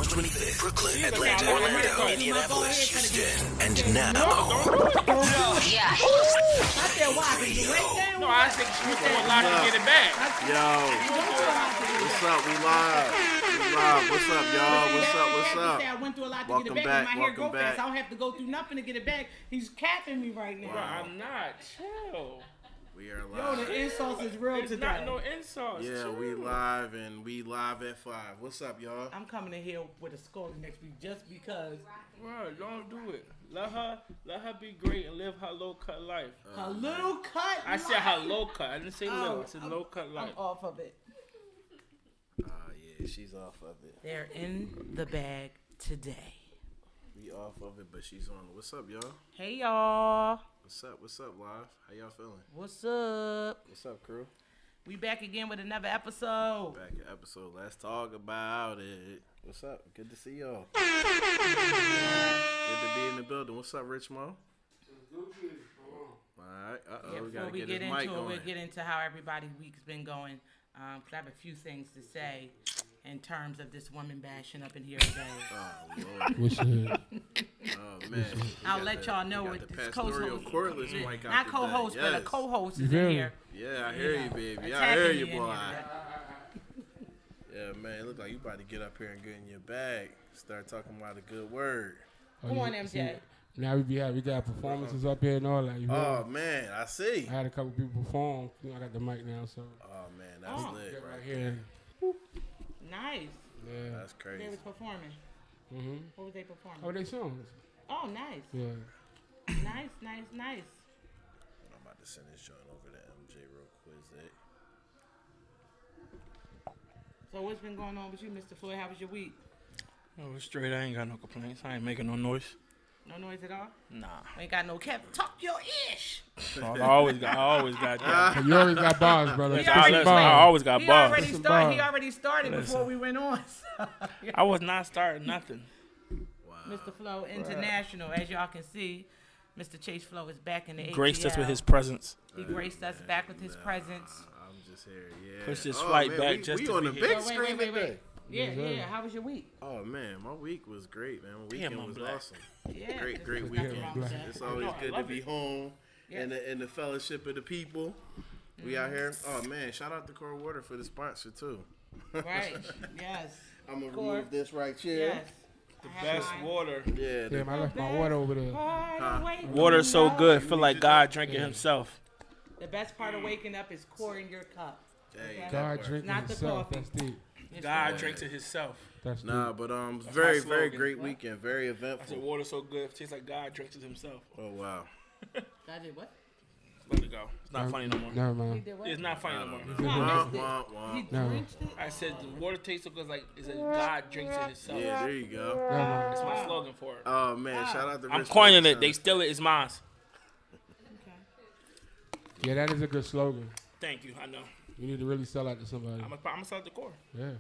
125th, Brooklyn, Atlanta, Orlando, Indianapolis, Houston, and now. Yeah. I said, why? Did you wait down? No, I think she was doing a lot to get it back. Yo, what's up? We live. What's up, y'all? What's up? He said I went through a lot to get it back. My hair go fast. I don't have to go through nothing to get it back. He's capping me right now. Wow. I'm not. Chill. We are live. Yo, the insults is real today. Not no insults. Yeah, chill. we live and we live at 5. What's up, y'all? I'm coming in here with a skull next week just because. Bro, don't do it. Let her be great and live her low cut life. Her little cut. I said her low cut. I didn't say little. I said low cut life. I'm off of it. Yeah, she's off of it. They're in the bag today. We off of it, but she's on. What's up, y'all? Hey, y'all. What's up, live? How y'all feeling? What's up? What's up, crew? We back again with another episode. Back at episode. Let's talk about it. What's up? Good to see y'all. Good to be in the building. What's up, Rich Mo? All right. Yeah, we gotta before we get get his into mic it, going. we'll get into how everybody's week's been going. Cause I have a few things to say in terms of this woman bashing up in here today. Oh, Lord. What's your Oh, man. I'll let y'all know what this co-host. co-host, Mic out not the co-host, bag. but a Yes. co-host You is feel in me? here. Yeah, I hear you, baby. I attacking hear you, me in boy. here. Yeah, man. It look like you about to get up here and get in your bag. Start talking about a good word. Come on, MJ. Now we got performances up here and all that. You Oh, know? man. I see. I had a couple people perform. You know, I got the mic now, so Oh, man. That's lit get right right here. here. Nice. Yeah. That's crazy. They was performing. Mhm. What was they performing? Oh, they songs. Oh, nice. Yeah. Nice. I'm about to send this joint over to MJ real quick. So what's been going on with you, Mr. Floyd? How was your week? Oh, straight. I ain't got no complaints. I ain't making no noise. No noise at all? Nah. Ain't got no cap. Talk your ish. I always got that. So you always got bars, brother. He Spit already- some I bars. always got He bars. already Some started. He bars. already started before Listen. we went on. So, I was not starting nothing. Wow. Mr. Flow International, as y'all can see, Mr. Chase Flow is back in the ATL. Graced us with his presence. He graced us back with his presence. I'm just here. Yeah. Push this flight man, back we, just we to on be the here. big Wait. screen today. Yeah. How was your week? Oh, man. My week was great, man. My weekend I'm was black. awesome. Yeah. Great there's nothing weekend. wrong with that. It's always No, I good to love be it. home Yeah. in the fellowship of the people. We out here. Oh, man. Shout out to Core Water for the sponsor, too. Right. Yes. I'm going to Core. remove this right here. Yes. The best water. Yeah. Damn, I left my water over there. Water's so good. Feel like God drinking himself. The best part of waking up is core in your cup. Hey, Okay? God drinking Not the himself. coffee. That's deep. It's God the- drinks it himself. That's Nah, deep. but That's very, my very slogan. great weekend. Very I said eventful. water's so good. It tastes like God drinks it himself. Oh, wow. I did what? Let it go. It's not funny no more. Never He mind. did what? It's not funny no more. Wah, wah, wah. He No. drenched it? I said the water tastes so good. Like it's a God drinks it himself. Yeah, there you go. Never mind. That's my slogan for it. Oh, man. Shout out to I'm Rich coining Paul. it. They steal it. It's mine. Okay. Yeah, that is a good slogan. Thank you. I know. You need to really sell out to somebody. I'm gonna sell it to Core. Yeah.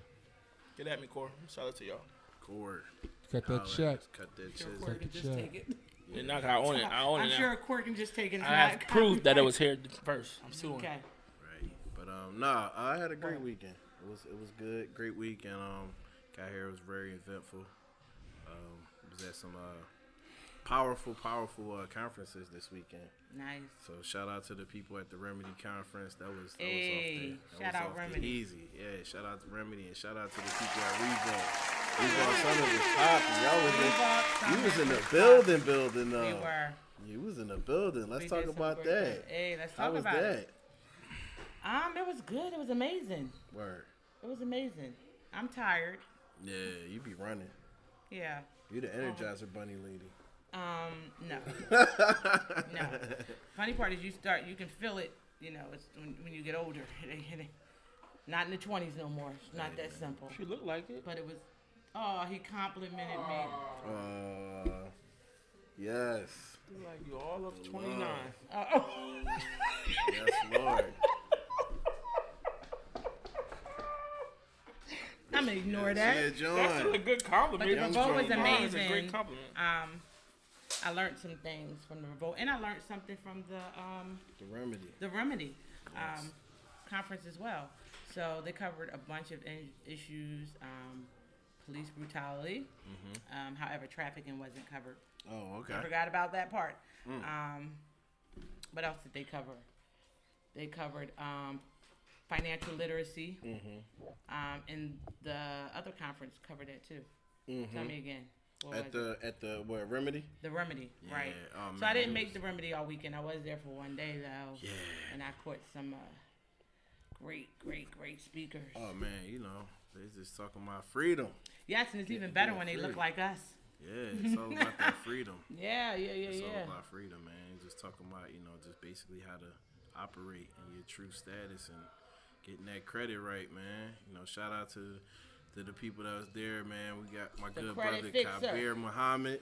Get at me, Core. I'm sell it to y'all. Cord. Cut that check. Cut that Sure, shit. Quirk can just check. take it. And now I own it. I own it I'm now. sure Quirk can just take it. It's I have not proof that it copyright. was here first. I'm suing. Okay. Right. But nah, I had a great weekend. It was good, great weekend. Got here, it was very eventful. Was at some powerful conferences this weekend. Nice. So shout out to the people at the Remedy conference. That was Hey, off there. shout That was out off the Remedy. Easy. Yeah, shout out to Remedy and shout out to the people at Revolt. Revolt Summit was popping. Y'all was Reebok you was in Summit the building. We were. You was in the building. Let's We talk did some about great that. things. Hey, let's How talk was about that? it. It was good. It was amazing. Word. It was amazing. I'm tired. Yeah, you be running. Yeah. You the Energizer Bunny lady. No. No. Funny part is you can feel it, you know, it's when you get older. Not in the 20s no more. It's not that simple. She looked like it. But it was, he complimented me. Yes. Look like you all of 29. Yes, Lord. I'm going to ignore that. Yeah, That's John. a good compliment. But the revolt was That's amazing. a great compliment. I learned some things from the revolt, and I learned something from The Remedy. conference as well. So they covered a bunch of issues. police brutality. However, trafficking wasn't covered. Oh, okay. I forgot about that part. What else did they cover? They covered financial literacy. And the other conference covered that too. Tell me again. At the Remedy? The Remedy, Yeah. right. Oh, So man, I didn't make the Remedy all weekend. I was there for one day though. Yeah. And I caught some great speakers. Oh man, they just talking about freedom. Yes, and it's even better when they look like us. Yeah, it's all about that freedom. Yeah. It's all about freedom, man. Just talking about, just basically how to operate in your true status and getting that credit right, man. Shout out to the people that was there, man. We got my good brother Kabir Muhammad,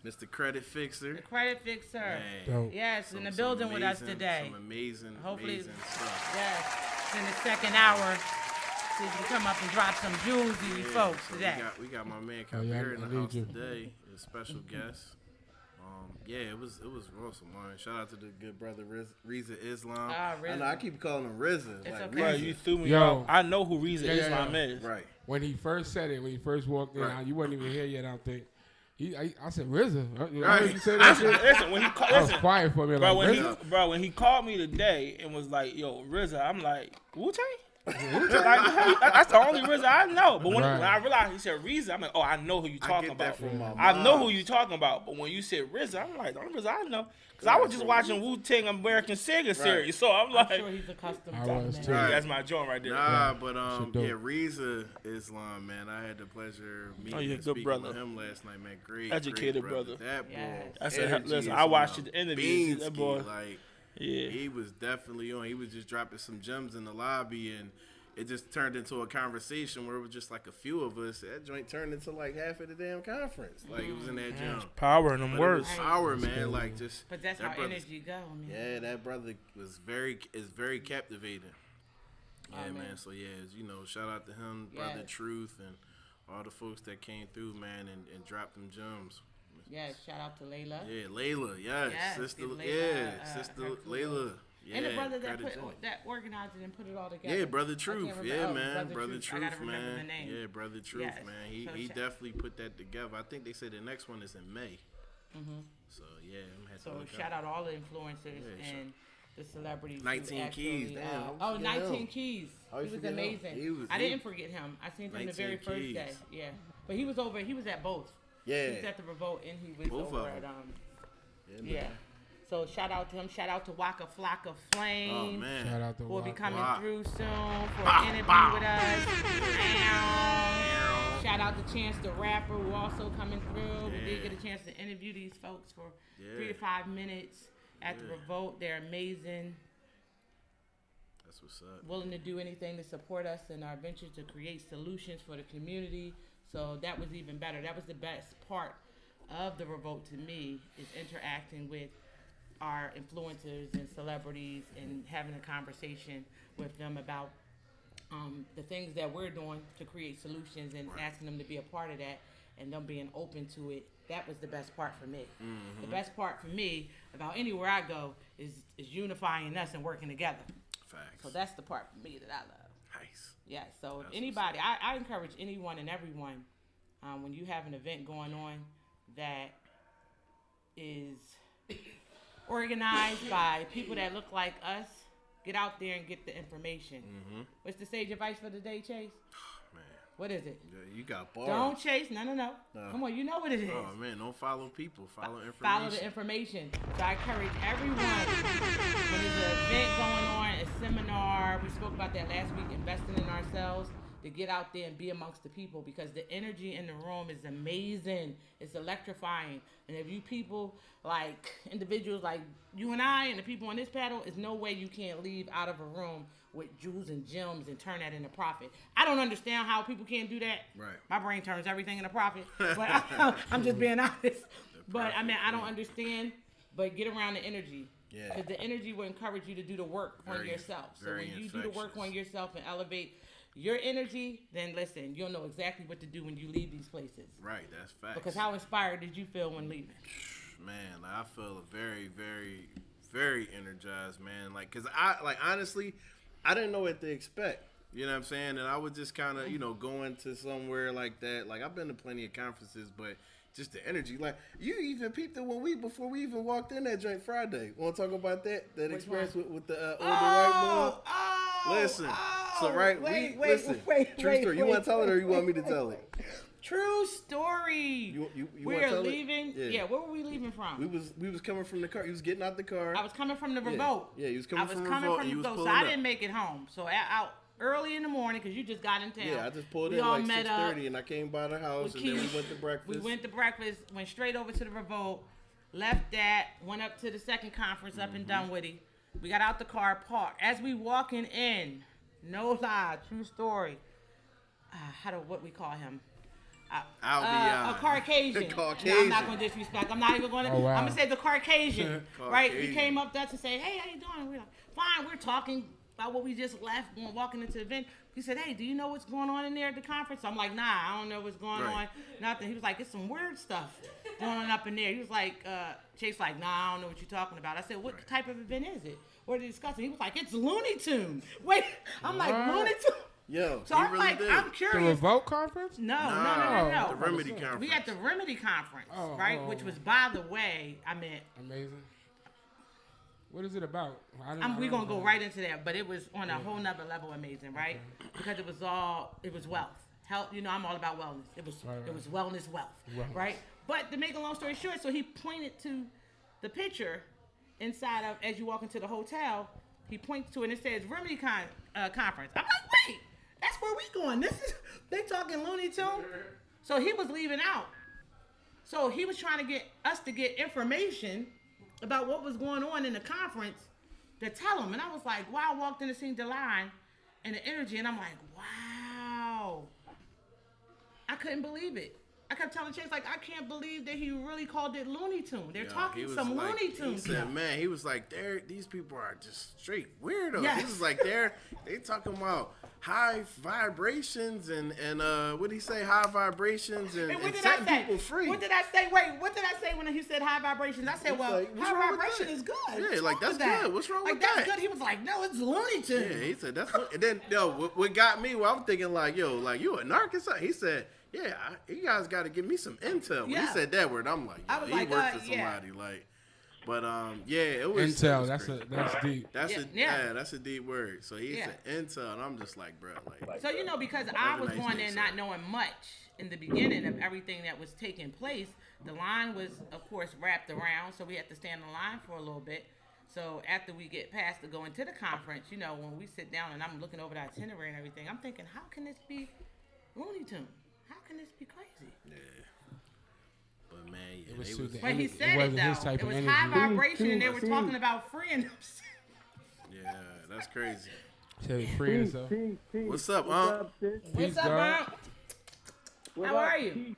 Mr. Credit Fixer. The Credit Fixer. Man, yes, in the building with us today. Some amazing Hopefully, stuff. Yes, in the second hour, so you can come up and drop some jewels to you folks so today. We got my man Kabir in the house today, a special guest. It was awesome, man. Shout out to the good brother Reza Islam. Rizza. I know I keep calling him Rizza. It's like okay. Bro, Rizza. you threw me Yo. off. I know who Reza Islam is. Right. When he first said it, when he first walked in, Right. you wasn't even here yet, I don't think. I said, RZA. I Right. heard you say that shit. Listen, when he That was quiet for me. bro, Like, when he called me today and was like, "Yo, RZA," I'm like, "Wu-Tang?" That's the only RZA I know. But when I realized he said RZA, I'm like, "Oh, I know who you talking about. I know who you talking about." But when you said RZA, I'm like, "The only RZA I know." Because I was just watching Wu-Tang American Sega series, so I'm like, I'm sure he's accustomed I to was that. too. Right. "That's my joint right there." Nah, but Shit dope. Reza Islam, man. I had the pleasure of meeting you're a and good speaking brother. with him last night, man. Great, Educated great brother. That boy. Yes. I said, energy listen, is I watched on the interviews. That Beansky, boy, like, yeah. he was definitely on. He was just dropping some gems in the lobby, and it just turned into a conversation where it was just like a few of us. That joint turned into like half of the damn conference. Like, it was in that jump. Power in them But words. it was power, man. Like, just. But that's that how brother's- energy go. I mean. Yeah, that brother is very captivating. Yeah, Oh, man. man. So yeah, shout out to him, brother Yes. Truth, and all the folks that came through, man, and dropped them gems. Yes, shout out to Layla. Yeah, Layla, yes, Yes, sister, give Layla, sister her kudos. Layla. Yeah, And the brother that credit to him. that organized it and put it all together. Yeah, brother I Truth. can't Yeah, remember- man, brother I Truth, gotta remember the man. name. Yeah, brother Truth, Yes. man. So He shout- definitely put that together. I think they said the next one is in May. So yeah, I'm gonna have to So look shout up. out all the influencers Yeah, and the celebrities. who 19 Keys, actually, damn, how oh, you 19 forget him? Keys. How you He was forget him? amazing. He was- I he- didn't forget him. I seen him the 19 very first Keys. day. Yeah, but he was over. He was at both. Yeah. He was at the Revolt and he was Both over of at them. Man. yeah. So shout out to him. Shout out to Waka Flocka Flame. Oh man. Shout out to Who will be Waka. coming Wow. through soon for Bow, an interview bow. with us. Shout out to Chance the Rapper who also coming through. We did Yeah. get a chance to interview these folks for Yeah. 3 to 5 minutes at the Yeah. Revolt. They're amazing, That's what's up. willing to do anything to support us in our venture to create solutions for the community. So that was even better. That was the best part of the Revolt to me, is interacting with our influencers and celebrities and having a conversation with them about the things that we're doing to create solutions and asking them to be a part of that and them being open to it. That was the best part for me. The best part for me about anywhere I go is unifying us and working together. Facts. So that's the part for me that I love. Nice. Yeah, so if That's anybody, I encourage anyone and everyone, when you have an event going on that is organized by people that look like us, get out there and get the information. What's the sage advice for the day, Chase? Man. What is it? Yeah, you got bars. Don't chase. No. No. Come on, you know what it is. Oh man, don't follow people. Follow information. Follow the information. So I encourage everyone, when there's an event going on, a seminar, we spoke about that last week, investing in ourselves, to get out there and be amongst the people, because the energy in the room is amazing. It's electrifying. And if you people, like individuals like you and I and the people on this panel, there's no way you can't leave out of a room with jewels and gems and turn that into profit. I don't understand how people can't do that. Right. My brain turns everything into profit. But I'm just being honest. But I mean, I don't understand. But get around the energy. Yeah. Because the energy will encourage you to do the work on Very- yourself. So very when you do the work infectious. on yourself and elevate your energy, then listen, you'll know exactly what to do when you leave these places. Right, that's facts. Because how inspired did you feel when leaving? Man, like, I feel very, very, very energized, man. Like, cause I honestly, I didn't know what to expect. You know what I'm saying? And I was just kind of, going to somewhere like that. Like, I've been to plenty of conferences, but just the energy. Like, you even peeped it before we even walked in that joint Friday. Want to talk about that experience with the older white boy? Listen. So, right, listen. True story. You want to tell it or you want me to tell it? True story. We are leaving. Yeah, where were we leaving from? We was coming from the car. He was getting out the car. I was coming from the revolt. Yeah, he was coming from the revolt. I was coming from the revolt, so I didn't make it home. So out early in the morning because you just got in town. Yeah, I just pulled in like 6:30 and I came by the house and then we went to breakfast. We went to breakfast, went straight over to the revolt, left that, went up to the second conference up in Dunwoody. We got out the car, parked. As we walking in, no lie, true story. What we call him? A Caucasian. Caucasian. No, I'm not going to disrespect. I'm not even going to. I'm going to say the Caucasian. Right? He came up to us and say, "Hey, how you doing?" We're like, "Fine." We're talking about what we just left, walking into the event. He said, "Hey, do you know what's going on in there at the conference?" I'm like, "Nah, I don't know what's going on. Nothing." He was like, "It's some weird stuff going on up in there." He was like, Chase, like, "Nah, I don't know what you're talking about." I said, "What type of event is it? What are they discussing?" He was like, "It's Looney Tunes." Wait, I'm like, Looney Tunes? Yo, so I'm really like, I'm curious. The Revolt Conference? No. The Remedy Conference. We at the Remedy Conference, right? Which was, by the way, amazing. What is it about? We're going to go right into that, but it was on a whole nother level amazing, right? Okay. Because it was wealth. Health, I'm all about wellness. It was wellness, wealth, right? But to make a long story short, so he pointed to the picture inside of, as you walk into the hotel, he points to it and it says Remedy Conference. I'm like, wait, that's where we going. They talking Looney Tunes. So he was leaving out. So he was trying to get us to get information about what was going on in the conference to tell him. And I was like, wow, I walked in and seen the line and the energy, and I'm like, wow. I couldn't believe it. I kept telling Chase, like, I can't believe that he really called it Looney Tune. They're talking some Looney Tunes. He said, man, he was like, these people are just straight weirdos. Yes. He was like, they talking about high vibrations and what did he say? High vibrations and setting people free. What did I say? Wait, what did I say when he said high vibrations? I said, well, like, high vibration is good. Yeah, like, that's good. What's wrong with that? Like, that's good. He was like, no, it's Looney Tune. Yeah, he said, that's good. And then, what got me, I'm thinking, like, yo, like, you a narc or something? He said, yeah, you guys got to give me some intel. When he said that word, I'm like, he worked for somebody. Like, but it was intel. That's deep. That's a deep word. So he said intel, and I'm just like, bro, like. So because I was going in not knowing much in the beginning of everything that was taking place, the line was, of course, wrapped around, so we had to stand in line for a little bit. So after we get past to go into the conference, when we sit down and I'm looking over the itinerary and everything, I'm thinking, how can this be Looney Tunes? How can this be crazy? Yeah. But man, but he said it though. It was high vibration, and they were talking about freeing themselves. Yeah, that's crazy. Tell you freeing himself. What's up, Unc? What's up, Unc? How are you?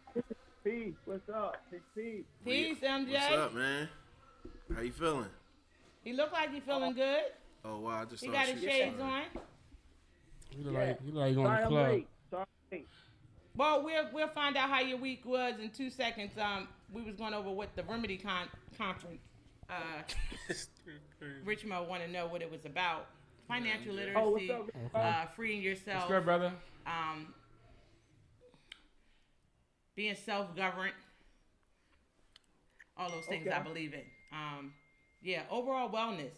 Peace. What's up? Peace. Peace, MJ. What's up, man? How you feeling? He look like he feeling good. Oh wow, I just he got his shades on. You look like you going to the club. Sorry. Well, we'll find out how your week was in 2 seconds. We was going over what the Remedy conference. Richmond want to know what it was about. Financial literacy, freeing yourself. What's good, brother? Being self-governed. All those things I believe in. Overall wellness.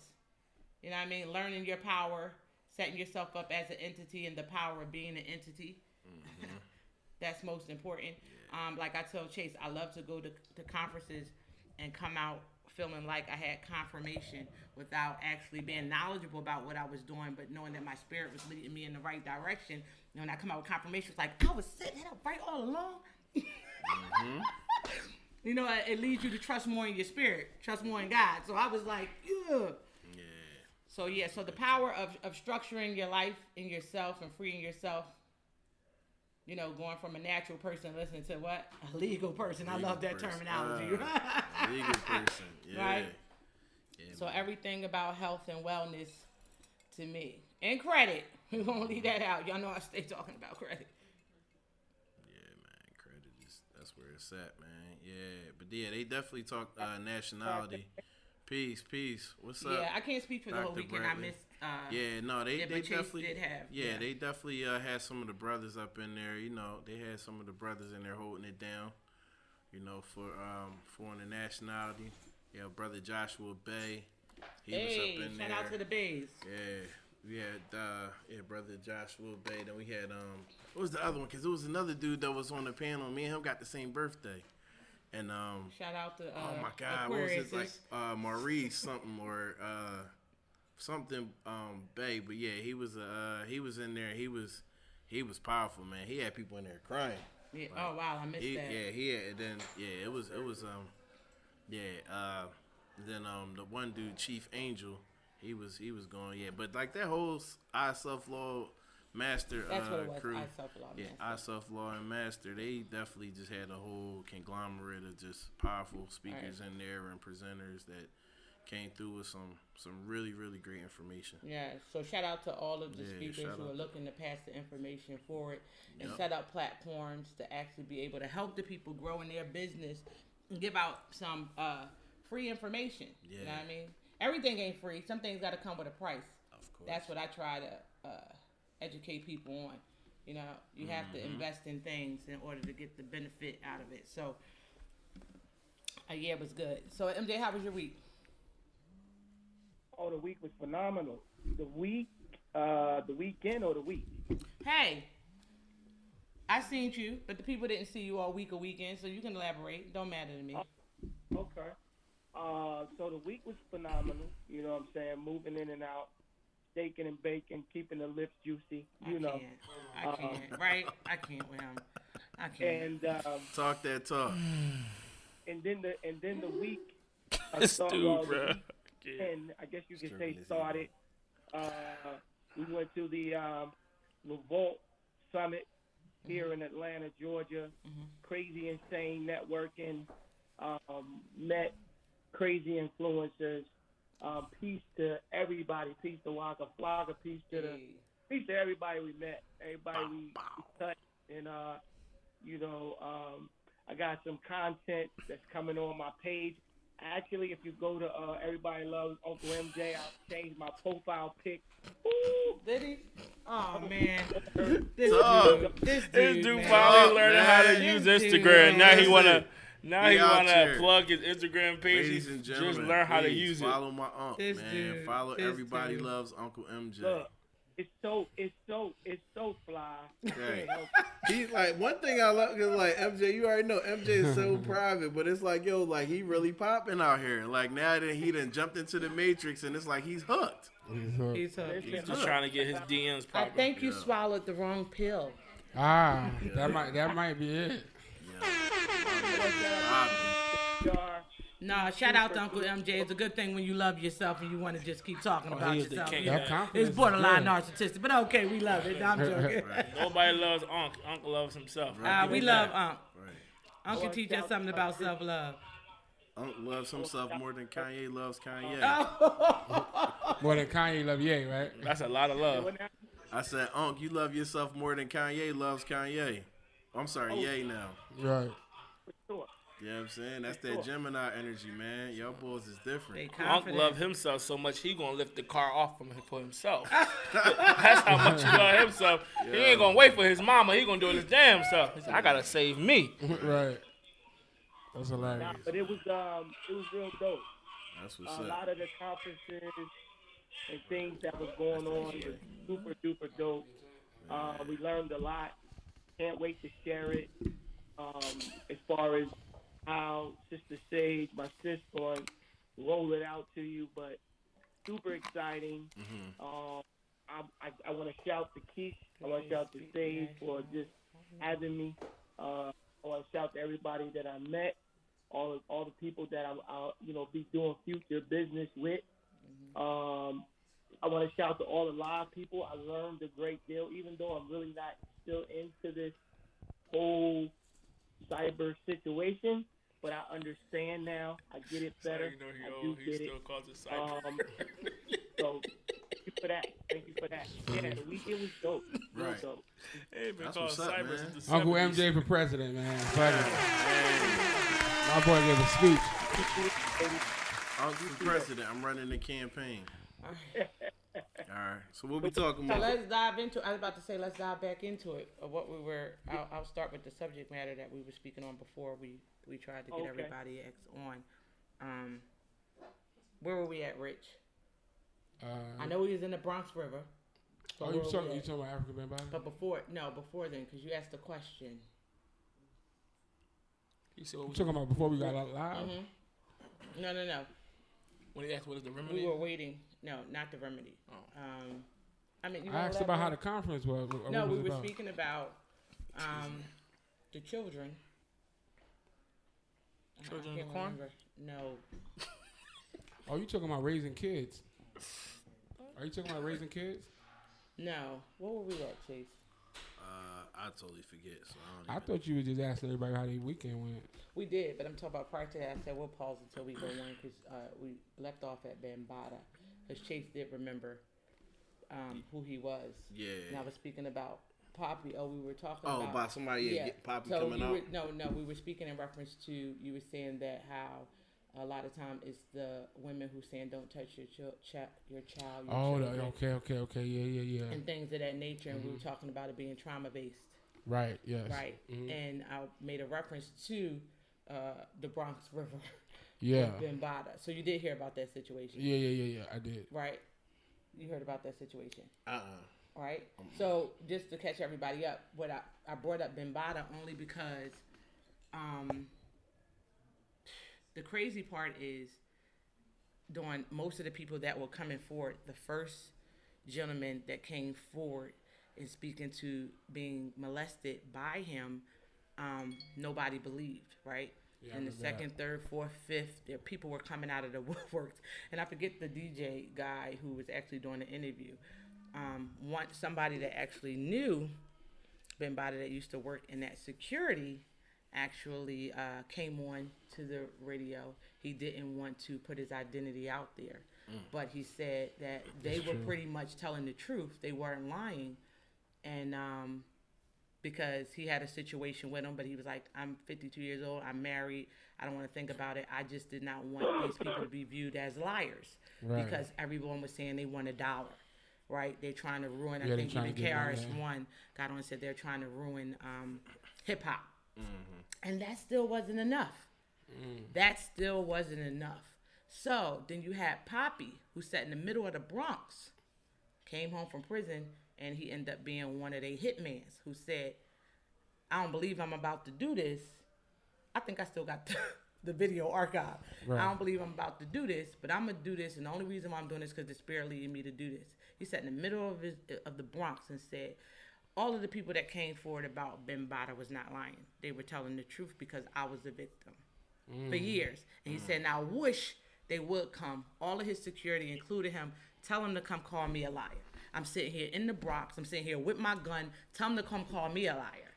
You know what I mean? Learning your power, setting yourself up as an entity, and the power of being an entity. Mm-hmm. That's most important. Yeah. Like I told Chase, I love to go to conferences and come out feeling like I had confirmation without actually being knowledgeable about what I was doing, but knowing that my spirit was leading me in the right direction. And when I come out with confirmation, it's like, I was setting it up right all along. Mm-hmm. It leads you to trust more in your spirit, trust more in God. So I was like, yeah. So the power of structuring your life in yourself and freeing yourself. Going from a natural person listening to what? A legal person. I love that terminology. Legal person. Yeah. Right? Yeah, so everything about health and wellness to me. And credit. We won't leave that out. Y'all know I stay talking about credit. Yeah, man. Credit that's where it's at, man. Yeah. But they definitely talk nationality. Peace. What's up? Yeah, I can't speak for the whole weekend. I missed Yeah, no, they definitely did have. Yeah, they definitely had some of the brothers up in there. You know, they had some of the brothers in there holding it down. You know, for the nationality. Yeah, brother Joshua Bay. He was up in there. Shout out to the Bays. Yeah. We had brother Joshua Bay. Then we had what was the other one? Because it was another dude that was on the panel. Me and him got the same birthday. And shout out to oh my God, Aquarius. what was it, like Maurice something or something Bay? But yeah, he was in there. He was powerful, man. He had people in there crying. Yeah. Like, oh wow, I missed that. Yeah, he had. And then it was then the one dude, Chief Angel. He was going, yeah, but like that whole I Self Law Master That's what it was. crew, I Self Law Master. I Self Law and Master, they definitely just had a whole conglomerate of just powerful speakers in there and presenters that came through with some really great information. Yeah, so shout out to all of the speakers who are looking to pass the information forward and set up platforms to actually be able to help the people grow in their business and give out some free information. Yeah. You know what I mean? Everything ain't free. Some things got to come with a price. Of course. That's what I try to educate people on. You know, you have to invest in things in order to get the benefit out of it. So, yeah, it was good. So, MJ, how was your week? Oh, the week was phenomenal. The weekend or the week? Hey, I seen you, but the people didn't see you all week or weekend, so you can elaborate. Don't matter to me. Okay. So the week was phenomenal. You know what I'm saying? Moving in and out, staking and baking, keeping the lips juicy. I can't. Right? I can't with him. I can't. And talk that talk. And then the week. This dude, bro. And I guess you could say started. We went to the Revolt Summit here in Atlanta, Georgia. Crazy, insane networking. Met crazy influencers. Peace to everybody. Peace to Waka Flocka. Peace to everybody we met. Everybody we touched. And I got some content that's coming on my page. Actually, if you go to Everybody Loves Uncle MJ, I'll change my profile pic. Ooh, did he? Oh man, this dude finally learning how to use Instagram. Now he wanna. Now he wanna plug his Instagram page. Ladies and gentlemen, just learn how to use it. Follow my uncle, man. Follow Everybody Loves Uncle MJ. Look, it's so fly. Right. He's like, one thing I love is like MJ. You already know MJ is so private, but it's like, yo, like he really popping out here. Like now that he done jumped into the Matrix, and it's like he's hooked. He's hooked. He's just trying to get his DMs popping. I think you swallowed the wrong pill. That might be it. No, shout out to Uncle MJ. It's a good thing when you love yourself and you want to just keep talking about yourself. It's borderline narcissistic, but okay, we love it. No, I'm joking. Nobody loves Unc. Uncle loves himself. We love Unc. Unc can teach us something about self-love. Unc loves himself more than Kanye loves Kanye. More than Kanye loves Ye, right? That's a lot of love. I said, Unc, you love yourself more than Kanye loves Kanye. I'm sorry, Ye now. Right. You know what I'm saying? That's that Gemini energy, man. Y'all boys is different. Unc love himself so much he gonna lift the car off from him for himself. That's how much he love himself. Yeah. He ain't gonna wait for his mama. He gonna do it his damn self. He said, I gotta save me. Right. That's hilarious. But it was real dope. That's what's up. A lot of the conferences and things that was going on was super duper dope. We learned a lot. Can't wait to share it. As far as how Sister Sage, my sis, going to roll it out to you, but super exciting. I want to shout to Keith. I want to shout to Sage for just having me. I want to shout to everybody that I met, all the people that I'll be doing future business with. I want to shout to all the live people. I learned a great deal, even though I'm really not still into this whole cyber situation, but I understand now. I get it better. I do get it. So thank you for that. Thank you for that. Yeah, the weekend was dope. Real dope. Hey, man, called cyber since the Uncle 70s. MJ for president, man. My boy gave a speech. Uncle for president. I'm running the campaign. All right. So we'll be talking So about. let's dive into. I was about to say let's dive back into it. Of what we were. I'll start with the subject matter that we were speaking on before we tried to get everybody on. Where were we at, Rich? I know we was in the Bronx River. You talking about Africa Bambaataa? But before then, because you asked the question. You said what talking about before we got out live? Mm-hmm. No. When he asked what is the remedy? We were waiting. No, not the remedy. Oh. I mean, I asked about how the conference was. No, we were speaking about the children. Children in the corn? No. Oh, you talking about raising kids? Are you talking about raising kids? No. What were we at, Chase? I totally forget. So I thought you were just asking everybody how their weekend went. We did, but I'm talking about prior to that. I said we'll pause until we go on because we left off at Bambaataa because Chase did remember who he was. Yeah. And I was speaking about Poppy. Oh, we were talking about somebody Poppy so coming out. No, we were speaking in reference to you were saying that how a lot of time it's the women who saying don't touch your child. Okay, yeah. And things of that nature, and we were talking about it being trauma based. Right. Yes. Right. Mm-hmm. And I made a reference to the Bronx River. Yeah. Bambaataa. So you did hear about that situation. Yeah. I did. Right. You heard about that situation. Right. Oh So just to catch everybody up, what I brought up Bambaataa only because the crazy part is during most of the people that were coming forward, the first gentleman that came forward and speaking to being molested by him, nobody believed, right? Yeah, and the second, third, fourth, fifth, there people were coming out of the woodworks. And I forget the DJ guy who was actually doing the interview. Somebody that actually knew Bambaataa that used to work in that security actually came on to the radio. He didn't want to put his identity out there. But he said that they were pretty much telling the truth. They weren't lying. And because he had a situation with him, but he was like, I'm 52 years old, I'm married, I don't want to think about it. I just did not want these people to be viewed as liars. Right. Because everyone was saying they want $1, right? They're trying to ruin, I think even KRS-One got on and said they're trying to ruin hip-hop. Mm-hmm. And that still wasn't enough. That still wasn't enough. So then you had Poppy, who sat in the middle of the Bronx, came home from prison, and he ended up being one of their hitmans who said, I don't believe I'm about to do this. I think I still got the video archive. Right. I don't believe I'm about to do this, but I'm going to do this, and the only reason why I'm doing this is because the Spirit leading me to do this. He sat in the middle of the Bronx and said, all of the people that came forward about Bambaataa was not lying. They were telling the truth because I was a victim for years. And he said, now I wish they would come, all of his security, including him, tell him to come call me a liar. I'm sitting here in the Bronx. I'm sitting here with my gun. Tell him to come call me a liar.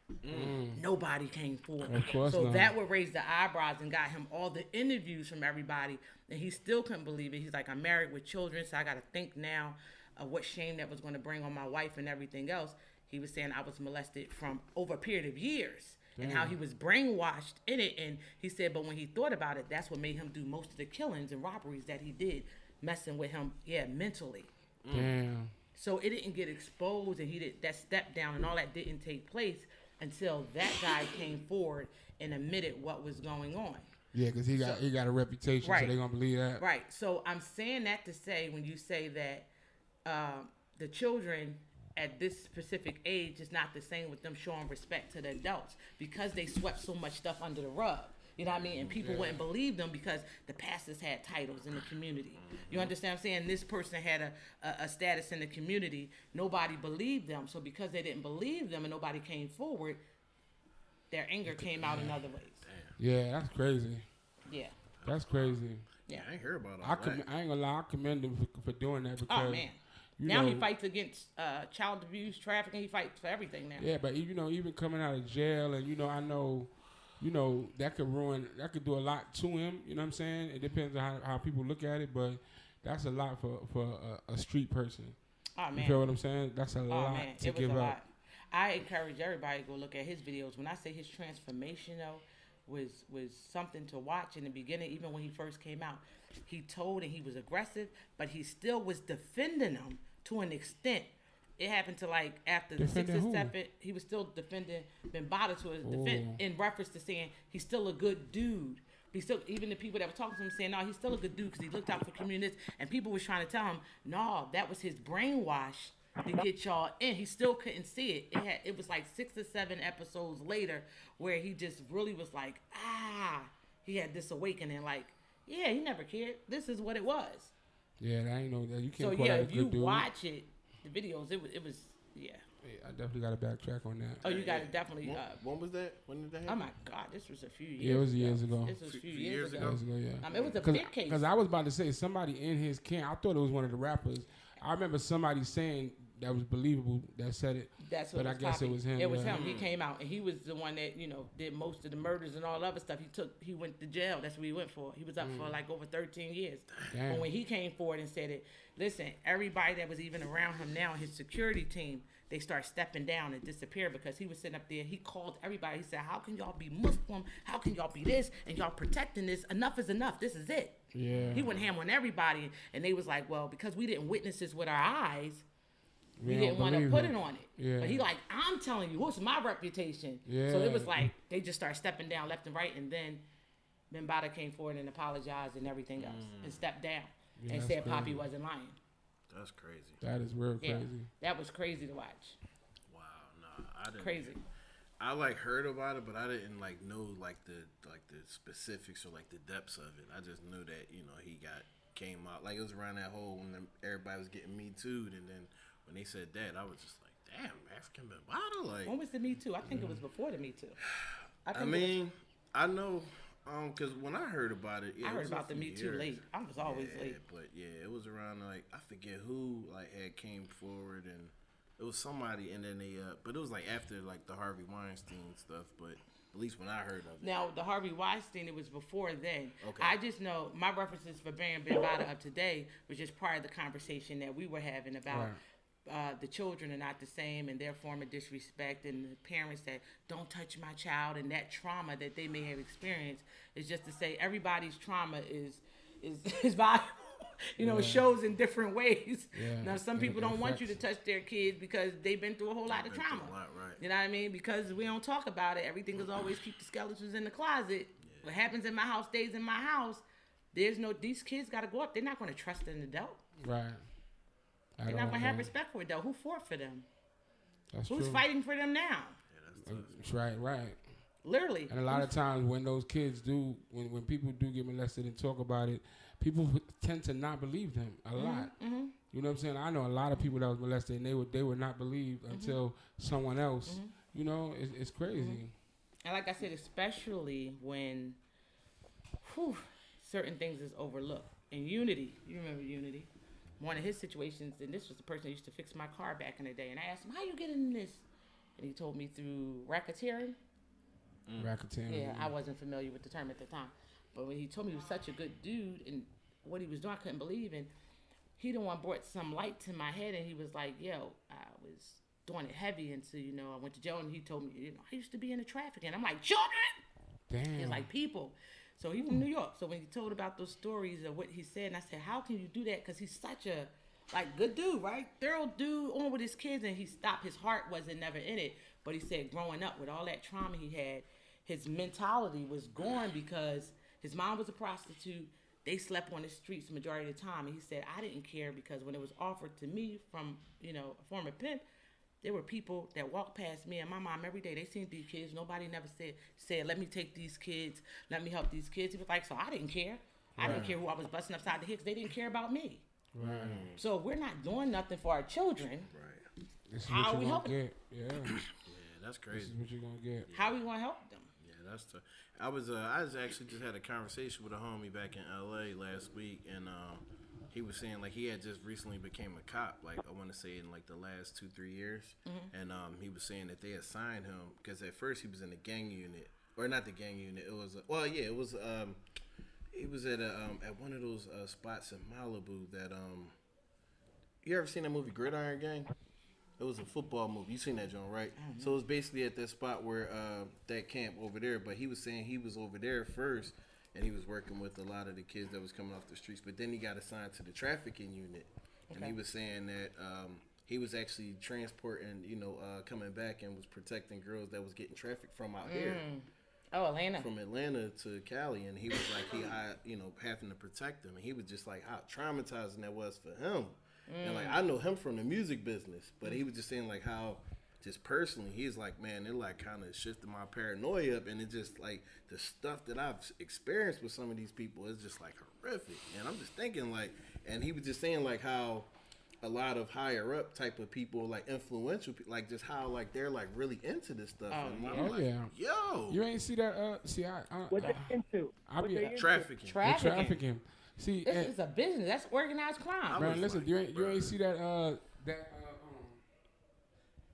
Nobody came forward. Of course so not. that would raise the eyebrows and got him all the interviews from everybody. And he still couldn't believe it. He's like, I'm married with children, so I got to think now of what shame that was going to bring on my wife and everything else. He was saying I was molested from over a period of years. Damn. And how he was brainwashed in it. And he said, but when he thought about it, that's what made him do most of the killings and robberies that he did, messing with him, mentally. Damn. So it didn't get exposed, and he did that step down, and all that didn't take place until that guy came forward and admitted what was going on. Yeah, because he got a reputation, right. So they gonna believe that. Right. So I'm saying that to say when you say that the children at this specific age is not the same with them showing respect to the adults because they swept so much stuff under the rug. You know what I mean? And people wouldn't believe them because the pastors had titles in the community. You understand what I'm saying? This person had a status in the community. Nobody believed them. So because they didn't believe them and nobody came forward, their anger came out in other ways. Yeah, that's crazy. Yeah. That's crazy. Yeah. I ain't hear about all that. I ain't gonna lie. I commend him for doing that because. Oh, man. Now he fights against child abuse, trafficking. He fights for everything now. Yeah, but even coming out of jail, and I know, that could do a lot to him. You know what I'm saying? It depends on how people look at it, but that's a lot for a street person. Oh man, you feel what I'm saying? That's a lot to give up. I encourage everybody to go look at his videos. When I say his transformation, though, was something to watch in the beginning. Even when he first came out, he told and he was aggressive, but he still was defending them to an extent. It happened to like after the 6 or 7, he was still defending Bambaataa to his defense in reference to saying he's still a good dude. He's still, even the people that were talking to him saying, no, he's still a good dude because he looked out for communities. And people was trying to tell him, no, that was his brainwash to get y'all in. He still couldn't see it. It was like 6 or 7 episodes later where he just really was like, he had this awakening. Like, yeah, he never cared. This is what it was. Yeah, I ain't know that. You can't so call yeah, that a if good you dude. watch it, the videos, it was yeah. I definitely got to backtrack on that. Oh, you got to definitely. When was that? When did that happen? Oh my God, this was a few years. Yeah, it was years ago. This was a few years ago. Yeah. It was a big case. Because I was about to say somebody in his camp. I thought it was one of the rappers. I remember somebody saying that was believable that said it. That's what. But I guess it was him. It was him. He came out and he was the one that did most of the murders and all the other stuff. He went to jail. That's what he went for. He was up for like over 13 years. Damn. But when he came forward and said it, listen, everybody that was even around him now, his security team, they start stepping down and disappear because he was sitting up there. He called everybody. He said, how can y'all be Muslim? How can y'all be this? And y'all protecting this? Enough is enough. This is it. Yeah. He went ham on everybody. And they was like, well, because we didn't witness this with our eyes, we didn't want to put it on it. Yeah. But he like, I'm telling you, what's my reputation? Yeah. So it was like, they just started stepping down left and right. And then Bambaataa came forward and apologized and everything else and stepped down and said Poppy wasn't lying. That's crazy. That is real crazy. Yeah, that was crazy to watch. Wow, nah, I didn't. Crazy. I like heard about it, but I didn't like know like the specifics or like the depths of it. I just knew that he came out like it was around that whole when everybody was getting Me Too'd, and then when they said that, I was just like, damn, African Bambaataa. Like, when was the Me Too? I think it was before the Me Too. I know. Because when I heard about it, I heard about the Me Too late. I was always late. But yeah, it was around like I forget who had came forward, and it was somebody, and then they but it was like after like the Harvey Weinstein stuff. But at least when I heard of it. Now the Harvey Weinstein, it was before then. Okay. I just know my references for bringing Bambaataa up today was just part of the conversation that we were having about. Right. The children are not the same, and their form of disrespect, and the parents that don't touch my child, and that trauma that they may have experienced is just to say everybody's trauma is valuable. It shows in different ways. Yeah. Now, some people don't want you to touch their kids because they've been through a whole lot of trauma. Right. You know what I mean? Because we don't talk about it. Everything is always keep the skeletons in the closet. Yeah. What happens in my house stays in my house. These kids got to go up. They're not going to trust an adult. Right. They're not going to have respect for it, though. Who fought for them? Who's true. fighting for them now? Yeah, that's right. Literally. And a lot of times when those kids do, when people do get molested and talk about it, people tend to not believe them a lot. Mm-hmm. You know what I'm saying? I know a lot of people that was molested and they were not believed until someone else. It's crazy. And like I said, especially when certain things is overlooked. And Unity, you remember Unity? One of his situations, and this was the person that used to fix my car back in the day, and I asked him, how you get in this? And he told me through racketeering. Racketeering. Yeah, I wasn't familiar with the term at the time. But when he told me he was such a good dude and what he was doing, I couldn't believe. And he the one brought some light to my head, and he was like, yo, I was doing it heavy. And so, I went to jail, and he told me, I used to be into trafficking. I'm like, children? Damn. He's like, people. So he from New York. So when he told about those stories of what he said, and I said, how can you do that? Because he's such a good dude, right? Thorough dude on with his kids, and he stopped. His heart wasn't never in it. But he said growing up with all that trauma he had, his mentality was gone because his mom was a prostitute. They slept on the streets the majority of the time. And he said, I didn't care because when it was offered to me from, a former pimp, there were people that walked past me and my mom every day. They seen these kids. Nobody never said, let me take these kids. Let me help these kids. He was like, so I didn't care. I didn't care who I was busting upside the head because they didn't care about me. Right. So if we're not doing nothing for our children, Right. This is how what are we you're helping? gonna get. Yeah. Yeah, that's crazy. This is what you're gonna get. How are we going to help them? Yeah, that's tough. I was actually just had a conversation with a homie back in LA last week, and he was saying like he had just recently became a cop, like I want to say in like the last 2-3 years, and he was saying that they assigned him because at first he was in the gang unit, or not the gang unit. It was he was at one of those spots in Malibu that you ever seen that movie Gridiron Gang? It was a football movie. You seen that, John, right? So it was basically at that spot where that camp over there. But he was saying he was over there first, and he was working with a lot of the kids that was coming off the streets. But then he got assigned to the trafficking unit. and he was saying that he was actually transporting, coming back and was protecting girls that was getting trafficked from out here. Oh, Atlanta. From Atlanta to Cali, and he was like, having to protect them, and he was just like how traumatizing that was for him. And like I know him from the music business, but he was just saying like how just personally he's like, man, it like kind of shifted my paranoia up, and it just like the stuff that I've experienced with some of these people is just like horrific. And I'm just thinking like, and he was just saying like how a lot of higher up type of people, like influential people, like just how like they're like really into this stuff. And I'm like, yo, you ain't see that? What they into? Trafficking. See, this is a business. That's organized crime. Man, listen, like, you ain't see that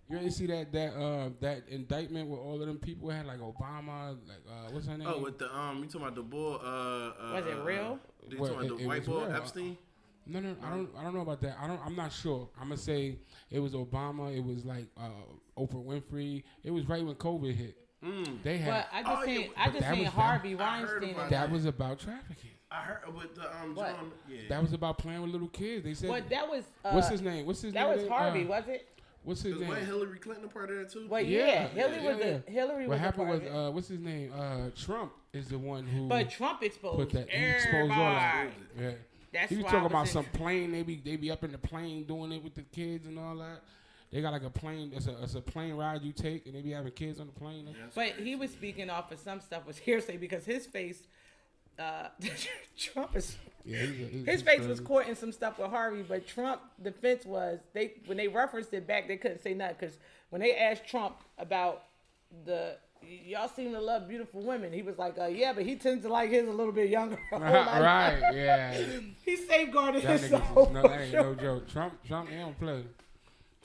you ain't see that indictment with all of them people had like Obama, like what's her name? Oh, with the you talking about the bull? Was it real? You talking about the white boy Epstein? No, I don't know about that. I'm not sure. I'm gonna say it was Obama. It was like Oprah Winfrey. It was right when COVID hit. They had. But I just seen Harvey Weinstein. That was about trafficking. I heard with the John. Yeah. That was about playing with little kids. They said. But that was. What's his name? That was Harvey, was it? What's his name? Was Hillary Clinton a part of that too? Well, yeah. Hillary was. What happened was what's his name? Trump is the one who. But Trump exposed. Put that. He exposed all that. Yeah. He was talking about some plane. They be up in the plane doing it with the kids and all that. They got like a plane. It's a plane ride you take, and they be having kids on the plane. But he was speaking off of some stuff was hearsay because his face, Trump is. Yeah, his face was caught in some stuff with Harvey, but Trump defense was when they referenced it back, they couldn't say nothing because when they asked Trump about y'all seem to love beautiful women. He was like, yeah, but he tends to like his a little bit younger. Right, yeah. He safeguarded himself. That ain't no joke. Trump ain't play.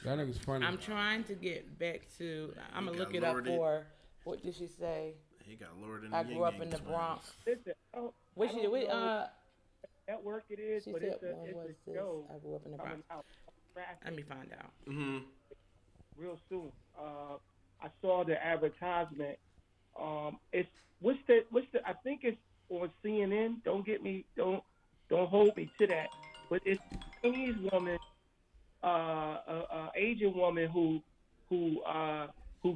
That nigga's funny. I'm trying to get back to. I'm gonna look it up for. What did she say? He got lured in. I grew up in the Bronx. Listen, network it is, but said, it's a show. I grew up in the Bronx. Let me find out. Real soon. I saw the advertisement. It's what's the I think it's on CNN. Don't hold me to that. But it's a Chinese woman, Asian woman who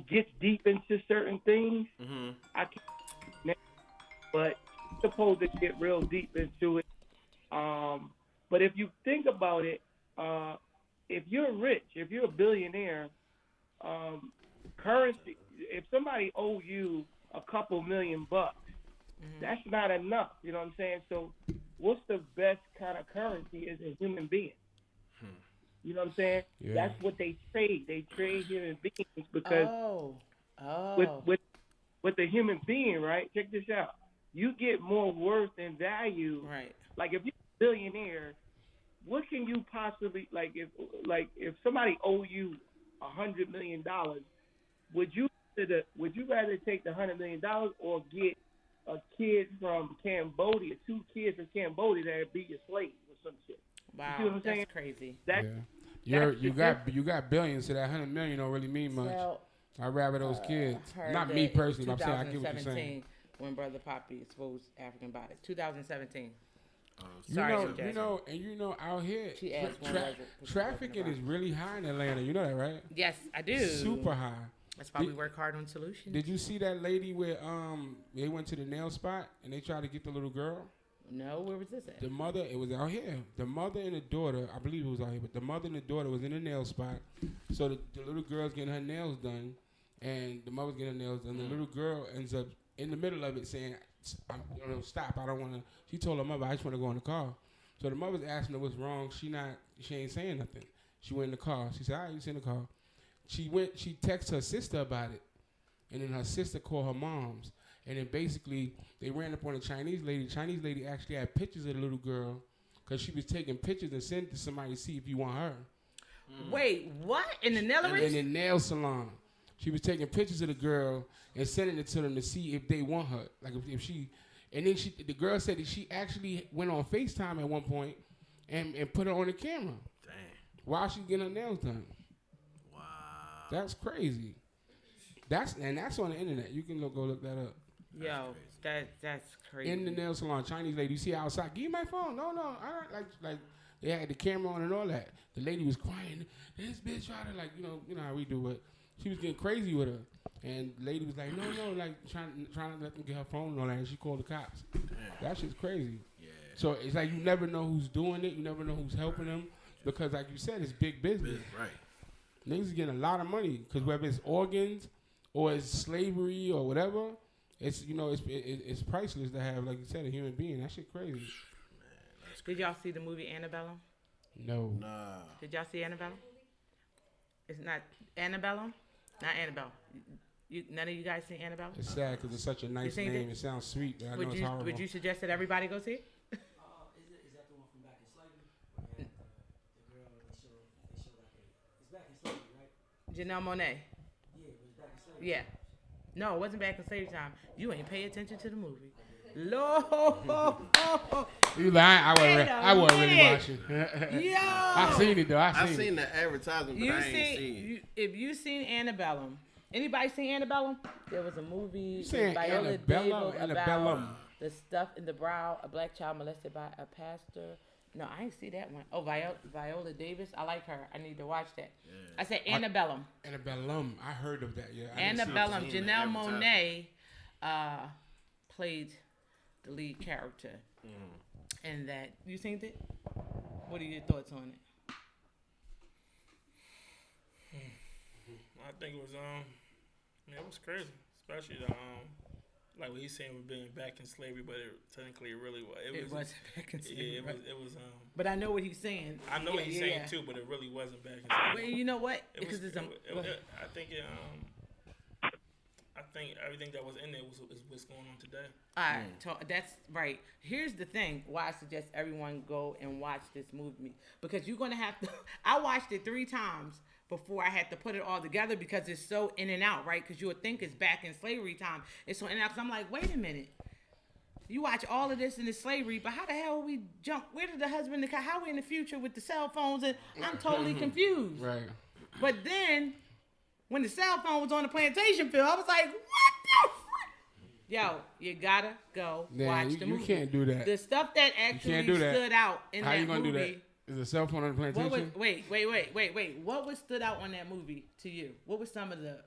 gets deep into certain things. I can't, but supposed to get real deep into it. But if you think about it, if you're rich, if you're a billionaire, currency, if somebody owe you a couple $1,000,000, that's not enough. You know what I'm saying? So what's the best kind of currency is a human being. You know what I'm saying? Yeah. That's what they trade. They trade human beings because with the human being, right? Check this out. You get more worth and value. Right. Like if you're a billionaire, what can you possibly if somebody owe you $100 million? Would you rather take the $100 million or get a kid from Cambodia, 2 kids from Cambodia that be your slave or some shit? Wow, you see what I'm saying? That's crazy. You got billions, so that $100 million don't really mean much. So, I'd rather those kids. Not me personally, but I'm saying I get what you're saying. When Brother Poppy exposed African bodies, 2017. Out here, trafficking is really high in Atlanta. You know that, right? Yes, I do. Super high. That's why we work hard on solutions. Did you see that lady where they went to the nail spot and they tried to get the little girl? No, where was this at? The mother, it was out here. The mother and the daughter, I believe it was out here, but the mother and the daughter was in the nail spot. So the little girl's getting her nails done, and the mother's getting her nails done. The little girl ends up in the middle of it saying, stop, I don't want to. She told her mother, I just want to go in the car. So the mother's asking her what's wrong. She ain't saying nothing. She went in the car. She said, all right, you sit in the car. She texted her sister about it, and then her sister called her mom's. And then basically, they ran up on a Chinese lady. The Chinese lady actually had pictures of the little girl because she was taking pictures and sending to somebody to see if you want her. Wait, what? In the nail in the nail salon. She was taking pictures of the girl and sending it to them to see if they want her. Like if she, and then the girl said that she actually went on FaceTime at one point and put her on the camera. Dang. While she's getting her nails done. Wow. That's crazy. That's on the internet. You can go look that up. Yo, that's crazy. In the nail salon, Chinese lady, you see outside, give me my phone. No, all right, like They had the camera on and all that. The lady was crying. This bitch tried to, like, you know how we do it. She was getting crazy with her. And the lady was like, no, like, trying to let them get her phone and all that. And she called the cops. That shit's crazy. Yeah. So it's like you never know who's doing it. You never know who's helping them. Because, like you said, it's big business. Right. Niggas are getting a lot of money. Because whether it's organs or it's slavery or whatever, it's, you know, it's priceless to have, like you said, a human being. That shit crazy. Did y'all see the movie Annabelle? No. Nah. Did y'all see Annabelle? It's not Annabelle? Not Annabelle. None of you guys seen Annabelle? It's sad because it's such a nice name. It sounds sweet, but I know it's horrible. Would you suggest that everybody go see it? Is that the one from back in slavery? The girl they show it's back in slavery, right? Janelle Monae. Yeah, it was back in slavery. Yeah. No, it wasn't back in slavery time. You ain't pay attention to the movie. Lord. You lying? I wasn't really watching. Yo. I seen it though. I seen the advertisement, but I ain't seen it. If you seen Annabellum, anybody seen Annabellum? There was a movie with Viola Annabellum? Davis about the stuff in the brow, a black child molested by a pastor. No, I ain't see that one. Oh, Viola Davis. I like her. I need to watch that. Yeah. I said Annabellum. Annabellum. I heard of that. Yeah. Annabellum. Janelle Monae played the lead character. And that, you seen it? What are your thoughts on it? I think it was it was crazy, especially the like what he's saying with being back in slavery, but technically it really was. It wasn't back in slavery. Yeah, right? it was. But I know what he's saying. I know what he's saying too, but it really wasn't back in slavery. Well, you know what? I think everything that was in there is what's going on today. All right, that's right. Here's the thing: why I suggest everyone go and watch this movie, because you're gonna have to. I watched it 3 times before I had to put it all together because it's so in and out, right? Because you would think it's back in slavery time. It's so in and out. Because I'm like, wait a minute. You watch all of this in the slavery, but how the hell we jump? Where did the husband? How we in the future with the cell phones? And I'm totally confused. Right. But then, when the cell phone was on the plantation field, I was like, what the fuck? Yo, you gotta go watch the movie. You can't do that. The stuff that actually stood out in that movie. How you gonna do that? Is a cell phone on the plantation? Wait. What was stood out on that movie to you? What were some of the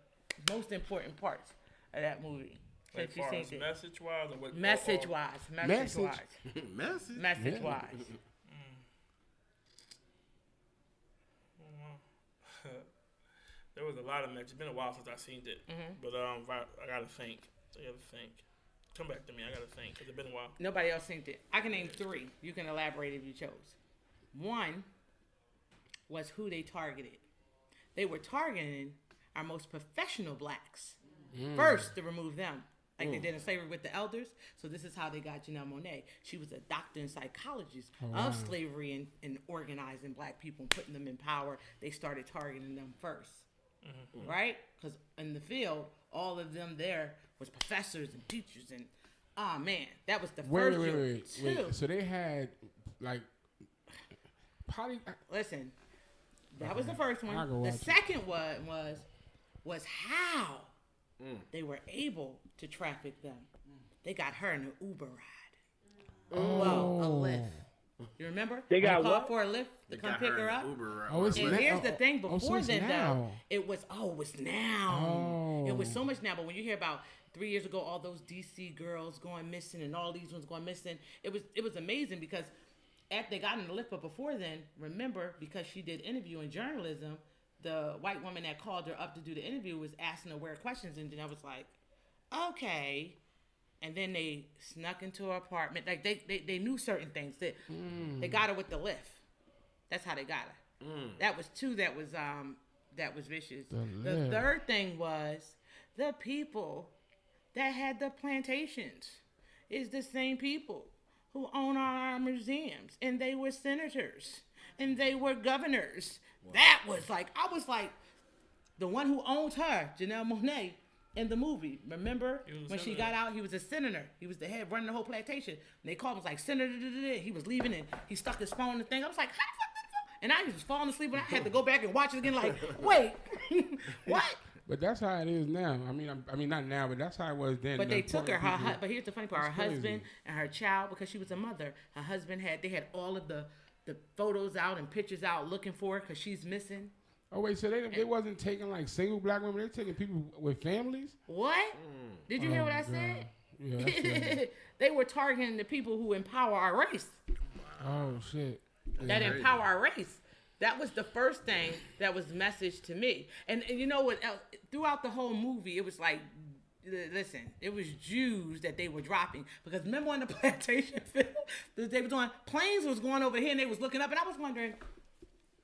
most important parts of that movie? As far as message-wise? Or what? Message-wise. Message? Message-wise. There was a lot of messages. It's been a while since I've seen it. But I gotta think. Come back to me. I gotta think because it's been a while. Nobody else seen it. I can name 3. You can elaborate if you chose. One was who they targeted. They were targeting our most professional blacks first to remove them, like they did in slavery with the elders. So this is how they got Janelle Monae. She was a doctor and psychologist of slavery and organizing black people and putting them in power. They started targeting them first, right? Because in the field, all of them there was professors and teachers and, oh man, that was the first. Wait. So they had like. Listen, that was the first one. The second one was how they were able to traffic them. They got her in an Uber ride. Well, a Lyft. You remember? They got called for a Lyft to come pick her up. And here's the thing: before then, though, it was now. It was so much now. But when you hear about 3 years ago, all those DC girls going missing and all these ones going missing, it was amazing because. After they got in the Lyft, but before then, remember, because she did interviewing journalism, the white woman that called her up to do the interview was asking her weird questions, and then I was like, okay. And then they snuck into her apartment. Like, they knew certain things. They got her with the Lyft. That's how they got her. That was 2 that was vicious. The third thing was the people that had the plantations is the same people who own our museums, and they were senators, and they were governors. Wow. That was like, I was like, the one who owned her, Janelle Monae, in the movie. Remember when she got out, he was a senator. He was the head running the whole plantation. And they called him like senator. He was leaving, and he stuck his phone in the thing. I was like, how the fuck? And I was falling asleep, and I had to go back and watch it again. Like, wait, what? But that's how it is now. I mean, not now, but that's how it was then. But they took her. But here's the funny part: her husband and her child, because she was a mother. Her husband they had all of the the photos out and pictures out looking for her because she's missing. Oh wait, so they wasn't taking like single black women. They're taking people with families. What? Did you hear what I said? Yeah, they were targeting the people who empower our race. Oh shit. That empower our race. That was the first thing that was messaged to me. And you know what else? Throughout the whole movie, it was like, listen, it was Jews that they were dropping. Because remember on the plantation film, they were doing, planes was going over here and they was looking up. And I was wondering,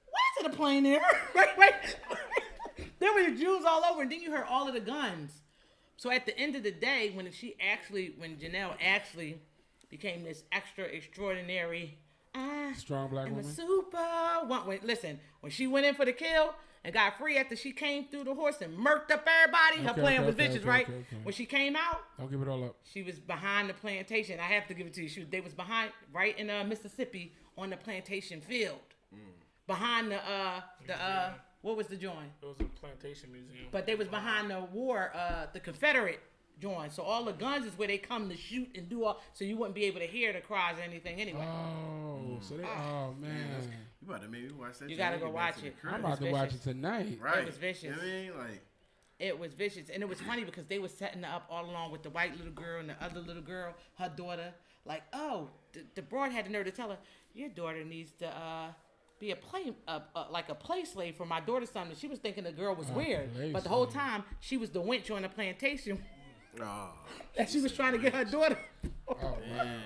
why is it a plane there? right. There were Jews all over. And then you heard all of the guns. So at the end of the day, when Janelle actually became this extraordinary, strong black woman. Listen, when she went in for the kill and got free after she came through the horse and murked up everybody, her plan was vicious, right? Okay. When she came out, don't give it all up. She was behind the plantation. I have to give it to you. They was behind, right in Mississippi on the plantation field, behind the what was the joint? It was a plantation museum. But they was behind the war, the Confederate joint. So all the guns is where they come to shoot and do all. So you wouldn't be able to hear the cries or anything anyway. Oh man. You about to maybe watch that? You gotta go watch it. I'm about to watch it tonight. Right. It was vicious. You know what I mean? Like. It was vicious, and it was funny because they were setting her up all along with the white little girl and the other little girl, her daughter. Like, the broad had the nerve to tell her, your daughter needs to be like a play slave for my daughter's son. And she was thinking the girl was weird, but the whole time she was the wench on the plantation. That she was trying to get her daughter. Man,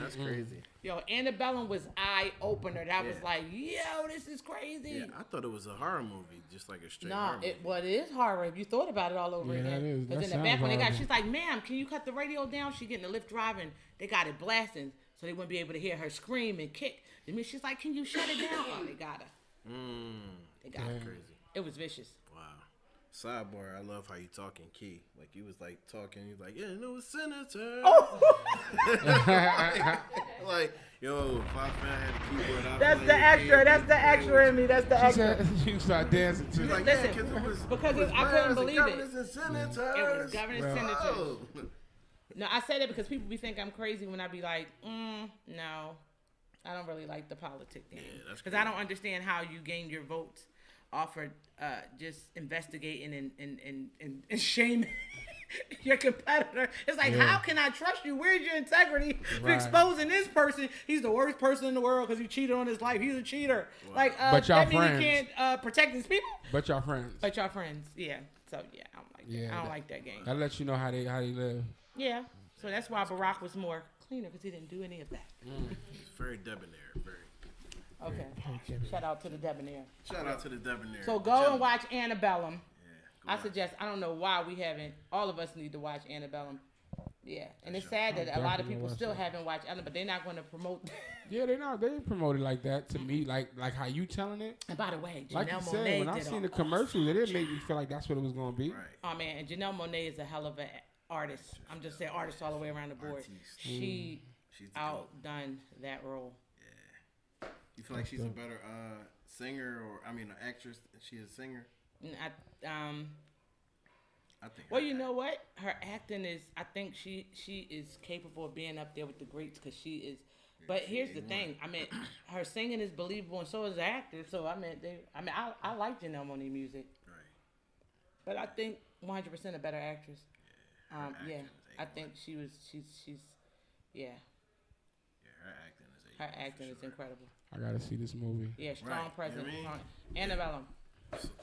that's crazy. Yo, Antebellum was eye opener. That was like, yo, this is crazy. Yeah, I thought it was a horror movie, just like a straight horror movie. It is horror if you thought about it all over again. That Because in the back when she's like, ma'am, can you cut the radio down? She getting the lift driving. They got it blasting, so they wouldn't be able to hear her scream and kick. I mean, she's like, can you shut it down? Oh, they got her. They got her. Crazy. It was vicious. Wow. Sidebar, I love how you talking key. Like you was like talking, you was like, yeah, no, senator. Like, yo, Pop Fan had the keyboard out. That's the extra. That's the extra in me. That's the extra. You start dancing too. Like, listen, because I couldn't believe it. Governors and senators. It was governors and senators. No, I say that because people be think I'm crazy when I be like, no, I don't really like the politic game. Because I don't understand how you gain your votes off of just investigating and shaming your competitor. It's like, how can I trust you? Where's your integrity for exposing this person? He's the worst person in the world because he cheated on his life. He's a cheater. Wow. Like, but y'all that means he can't protect his people. But y'all friends. Yeah. So yeah, I don't like that. I don't like that game. That lets you know how they live. Yeah. So that's why Barack was more cleaner because he didn't do any of that. He's very debonair. Very. Okay. Shout out to the debonair. Shout out to the debonair. So go and watch Antebellum. I suggest. I don't know why we haven't. All of us need to watch Antebellum. Yeah, and it's sad that a lot of people still haven't watched Antebellum, but they're not going to promote. Yeah, they're not. They didn't promote it like that to me. Like how you telling it. And by the way, Janelle like you said, Monae when I seen the commercials, it didn't make me feel like that's what it was going to be. Right. Oh man, and Janelle Monae is a hell of an artist. I'm just saying, artist all the way around the board. She's outdone that role. You feel like she's a better singer, an actress? She's a singer. I think. Well, you know what? Her acting is. I think she is capable of being up there with the greats because she is. But here's the thing. I mean, her singing is believable, and so is the actor. So I I like Janelle Monae music. Right. But I think 100% a better actress. Yeah. I think she was. She's. Yeah. Yeah, her acting is incredible. I gotta see this movie. Yeah, strong presence. You know Antebellum.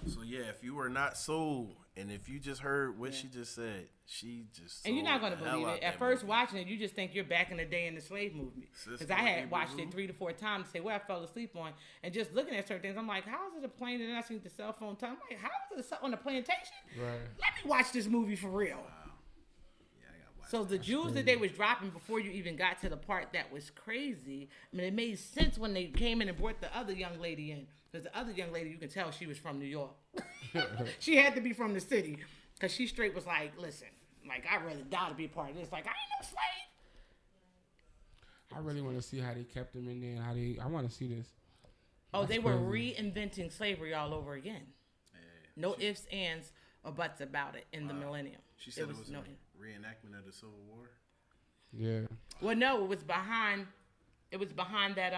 So yeah, if you were not sold, and if you just heard what she just said, she just and you're not gonna believe it. At first watching it, you just think you're back in the day in the slave movement. Because I had watched it 3 to 4 times to say where I fell asleep on, and just looking at certain things, I'm like, how is it a plane? And then I seen the cell phone time. I'm like, how is it on the plantation? Right. Let me watch this movie for real. Wow. So the jewels that they was dropping before you even got to the part that was crazy, I mean, it made sense when they came in and brought the other young lady in. Because the other young lady, you can tell she was from New York. She had to be from the city. Because she straight was like, listen, like, I'd rather die to be a part of this. Like, I ain't no slave. I really want to see how they kept them in there and I want to see this. Oh, they were reinventing slavery all over again. No ifs, ands, or buts about it in the millennium. She said it was a reenactment of the Civil War. Yeah. Well, no, it was behind that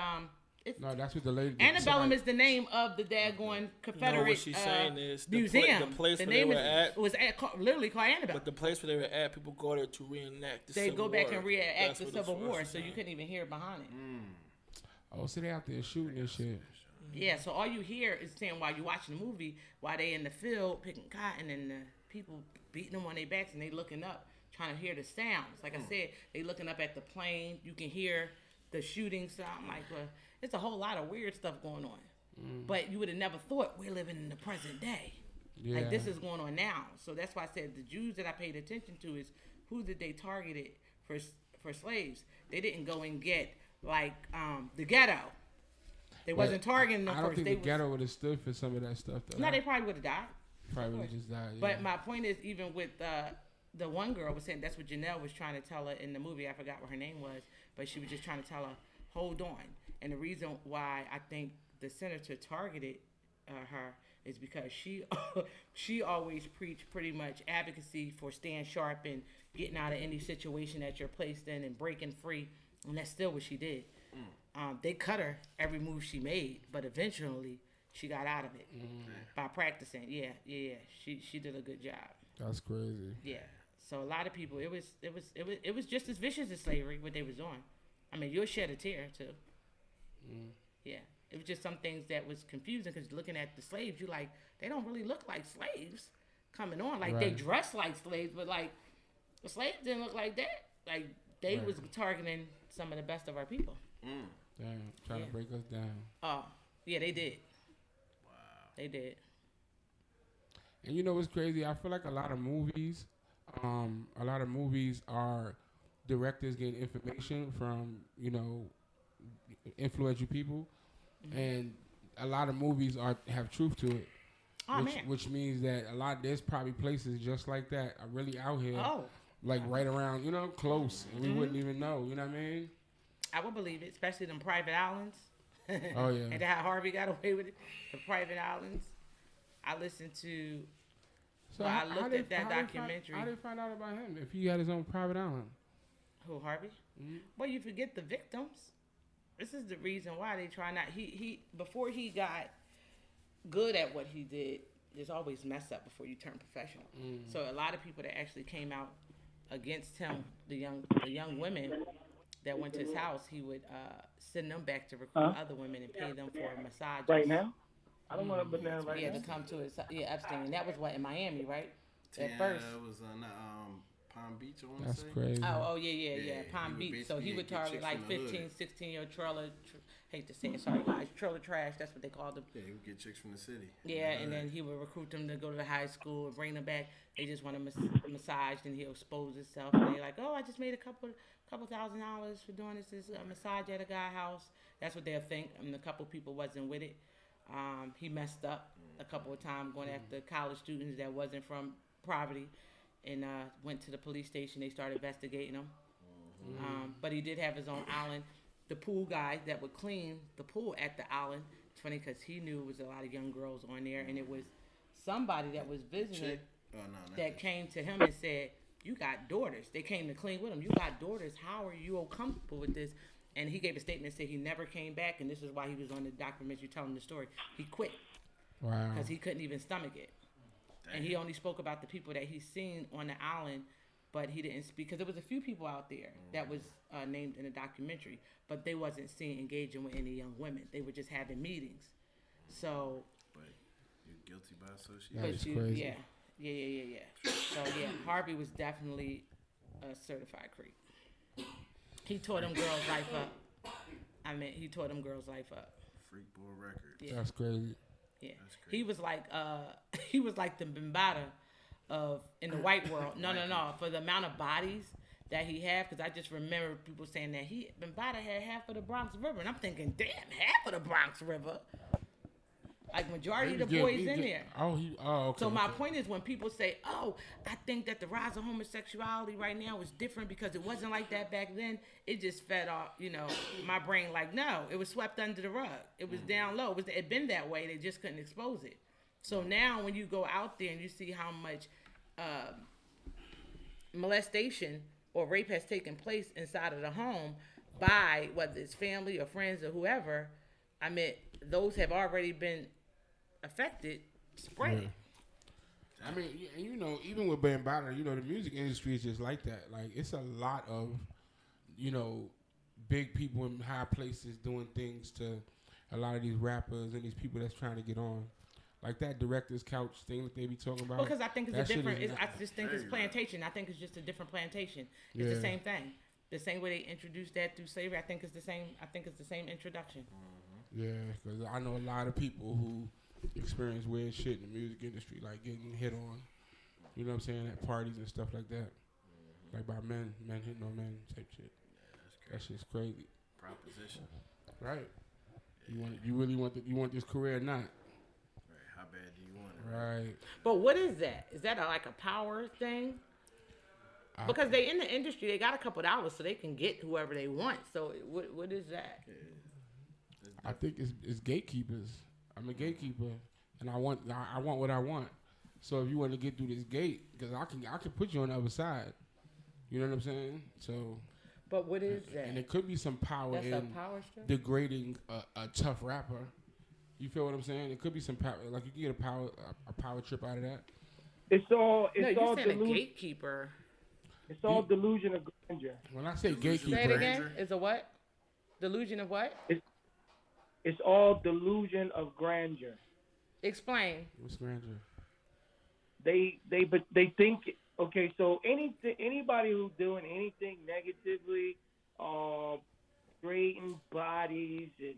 No, that's what the lady. Antebellum is the name of the daggone Confederate what she's saying is museum. The place the where name they were at was literally called Antebellum. But the place where they were at, people go there to reenact the They Civil go back War. and reenact the That's Civil what War, it's so you saying. couldn't even hear behind it. Oh, so they out there shooting and shit. Yeah, so all you hear is saying while you're watching the movie, while they in the field picking cotton and the people beating them on their backs and they looking up, trying to hear the sounds. Like I said, they looking up at the plane. You can hear the shooting sound. Like, well, it's a whole lot of weird stuff going on. But you would have never thought we're living in the present day. Yeah. Like, this is going on now. So that's why I said the Jews that I paid attention to is who did they target it for slaves. They didn't go and get, like, the ghetto. They wasn't targeting them I don't first. think the ghetto would have stood for some of that stuff, though. No, they probably would have died. Probably would have just died. Yeah. But my point is, even with the one girl was saying, that's what Janelle was trying to tell her in the movie. I forgot what her name was, but she was just trying to tell her, hold on. And the reason why I think the senator targeted her is because she always preached pretty much advocacy for staying sharp and getting out of any situation that you're placed in and breaking free. And that's still what she did. They cut her every move she made, but eventually she got out of it by practicing. Yeah. She did a good job. That's crazy. Yeah. So a lot of people, it was just as vicious as slavery what they was doing. I mean, you'll shed a tear too. Yeah. It was just some things that was confusing because looking at the slaves, you like, they don't really look like slaves coming on. Like, they dress like slaves, but, like, the slaves didn't look like that. Like, they was targeting some of the best of our people. Damn, trying to break us down. Oh, yeah, they did. Wow. They did. And you know what's crazy? I feel like a lot of movies are directors getting information from, influential people. And a lot of movies have truth to it. Which means that there's probably places just like that are really out here. Oh. Like right around, close. And we wouldn't even know, you know what I mean? I would believe it, especially them private islands. Oh, yeah. And how Harvey got away with it. The private islands. I listened to... So I looked at that documentary. How did they find out about him if he had his own private island? Who, Harvey? Well, you forget the victims. This is the reason why they try not... He before he got good at what he did, there's always mess up before you turn professional. So a lot of people that actually came out against him, the young women that went to his house, he would send them back to recruit other women and pay them for a massage. Right now? I don't want to banana right now. To come to his Epstein, and that was what in Miami, right? At Yeah, first. it was on Palm Beach. I want to That's say. crazy. Oh, yeah. Palm Beach. So he would target like 15, 16-year trailer. Hate to say it, sorry guys. Trailer trash. That's what they called them. Yeah, he would get chicks from the city. Yeah, and then he would recruit them to go to the high school and bring them back. They just want to massage, and he'll expose himself. And they're like, oh, I just made a couple $1,000s for doing this massage at a guy's house. That's what they'll think. I mean, a couple people wasn't with it. He messed up a couple of times going after college students that wasn't from poverty, and went to the police station. They started investigating him. But he did have his own island. The pool guy that would clean the pool at the island. It's funny because he knew it was a lot of young girls on there, and it was somebody that was visiting that came to him and said, you got daughters. They came to clean with him. You got daughters. How are you comfortable with this? And he gave a statement and said he never came back, and this is why he was on the documentary telling the story. He quit. Wow. Because he couldn't even stomach it. Dang. And he only spoke about the people that he's seen on the island, but he didn't speak. Because there was a few people out there that was named in the documentary, but they wasn't seen engaging with any young women. They were just having meetings. So. But you're guilty by association. That is crazy. Yeah. So, Harvey was definitely a certified creep. He tore them girls' life up. He tore them girls' life up. Freak Boy Records. Yeah. That's crazy. Yeah. That's crazy. He was like the Bimbada of in the white world. No. For the amount of bodies that he had, because I just remember people saying that Bimbada had half of the Bronx River, and I'm thinking, damn, half of the Bronx River. Like majority of the boys in there. Okay. So my point is when people say, oh, I think that the rise of homosexuality right now is different because it wasn't like that back then, it just fed off, my brain like, no, it was swept under the rug. It was down low. It been that way. They just couldn't expose it. So now when you go out there and you see how much molestation or rape has taken place inside of the home by whether it's family or friends or whoever, I mean, those have already been affected. Spread. Yeah. I mean, you know, even with Bambaataa, you know, the music industry is just like that. Like, it's a lot of, you know, big people in high places doing things to a lot of these rappers and these people that's trying to get on. Like that director's couch thing that they be talking about. Because I think it's a different. I just think it's plantation. I think it's just a different plantation. It's the same thing. The same way they introduced that through slavery. I think it's the same. I think it's the same introduction. Yeah, because I know a lot of people who experience weird shit in the music industry, like getting hit on. You know what I'm saying? At parties and stuff like that. Like by men hitting on men type shit. Yeah, that shit's crazy. Proposition. Right. You really want this career or not? How bad do you want it? Right. But what is that? Is that like a power thing? Because they in the industry, they got a couple $, so they can get whoever they want. So what is that? I think it's gatekeepers. I'm a gatekeeper, and I want what I want. So if you want to get through this gate, because I can put you on the other side. You know what I'm saying? So. But what is that? And it could be some power in degrading a tough rapper. You feel what I'm saying? It could be some power, like you can get a power trip out of that. It's all a gatekeeper. It's all delusion of grandeur. When I say gatekeeper, say it again. It's a what? Delusion of what? It's all delusion of grandeur. Explain. What's grandeur? They think, okay, so anybody who's doing anything negatively, creating bodies and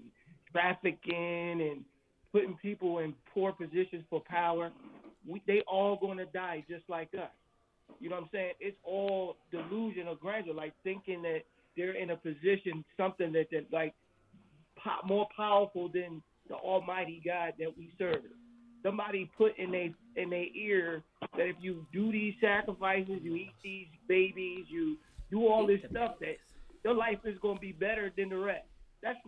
trafficking and putting people in poor positions for power, they all gonna die just like us. You know what I'm saying? It's all delusion of grandeur, like thinking that they're in a position, something that like more powerful than the Almighty God that we serve. Somebody put in their ear that if you do these sacrifices, you eat these babies, you do all this stuff, that your life is gonna be better than the rest. That's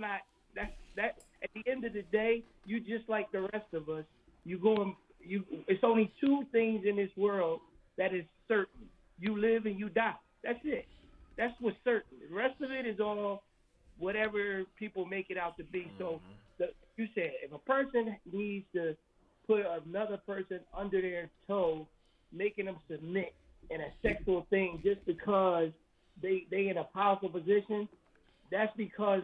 at the end of the day, you just like the rest of us. It's only two things in this world that is certain. You live and you die. That's it. That's what's certain. The rest of it is all whatever people make it out to be. So you said if a person needs to put another person under their toe, making them submit in a sexual thing just because they in a powerful position, that's because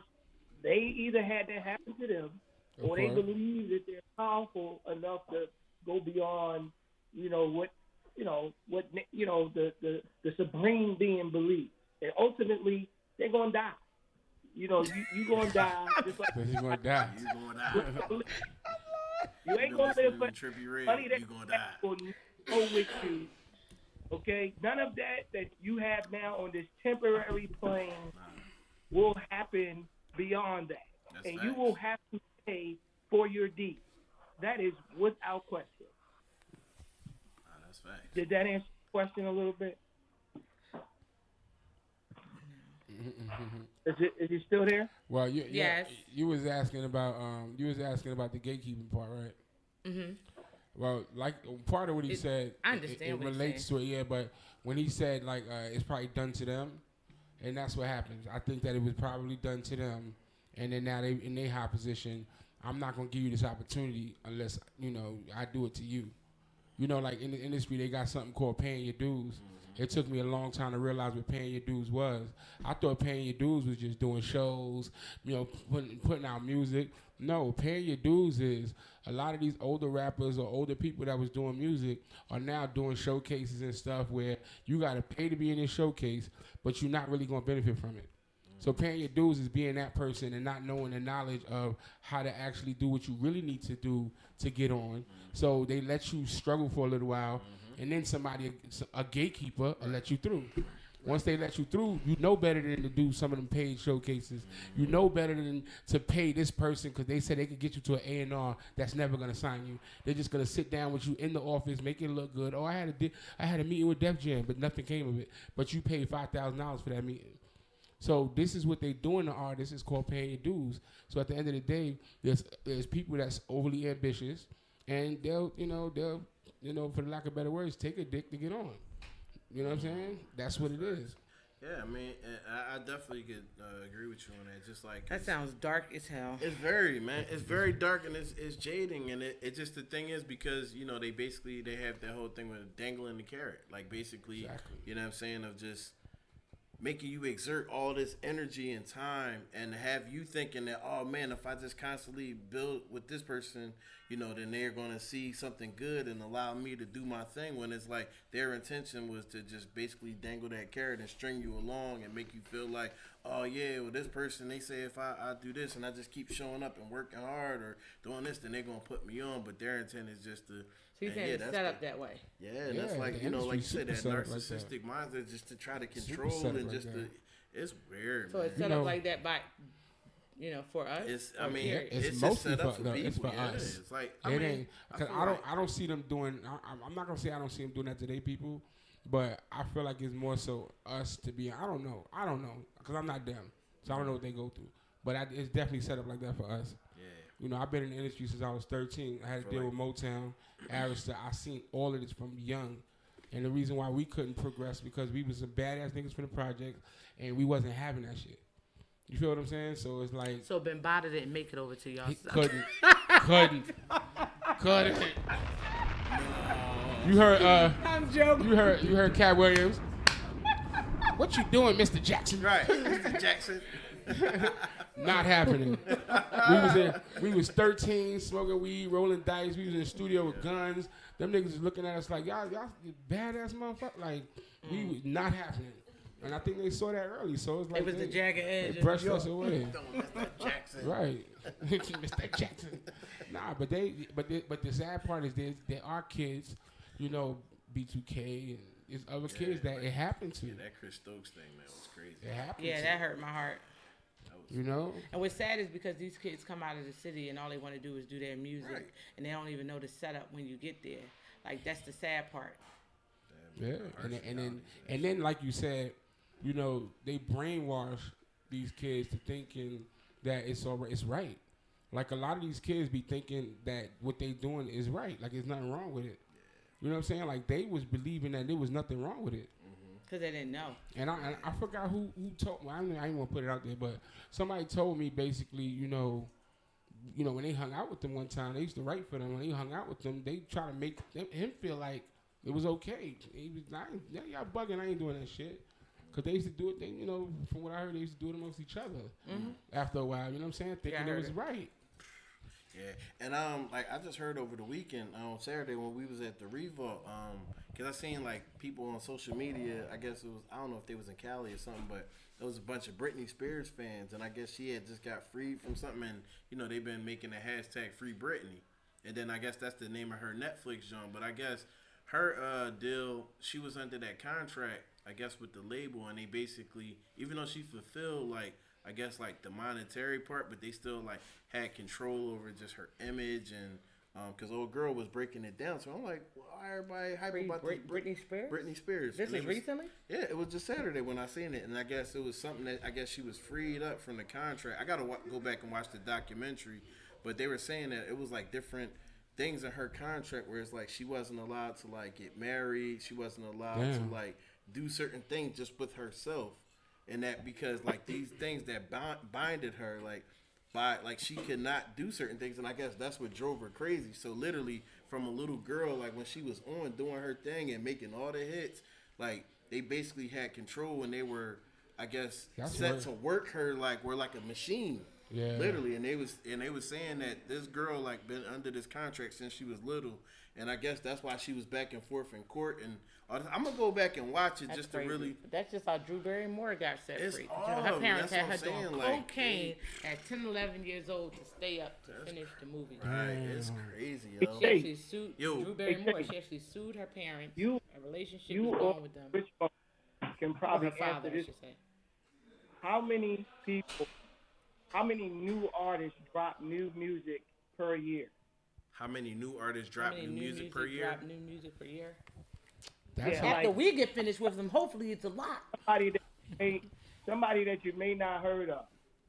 they either had that happen to them, or they believe that they're powerful enough to go beyond, the supreme being believes, and ultimately they're gonna die. You gonna die just like you're gonna die. You ain't gonna live for money that you gonna die. Will go with you. Okay, none of that you have now on this temporary plane will happen beyond that. That's and facts. You will have to pay for your deeds. That is without question. That's facts. Did that answer the question a little bit? Is it still there? Well, yes. You was asking about the gatekeeping part, right? Mm-hmm. Well, like part of what he said, I understand it what relates to it, yeah. But when he said like it's probably done to them, and that's what happens. I think that it was probably done to them, and then now they in their high position. I'm not gonna give you this opportunity unless I do it to you. Like in the industry, they got something called paying your dues. Mm-hmm. It took me a long time to realize what paying your dues was. I thought paying your dues was just doing shows, putting out music. No, paying your dues is a lot of these older rappers or older people that was doing music are now doing showcases and stuff where you got to pay to be in this showcase, but you're not really going to benefit from it. So paying your dues is being that person and not knowing the knowledge of how to actually do what you really need to do to get on. So they let you struggle for a little while, and then a gatekeeper, will let you through. Once they let you through, you know better than to do some of them paid showcases. You know better than to pay this person because they said they could get you to an A&R that's never going to sign you. They're just going to sit down with you in the office, make it look good. Oh, I had a meeting with Def Jam, but nothing came of it. But you paid $5,000 for that meeting. So this is what they doing to artists. It's called paying your dues. So at the end of the day, there's people that's overly ambitious, and they'll for the lack of better words, take a dick to get on. You know what I'm saying? That's what it is. Yeah, I mean, I definitely could agree with you on that. Just like that sounds dark as hell. It's very, man. It's very dark and it's jading, and it just the thing is because they have that whole thing with dangling the carrot, like basically, you know what I'm saying, of just making you exert all this energy and time and have you thinking that, oh man, if I just constantly build with this person, then they're going to see something good and allow me to do my thing, when it's like their intention was to just basically dangle that carrot and string you along and make you feel like, oh yeah, well this person, they say if I do this and I just keep showing up and working hard or doing this, then they're going to put me on, but their intent is just to... So you're saying it's set up that way. Yeah, and that's like, like you said, that narcissistic mindset just to try to control and just to... It's weird, so man. It's set up like that by... for us. It's mostly set up for people. It's for us. It's like I don't see them doing. I'm not gonna say I don't see them doing that to their people, but I feel like it's more so us to be. I don't know, because I'm not them, so I don't know what they go through. But it's definitely set up like that for us. Yeah. I've been in the industry since I was 13. I had to deal with Motown, Arista. I seen all of this from young. And the reason why we couldn't progress because we was some badass niggas for the project, and we wasn't having that shit. You feel what I'm saying? So it's like... So Bambaataa didn't make it over to y'all. Couldn't. You heard... I'm joking. You heard Cat Williams. What you doing, Mr. Jackson? Right, Mr. Jackson. Not happening. We was 13, smoking weed, rolling dice. We was in the studio with guns. Them niggas was looking at us like, y'all badass motherfucker. Like, we was not happening. And I think they saw that early, so it's like... It was the jagged edge. They brushed us away. Mr. Jackson. Right. Mr. Jackson. Nah, but the sad part is there are kids, B2K and there's other kids that it happened to. Yeah, that Chris Stokes thing, man, was crazy. It happened to. That hurt my heart. And what's sad is because these kids come out of the city and all they want to do is do their music, and they don't even know the setup when you get there. Like, that's the sad part. Yeah, and then like you said, they brainwash these kids to thinking that it's all right. It's right. Like a lot of these kids be thinking that what they doing is right. Like there's nothing wrong with it. You know what I'm saying? Like they was believing that there was nothing wrong with it. Because they didn't know. And I forgot who told me. I didn't want to put it out there, but somebody told me basically, when they hung out with them one time, they used to write for them. When they hung out with them, they try to make him feel like it was okay. He was like, y'all bugging, I ain't doing that shit. Because they used to do it, from what I heard, they used to do it amongst each other after a while. You know what I'm saying? Thinking it was right. Yeah, and I just heard over the weekend on Saturday when we was at the Revolt, because I seen like people on social media. I guess it was, I don't know if they was in Cali or something, but there was a bunch of Britney Spears fans, and I guess she had just got freed from something, and they've been making a hashtag Free Britney, and then I guess that's the name of her Netflix joint. But I guess her deal, she was under that contract, I guess with the label, and they basically, even though she fulfilled I guess the monetary part, but they still had control over just her image and because old girl was breaking it down. So I'm like, why everybody hype about this? Britney Spears? Britney Spears. This is recently? Yeah, it was just Saturday when I seen it, and I guess it was something that I guess she was freed up from the contract. I gotta go back and watch the documentary, but they were saying that it was different things in her contract where it's she wasn't allowed to get married, she wasn't allowed to do certain things just with herself. And that because these things that binded her, she could not do certain things, and I guess that's what drove her crazy. So literally, from a little girl, when she was on doing her thing and making all the hits, they basically had control, and they were, I guess, set to work her we're like a machine. Yeah. Literally, and they was saying that this girl been under this contract since she was little, and I guess that's why she was back and forth in court. And I'm gonna go back and watch it just crazy. To really. But that's just how Drew Barrymore got set free. Her parents had her doing cocaine at 10, 11 years old to stay up to finish the movie. Right, it's crazy, yo. She actually sued Drew Barrymore. She actually sued her parents. A relationship was going with them. Which can probably father, answer this. How many new artists drop new music per year? How many new artists drop new music per year? After we get finished with them, hopefully it's a lot. Somebody that you may not heard of.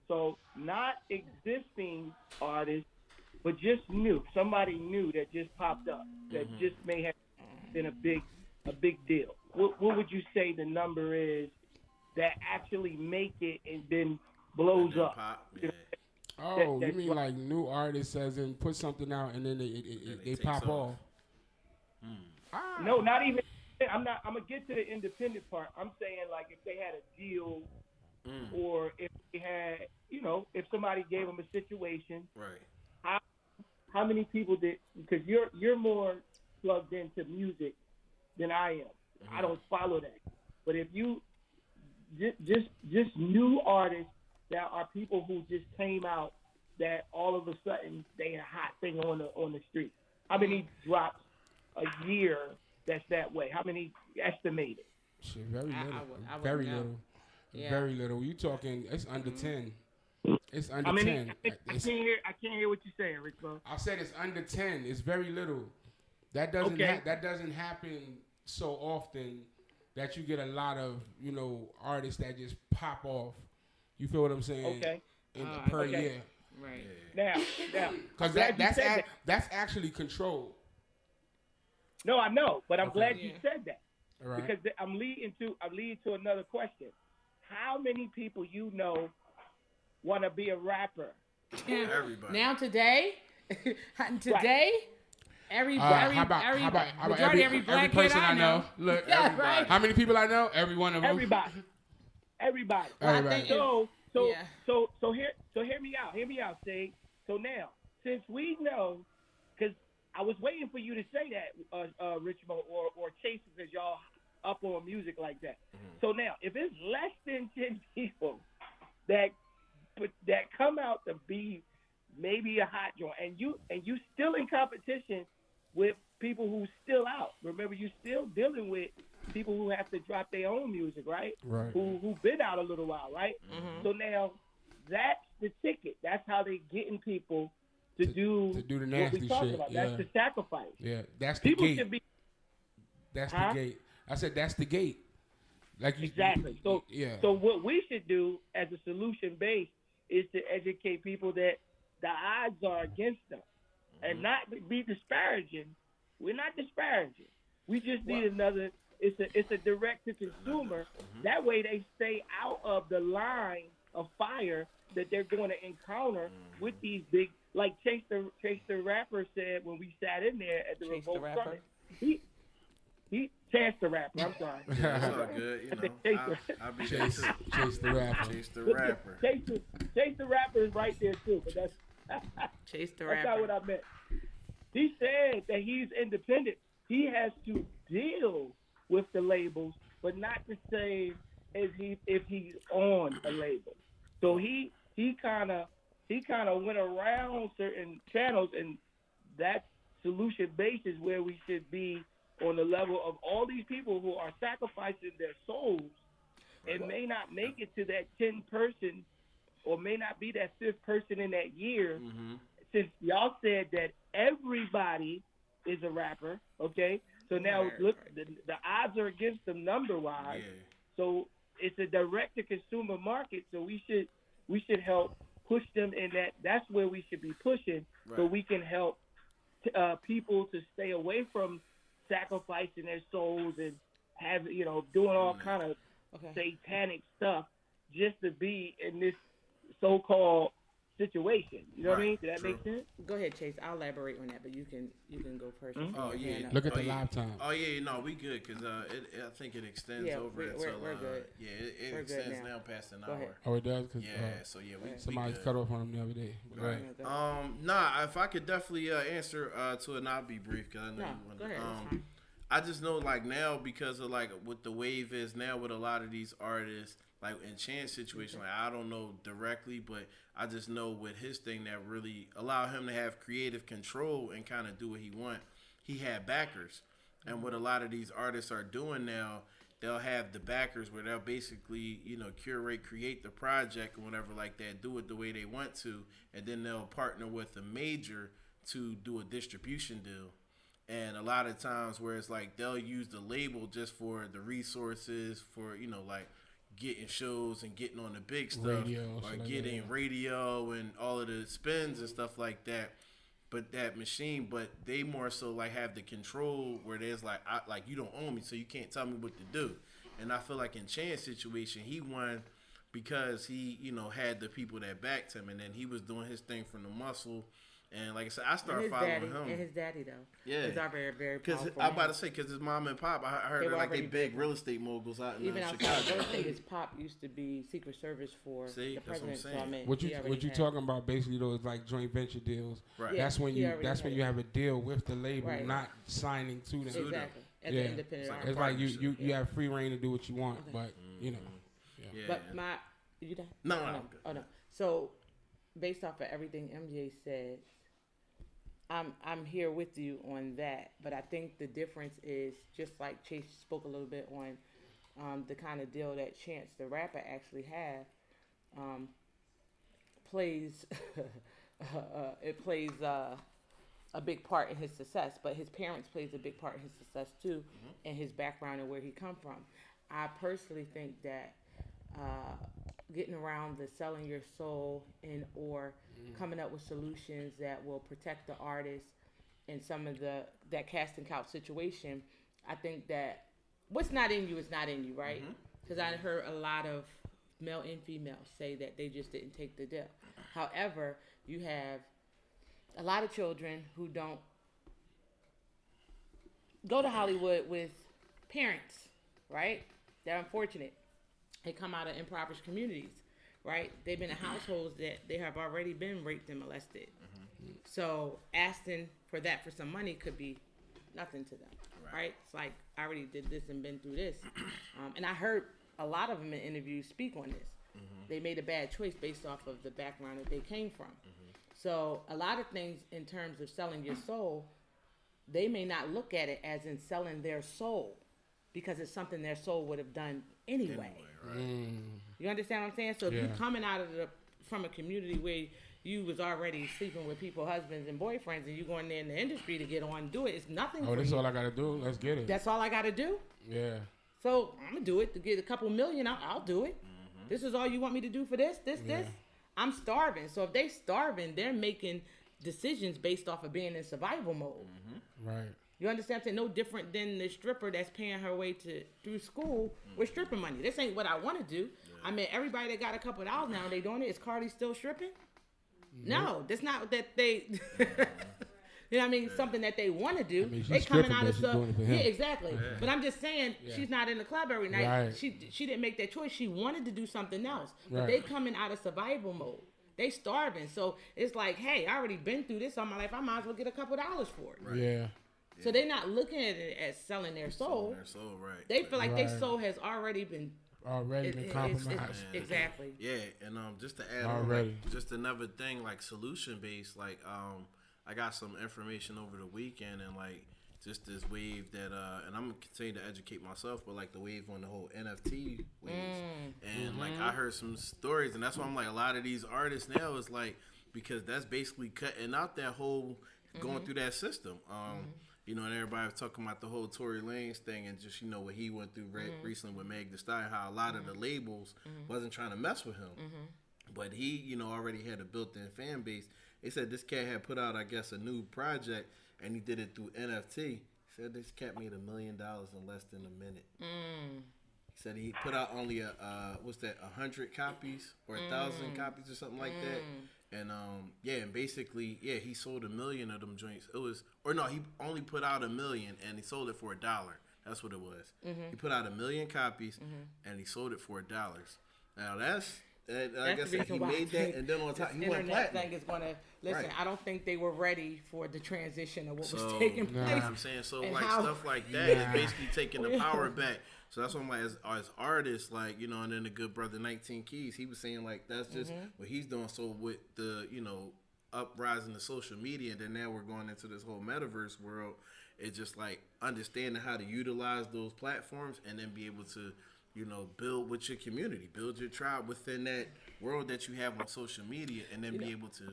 So not existing artists, but just new. Somebody new that just popped up that just may have been a big deal. What would you say the number is that actually make it and then blows up. Pop, yeah. Oh, you mean like new artists as in put something out and then they pop off? No, not even. I'm gonna get to the independent part. I'm saying like if they had a deal, or if they had, if somebody gave them a situation. Right. How many people did? Because you're more plugged into music than I am. I don't follow that. But if you just new artists that are people who just came out that all of a sudden they a hot thing on the street. How many drops a year that's that way? How many estimated? Shit, very little. Very little. Yeah. Very little. You talking? It's under 10. It's under How many? 10. I can't hear what you're saying, Rich. I said it's under 10. It's very little. That doesn't that doesn't happen so often that you get a lot of artists that just pop off. You feel what I'm saying? Okay. Per year. Right. Now. Because that's actually controlled. No, I know, but I'm glad you said that. All right. Because I'm leading to another question. How many people want to be a rapper? Everybody. Now today, every black person kid I know. Look, everybody. Right. How many people I know? Every one of them. Everybody. Everybody. So hear me out. Hear me out, Sig. So now, since we know, because I was waiting for you to say that, Richmond or Chase, because y'all up on music like that. So now, if it's less than 10 people that come out to be maybe a hot joint, and you still in competition with people who still out. Remember, you still dealing with people who have to drop their own music, right? Right. Who've been out a little while, right? So now that's the ticket. That's how they getting people to do the nasty shit. About. Yeah. That's the sacrifice. Yeah, that's the people gate. Should be. That's the gate. I said that's the gate. Exactly. So what we should do as a solution base is to educate people that the odds are against them, and not be disparaging. We're not disparaging. We just need another. It's a direct to consumer. That way they stay out of the line of fire that they're going to encounter with these big, like Chase the Rapper said when we sat in there at the Revolt Summit. He Chase the Rapper. I'm sorry. That's all good. I'll be Chase the Rapper. Chase the Rapper. Chase the Rapper is right there too, but that's Chase the Rapper. That's not what I meant. He said that he's independent. He has to deal with the labels, but not the same as if he's on a label. So he kind of went around certain channels, and that solution base is where we should be on the level of all these people who are sacrificing their souls and may not make it to that 10 person or may not be that 5th person in that year. Since y'all said that everybody is a rapper, okay? So now look, the odds are against them number-wise. Yeah. So it's a direct-to-consumer market, so we should help push them in that. That's where we should be pushing, so we can help people to stay away from sacrificing their souls and have doing all kind of satanic stuff just to be in this so-called situation. You know what I mean? Did that make sense? Go ahead, Chase. I'll elaborate on that, but you can go first. Oh yeah. Look at the live time. Oh yeah, no, we good because I think it extends over until we're good. Yeah, it extends now past an hour. Oh, it does. Yeah, somebody's cut off on him the other day. Right. If I could definitely answer to it, and I'll be brief because I know you want to. Go ahead. I just know like now because of like what the wave is now with a lot of these artists. Like in Chan's situation, like I don't know directly, but I just know with his thing that really allowed him to have creative control and kind of do what he want. He had backers, and what a lot of these artists are doing now, they'll have the backers where they'll basically curate, create the project or whatever like that, do it the way they want to, and then they'll partner with a major to do a distribution deal. And a lot of times where it's like they'll use the label just for the resources for like getting shows and getting on the big stuff, or getting radio and all of the spins and stuff like that. But that machine, but they more so like have the control where there's like, you don't own me, so you can't tell me what to do. And I feel like in Chan's situation, he won because he, had the people that backed him, and then he was doing his thing from the muscle. And like I said, I started following him. And his daddy, though. Yeah. Is our very, very powerful. Because I'm about to say, because his mom and pop, I heard they big real estate moguls out in even Chicago. outside real estate, his pop used to be Secret Service for the president. That's what I'm saying. What you talking about? Basically, those like joint venture deals. Right. Yeah, That's when you have a deal with the label, not signing to them. Exactly. As an independent artist. It's like you have free reign to do what you want, but Yeah. But you done? No. Oh no. So, based off of everything MJ said, I'm here with you on that, but I think the difference is, just like Chase spoke a little bit on the kind of deal that Chance the rapper actually had, plays a big part in his success, but his parents plays a big part in his success too, and his background and where he come from. I personally think that getting around the selling your soul or coming up with solutions that will protect the artist in some of that casting couch situation, I think that what's not in you is not in you, right? Because I heard a lot of male and female say that they just didn't take the deal. However, you have a lot of children who don't go to Hollywood with parents, right? They're unfortunate. They come out of impoverished communities, right? They've been in households that they have already been raped and molested. So asking for some money could be nothing to them, right? It's like, I already did this and been through this. And I heard a lot of them in interviews speak on this. They made a bad choice based off of the background that they came from. So a lot of things in terms of selling your soul, they may not look at it as in selling their soul, because it's something their soul would have done anyway. You understand what I'm saying? So if you're coming out of from a community where you was already sleeping with people, husbands and boyfriends, and you going there in the industry to get on and do it, it's nothing for you. That's all I gotta do? Let's get it. That's all I gotta do? Yeah. So I'm gonna do it to get a couple million. I'll do it. This is all you want me to do for this? I'm starving. So if they starving, they're making decisions based off of being in survival mode. Right. You understand? No different than the stripper that's paying her way through school with stripping money. This ain't what I want to do. I mean, everybody that got a couple of dollars now, they doing it. Is Cardi still stripping? No, that's not that they. You know what I mean? Something that they want to do. They coming out of stuff. Yeah, exactly. But I'm just saying, she's not in the club every night. Right. She didn't make that choice. She wanted to do something else. But they coming out of survival mode. They starving. So it's like, hey, I already been through this all my life. I might as well get a couple dollars for it. Yeah. So they're not looking at it as selling their soul. They feel like their soul has already been compromised. Exactly. Yeah, and just to add on, just another thing, like solution based, like I got some information over the weekend, and like just this wave that and I'm gonna continue to educate myself, but like the wave on the whole NFT wave, and like I heard some stories, and that's why I'm like, a lot of these artists now is like, because that's basically cutting out that whole going through that system. You know, and everybody was talking about the whole Tory Lanez thing, and just, what he went through recently with Meg Thee Stallion, how a lot of the labels wasn't trying to mess with him. But he, already had a built-in fan base. They said this cat had put out, I guess, a new project, and he did it through NFT. He said this cat made $1 million in less than a minute. He said he put out only 100 copies or 1,000 copies or something like that. And and basically, he sold 1 million of them joints. He only put out 1 million and he sold it for $1. That's what it was. He put out 1 million copies and he sold it for $1. Now like I said, he made that, and then on top, he went platinum. Thing is gonna listen. Right. I don't think they were ready for the transition of what was taking place. I'm saying, stuff like that is basically taking the power back. So that's what I'm like, as artists, like, and then the good brother 19 Keys, he was saying like that's just what he's doing. So with the uprising of social media, and then now we're going into this whole metaverse world. It's just like understanding how to utilize those platforms and then be able to build with your community, build your tribe within that world that you have on social media, and then be able to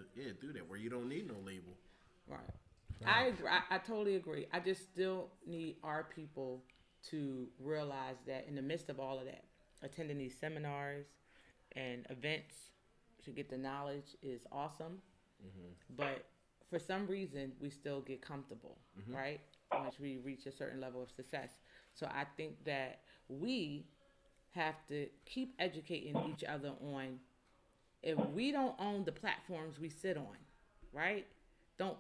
do that where you don't need no label. Right. I agree. I totally agree. I just still need our people to realize that in the midst of all of that, attending these seminars and events to get the knowledge is awesome. But for some reason, we still get comfortable, right? Once we reach a certain level of success. So I think that we have to keep educating each other on, if we don't own the platforms we sit on, right? Don't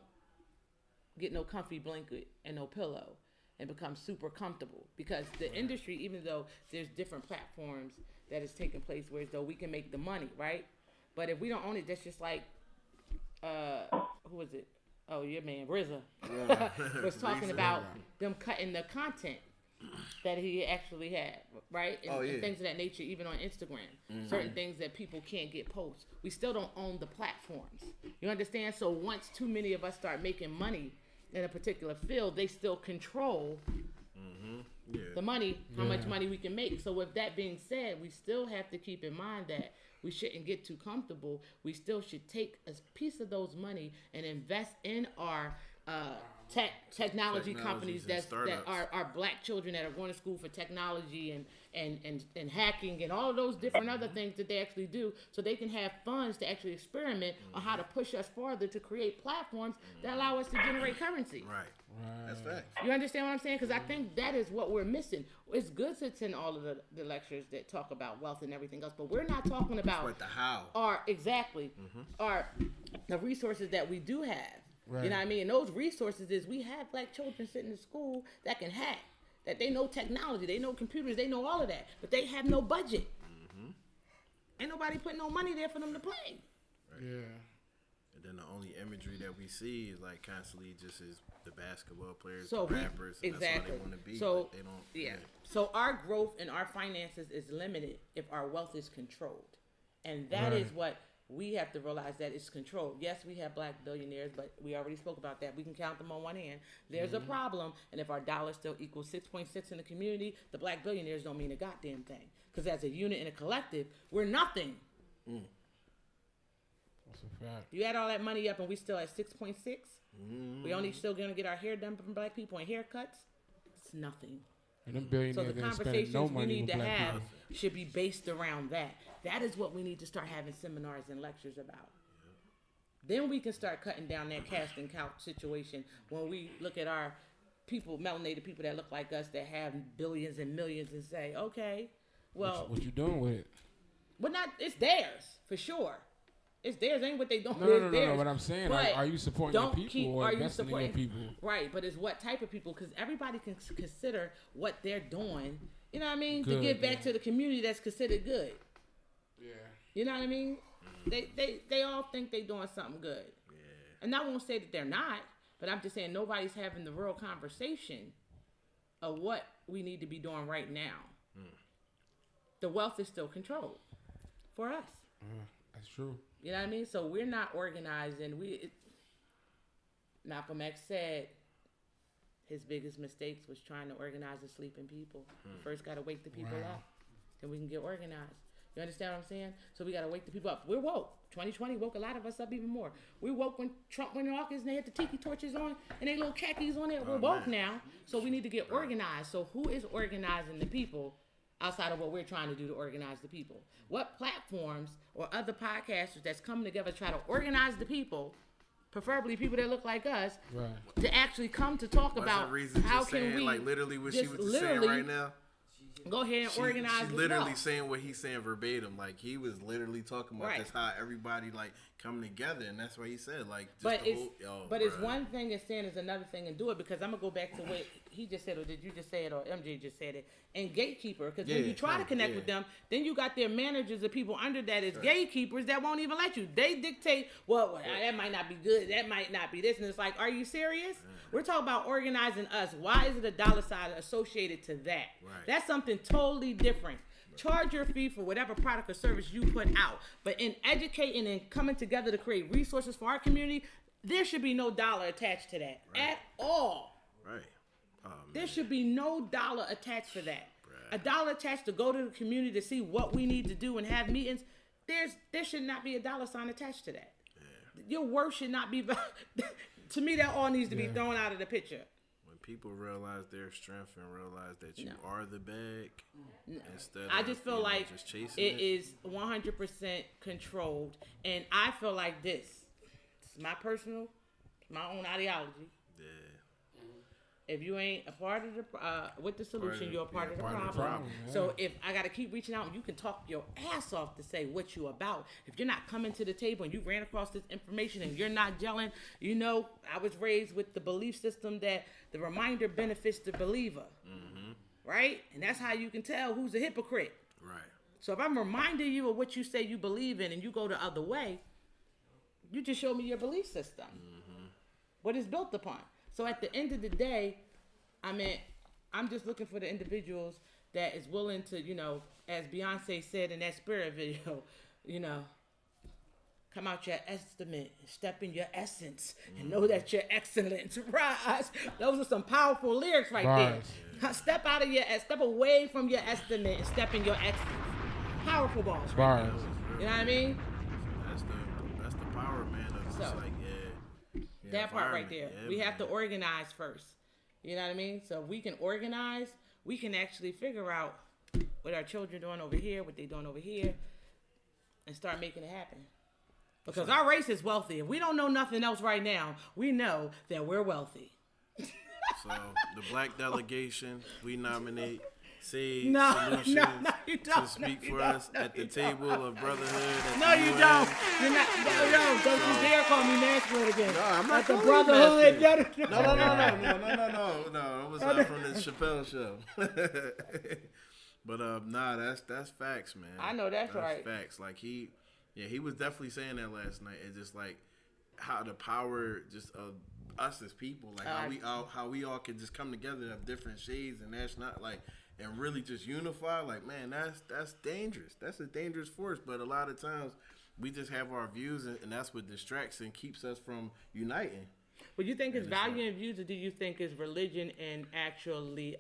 get no comfy blanket and no pillow and become super comfortable, because the industry, even though there's different platforms that is taking place where though we can make the money, right? But if we don't own it, that's just like, who is it? Oh, your man, RZA, was talking about them cutting the content that he actually had, right? And things of that nature, even on Instagram. Mm-hmm. Certain things that people can't get posts. We still don't own the platforms. You understand? So once too many of us start making money in a particular field, they still control the money, how much money we can make. So with that being said, we still have to keep in mind that we shouldn't get too comfortable. We still should take a piece of those money and invest in our technology companies that are black children that are going to school for technology and hacking and all of those different other things that they actually do, so they can have funds to actually experiment on how to push us farther to create platforms that allow us to generate currency. Right. That's fact. You understand what I'm saying? Because I think that is what we're missing. It's good to attend all of the lectures that talk about wealth and everything else, but we're not talking about the how. Or the resources that we do have. Right. You know what I mean? And those resources is, we have black children sitting in school that can hack, that they know technology, they know computers, they know all of that, but they have no budget. Mm-hmm. Ain't nobody putting no money there for them to play. Right. Yeah. And then the only imagery that we see is like constantly just is the basketball players, the rappers, and that's all they want to be. So they don't. Yeah. So our growth and our finances is limited if our wealth is controlled, and that is what we have to realize, that it's controlled. Yes, we have black billionaires, but we already spoke about that. We can count them on one hand. There's a problem, and if our dollar still equals 6.6 in the community, the black billionaires don't mean a goddamn thing. Because as a unit and a collective, we're nothing. That's a fact. You add all that money up, and we still at 6.6. We only still gonna get our hair done from black people and haircuts. It's nothing. And them billionaires, so the conversations no money we need to have people should be based around that. That is what we need to start having seminars and lectures about. Then we can start cutting down that caste and couch situation when we look at our people, melanated people that look like us, that have billions and millions, and say, okay, well, what you doing with it? Well, it's theirs for sure. It's theirs. Ain't what they doing. No. What I'm saying, are you supporting your people or investing in your people? Right, but it's what type of people? Because everybody can consider what they're doing. You know what I mean? Good, to give back to the community that's considered good. Yeah. You know what I mean? They all think they doing something good. Yeah. And I won't say that they're not, but I'm just saying nobody's having the real conversation of what we need to be doing right now. The wealth is still controlled for us. That's true. You know what I mean? So we're not organizing. Malcolm X said his biggest mistakes was trying to organize the sleeping people. First got to wake the people up, then we can get organized. You understand what I'm saying? So we got to wake the people up. We're woke. 2020 woke a lot of us up even more. We woke when Trump went in office and they had the tiki torches on and they little khakis on there. We're woke now. So we need to get organized. So who is organizing the people outside of what we're trying to do to organize the people? What platforms or other podcasters that's coming together to try to organize the people, preferably people that look like us, to actually come to talk about how can we, like literally what she was saying right now? Go ahead and organize. She's literally saying what he's saying verbatim. Like he was literally talking about that's how everybody like come together, and that's what he said. Like, just it's one thing and saying is another thing and do it. Because I'm gonna go back to what he just said, or did you just say it, or MJ just said it? And gatekeeper, because when you try to connect with them, then you got their managers or people under that as gatekeepers that won't even let you. They dictate, well, that might not be good, that might not be this, and it's like, are you serious? We're talking about organizing us. Why is it a dollar sign associated to that? That's something totally different. Charge your fee for whatever product or service you put out. But in educating and coming together to create resources for our community, there should be no dollar attached to that at all. Right. There should be no dollar attached to that. A dollar attached to go to the community to see what we need to do and have meetings. There should not be a dollar sign attached to that. Your worth should not be. To me, that all needs to be thrown out of the picture. When people realize their strength and realize that you are the bag, instead I just feel like just chasing it is 100% controlled, and I feel like this is my own ideology. If you ain't a part of the with the solution, you're a part of the problem. So if I gotta keep reaching out, you can talk your ass off to say what you about. If you're not coming to the table and you ran across this information and you're not gelling, I was raised with the belief system that the reminder benefits the believer, right? And that's how you can tell who's a hypocrite. Right. So if I'm reminding you of what you say you believe in and you go the other way, you just show me your belief system, what it's built upon. So at the end of the day, I'm just looking for the individuals that is willing to, as Beyonce said in that Spirit video, come out your estimate, step in your essence, and know that you're excellent. Rise. Those are some powerful lyrics right there. Step away from your estimate and step in your excellence. Powerful balls. Right there. You know what I mean? That's the power, man. Of just that part right there. We have to organize first. You know what I mean? So if we can organize, we can actually figure out what our children doing over here, what they doing over here, and start making it happen. Because our race is wealthy. If we don't know nothing else right now, we know that we're wealthy. So the black delegation, we nominate Solutions to speak for us at the table of brotherhood. No, you don't. You're not. No, don't you dare call me masculine again. No, I'm not at the brotherhood. No. It was from the Chappelle show. But that's facts, man. I know that's right. Facts. Like he was definitely saying that last night. It's just like how the power just of us as people, like how we all can just come together of different shades, and that's not like. And really just unify, like, man, that's dangerous. That's a dangerous force. But a lot of times we just have our views, and that's what distracts and keeps us from uniting. But you think it's value and views, or do you think it's religion and actually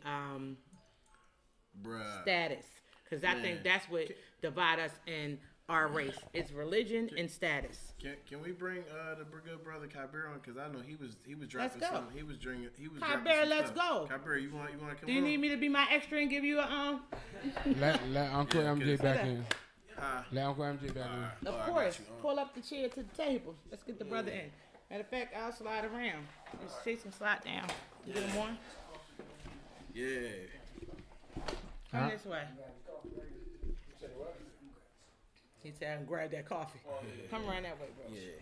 status? Because I think that's what divide us in our race. It's religion and status. Can we bring the good brother Kabir on? Because I know he was dropping something. He was drinking. Kabir, let's go. Kabir, you want to come on? Do you need me to be my extra and give you a Let Uncle MJ back in. Let Uncle MJ back in. Of course. Pull up the chair to the table. Let's get the brother in. Matter of fact, I'll slide around. Just chase and slide down. Get him on. Yeah. Come this way. He said, I can grab that coffee. Come around that way, bro. Yeah.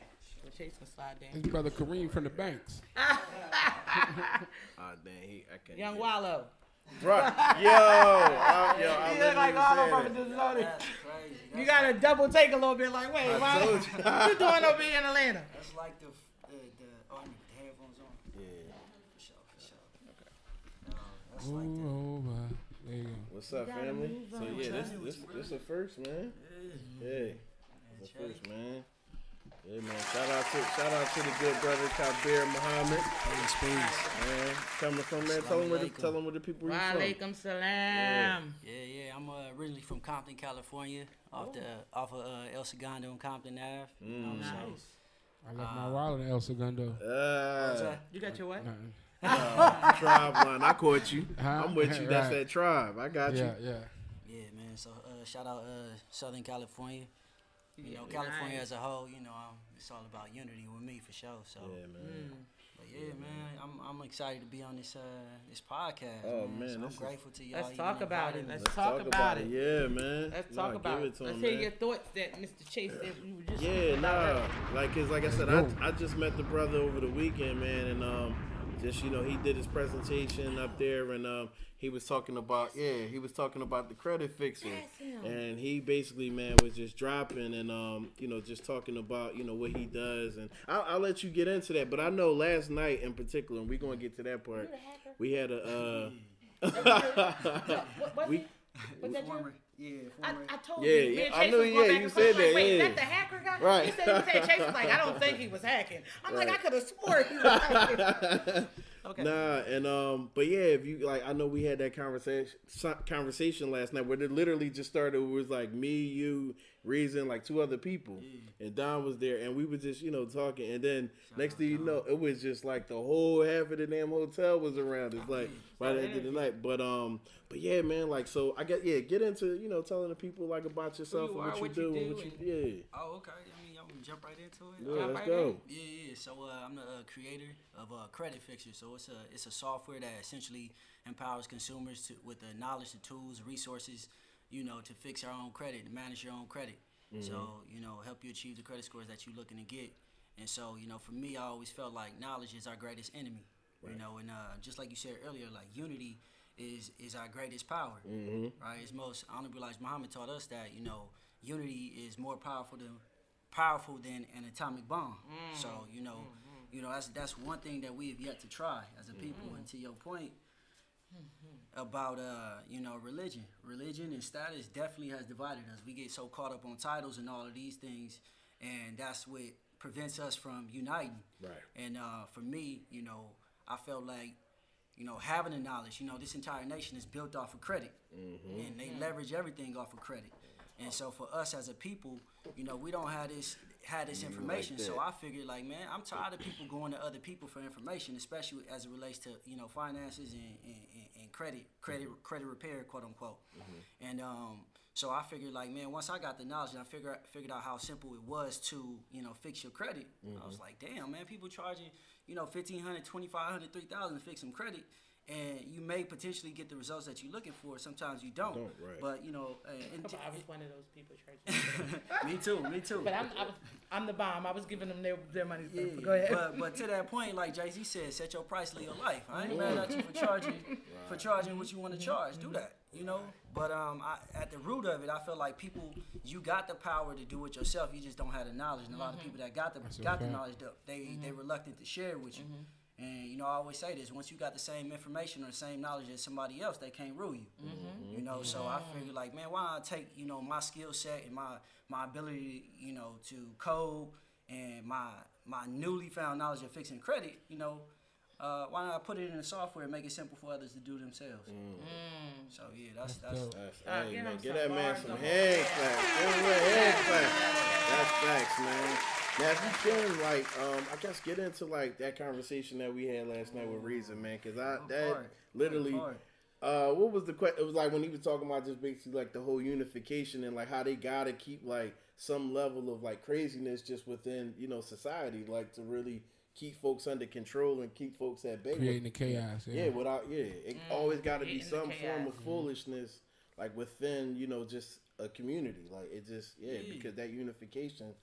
Chase and slide down. His brother Kareem from the Banks. Dang, I can't. Young Wallow. Right. I look like all of them just know this. You got to double take a little bit like, wait, what you doing over here in Atlanta? That's like the headphones on. Yeah. For sure. Okay. That's like the... There you go. What's up, family? So this a first, man. Yeah, it's a first, man. Yeah, man. Shout out to the good brother Kabir Muhammad. Peace. Man, coming from there. Tell them where the people are from. Walaikum salam. Yeah. I'm originally from Compton, California, off of El Segundo and Compton Ave. Nice. I left my wallet in El Segundo. You got your what? Nothing. Tribe line. I caught you. I'm with you. That's that tribe. I got you. Yeah, man. So shout out Southern California. California as a whole. It's all about unity with me for sure. So yeah, man. But man, I'm excited to be on this podcast. Oh man, so I'm grateful to y'all. Let's talk about it. Let's talk about it. Yeah, man. Let's talk about it. Let's hear your thoughts that Mr. Chase said we were just. Like I said, I just met the brother over the weekend, man, and he did his presentation up there, and he was talking about the credit fixer, and he basically, man, was just dropping and just talking about what he does, and I'll let you get into that, but I know last night in particular, and we're gonna get to that part. We had a I told you. I knew. You said that. Wait, is that the hacker guy? Right. He said Chase was like, I don't think he was hacking. I'm like, I could have swore he was hacking. Okay. Nah, and but if you I know we had that conversation last night where it literally just started. It was like me, you, Reason, like two other people, and Don was there, and we were just talking, and then next thing you know, it was just like the whole half of the damn hotel was around. It's like by the end of the night, but yeah, man, like so I get into telling the people like about yourself and what you do and what you Oh, okay. I mean, want to jump right into it. Yeah, let's go. Yeah. So I'm the creator of Credit Fixer. So it's a software that essentially empowers consumers with the knowledge, the tools, the resources, to fix our own credit, to manage your own credit. Mm-hmm. So help you achieve the credit scores that you're looking to get. And so for me, I always felt like knowledge is our greatest enemy. Right. And just like you said earlier, like unity is our greatest power. Mm-hmm. Right? It's most Honorable Elijah Muhammad taught us that unity is more powerful than an atomic bomb. Mm-hmm. So that's one thing that we have yet to try as a people. Mm-hmm. And to your point about religion and status definitely has divided us. We get so caught up on titles and all of these things, and that's what prevents us from uniting. Right. And for me, I felt like having the knowledge. This entire nation is built off of credit, and they leverage everything off of credit. And so for us as a people, we don't have this information. Like so I figured, like, man, I'm tired of people going to other people for information, especially as it relates to finances and credit repair, quote unquote. Mm-hmm. And so I figured, like, man, once I got the knowledge and I figured out how simple it was to fix your credit, I was like, damn, man, people charging $1,500, $2,500, $3,000 to fix some credit. And you may potentially get the results that you're looking for. Sometimes you don't. Right. But I was one of those people charging. Me too. But I'm the bomb. I was giving them their money. Yeah, go ahead. But to that point, like Jay-Z said, set your price, live your life. I ain't mad at you for charging what you want to charge. Do that. But at the root of it, I feel like people, you got the power to do it yourself. You just don't have the knowledge. And a lot of people that got the knowledge, they reluctant to share it with you. And I always say this: once you got the same information or the same knowledge as somebody else, they can't rule you. So I figured, like, man, why not take my skill set and my ability, to code and my newly found knowledge of fixing credit, why not put it in the software and make it simple for others to do themselves? So yeah, that's hey, man, get that man some hand claps. Give him a hand clap. That's facts, man. Now, if you can, like, I guess get into, like, that conversation that we had last night with Reason, man, because literally, what was the question? It was like when he was talking about just basically, like, the whole unification and, like, how they got to keep, like, some level of, like, craziness just within, society, like, to really keep folks under control and keep folks at bay. Creating the chaos. Yeah, it always got to be some form of foolishness, like, within, just a community. Like, it just, because that unification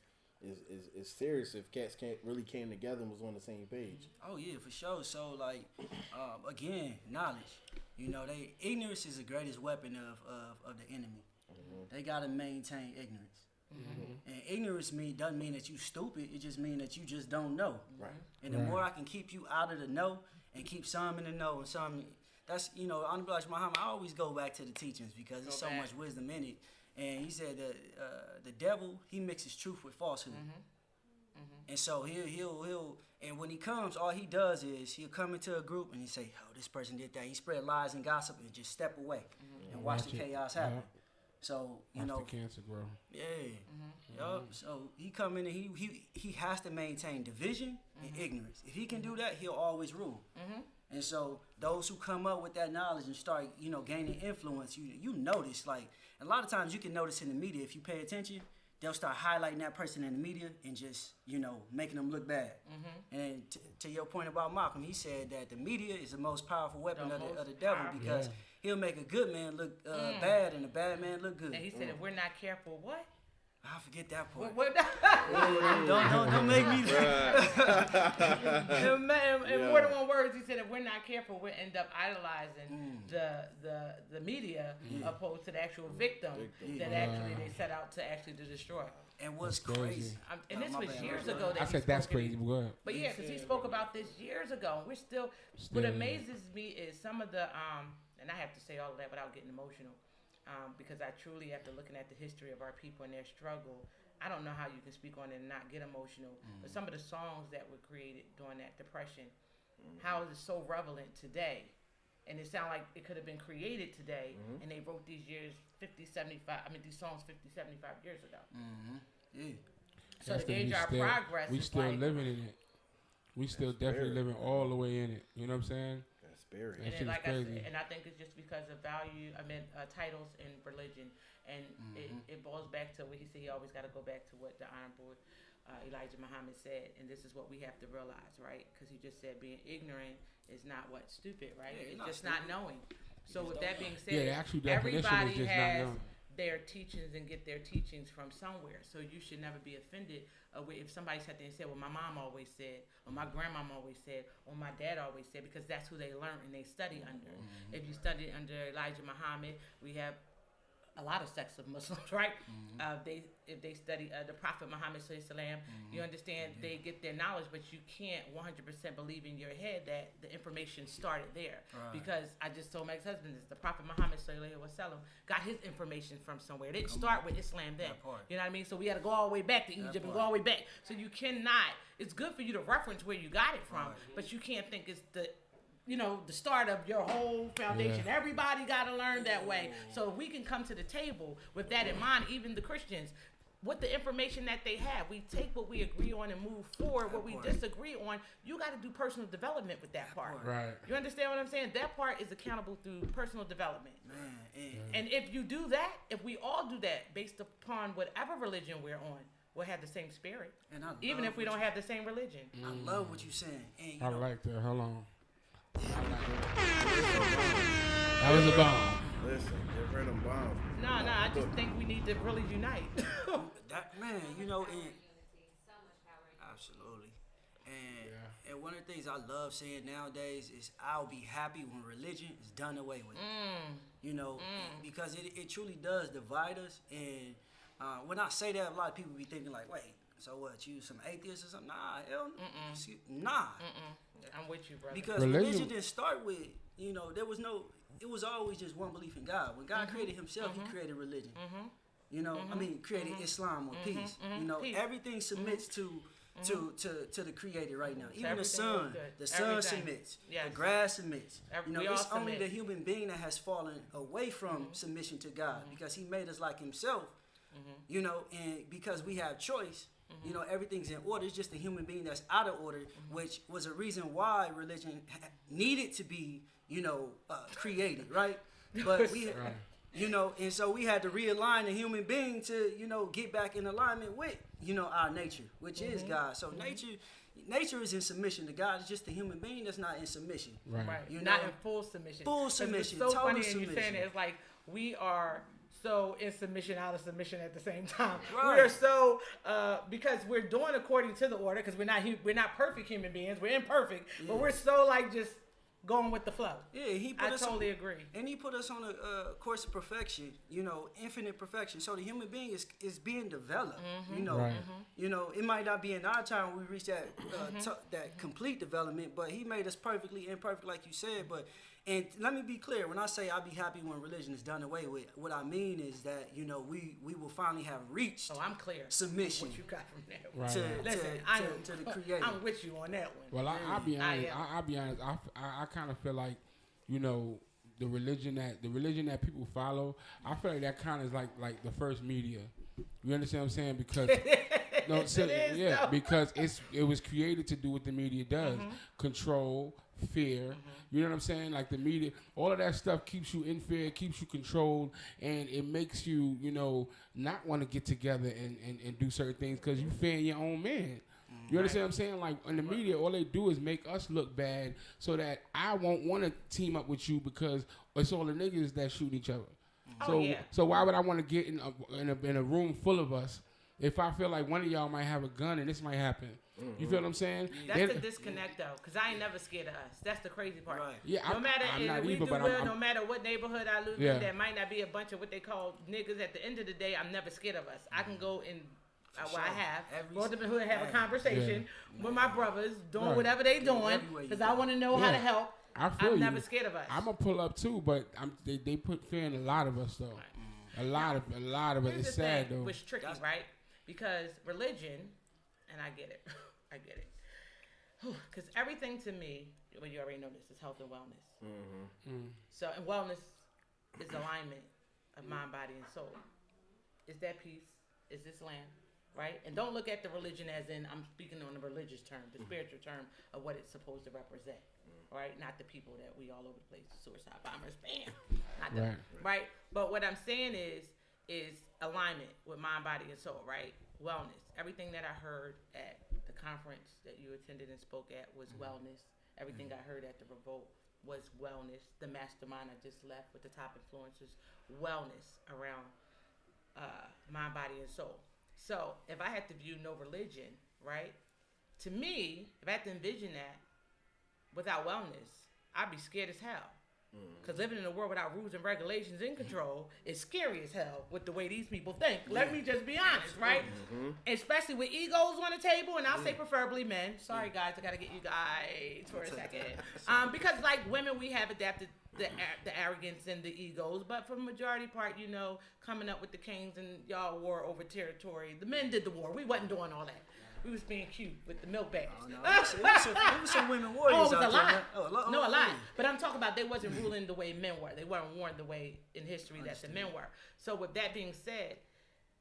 is serious if cats really came together and was on the same page. Oh yeah, for sure. So like, again, knowledge. Ignorance is the greatest weapon of the enemy. Mm-hmm. They gotta maintain ignorance. Mm-hmm. And ignorance doesn't mean that you stupid. It just means that you just don't know. Right. And the more I can keep you out of the know and keep some in the know and some, that's Honorable Elijah Muhammad. I always go back to the teachings because there's so much wisdom in it. And he said that the devil, he mixes truth with falsehood. And so he'll and when he comes, all he does is he'll come into a group and he say, oh, this person did that. He spread lies and gossip and just step away and watch the chaos happen. Yeah. So watch the cancer grow. Yeah. Yup. So he come in and he has to maintain division and ignorance. If he can do that, he'll always rule. And so those who come up with that knowledge and start, gaining influence, you notice, like, a lot of times you can notice in the media, if you pay attention, they'll start highlighting that person in the media and just, making them look bad. And to your point about Malcolm, he said that the media is the most powerful weapon of the devil because he'll make a good man look bad and a bad man look good. And he said, if we're not careful, what? I forget that part. Don't make me. In more than one words, he said, if we're not careful, we'll end up idolizing the media opposed to the actual victim that actually they set out to actually to destroy. And what's crazy? And this was years ago. I said that's crazy. But yeah, because he spoke about this years ago. We're still. What amazes me is some of the and I have to say all of that without getting emotional. Because I truly, after looking at the history of our people and their struggle, I don't know how you can speak on it and not get emotional. But some of the songs that were created during that depression, how is it so relevant today? And it sounds like it could have been created today, and they wrote these these songs 50, 75 years ago. Yeah. So the age of our progress we still living in it. We still definitely living all the way in it. You know what I'm saying? And like I said, and I think it's just because of titles and religion, and it boils back to what he said. He always got to go back to what the Honorable Elijah Muhammad said, and this is what we have to realize, right? Because he just said being ignorant is not what stupid, right? Yeah, it's just stupid. not knowing. So with that being said, the actual definition everybody is just has not knowing. their teachings and get their teachings from somewhere. So you should never be offended if somebody sat there and said, well, my mom always said, or my grandmama always said, or my dad always said, because that's who they learn and they study under. Mm-hmm. If you study under Elijah Muhammad, we have a lot of sects of Muslims, right? If they study the Prophet Muhammad sallam, you understand they get their knowledge, but you can't 100% believe in your head that the information started there. Right. Because I just told my ex-husband this, the Prophet Muhammad sallam got his information from somewhere. It didn't start with Islam then. You know what I mean? So we had to go all the way back to Egypt and go all the way back. So you cannot, it's good for you to reference where you got it from, but you can't think it's the start of your whole foundation. Yeah. Everybody got to learn that way. So if we can come to the table with that in mind, even the Christians, with the information that they have, we take what we agree on and move forward. What we disagree on, you got to do personal development with that part. Right. You understand what I'm saying? That part is accountable through personal development. Man, and if you do that, if we all do that based upon whatever religion we're on, we'll have the same spirit. And even if we don't have the same religion. I love what you're saying. And, I like that. Hold on. That was a bomb. Listen, get rid of bombs. No, I just think we need to really unite. Absolutely. And one of the things I love saying nowadays is I'll be happy when religion is done away with. Because it truly does divide us. And when I say that, a lot of people be thinking like, wait, so what, you some atheist or something? Nah, hell, nah. I'm with you, brother. Because religion didn't start with, it was always just one belief in God. When God created himself, he created religion. Created Islam or peace. Peace. Everything submits to the creator right now. Even the sun. The sun submits. Yes. The grass submits. It's only the human being that has fallen away from submission to God because he made us like himself. And because we have choice, everything's in order. It's just the human being that's out of order, which was a reason why religion needed to be, created, right? But we, and so we had to realign the human being to, get back in alignment with, our nature, which is God. So nature is in submission to God. It's just the human being that's not in submission. Right. Not in full submission. Full submission. It's so total funny, submission. And you saying it, it's like we are so in submission, out of submission at the same time. Right. We are so because we're doing according to the order, because we're not perfect human beings. We're imperfect, but we're so like just going with the flow. Yeah, I totally agree. And he put us on a course of perfection, infinite perfection. So the human being is being developed. Right. It might not be in our time when we reach that that complete development, but he made us perfectly imperfect, like you said. And let me be clear, when I say I'll be happy when religion is done away with, what I mean is that, we will finally have reached I'm clear. Submission. What you got from there. Right. To the creator. I'm with you on that one. Well, I'll be honest. I'll be honest. I kind of feel like, the religion that people follow, I feel like that kind of is like the first media. You understand what I'm saying? Because because it was created to do what the media does. Control, fear. You know what I'm saying? Like the media, all of that stuff keeps you in fear, keeps you controlled, and it makes you, not want to get together and do certain things because you fear your own man. You understand what I'm saying? Like in the media, all they do is make us look bad so that I won't want to team up with you because it's all the niggas that shoot each other. So why would I want to get in a room full of us if I feel like one of y'all might have a gun and this might happen? You feel what I'm saying? That's a disconnect though, because I ain't never scared of us. That's the crazy part. Right. Yeah, no matter no matter what neighborhood I live in, there might not be a bunch of what they call niggas. At the end of the day, I'm never scared of us. I can go and I have go to the hood, have a conversation with my brothers, doing whatever they doing, because I want to know how to help. I'm never scared of us. I'm gonna pull up too, but they put fear in a lot of us though. Right. A lot of it. It's sad though. Which tricky, right? Because religion, and I get it. Because everything to me, well, you already know this, is health and wellness. So, and wellness is alignment of mind, body, and soul. Is that peace? Is this land? Right? And don't look at the religion as in, I'm speaking on the religious term, the spiritual term of what it's supposed to represent. Right? Not the people that we all over the place, suicide bombers, bam. Not them. Right? But what I'm saying is alignment with mind, body, and soul, right? wellness. Everything that I heard at the conference that you attended and spoke at was wellness. Everything I heard at the Revolt was wellness. The mastermind I just left with the top influencers, wellness around mind, body, and soul. So if I had to view no religion, right? To me, if I had to envision that without wellness, I'd be scared as hell. Because living in a world without rules and regulations and control is scary as hell with the way these people think. Let me just be honest, right? Especially with egos on the table, and I'll say preferably men. Sorry, guys, I got to get you guys for a second. Because like women, we have adapted the arrogance and the egos, but for the majority part, you know, coming up with the kings and y'all war over territory. The men did the war. We wasn't doing all that. We was being cute with the milk bags. Oh, no. It was some women warriors it was out a lot. there. No, a lot. But I'm talking about they wasn't ruling the way men were. They weren't warned the way in history that the men were. So with that being said,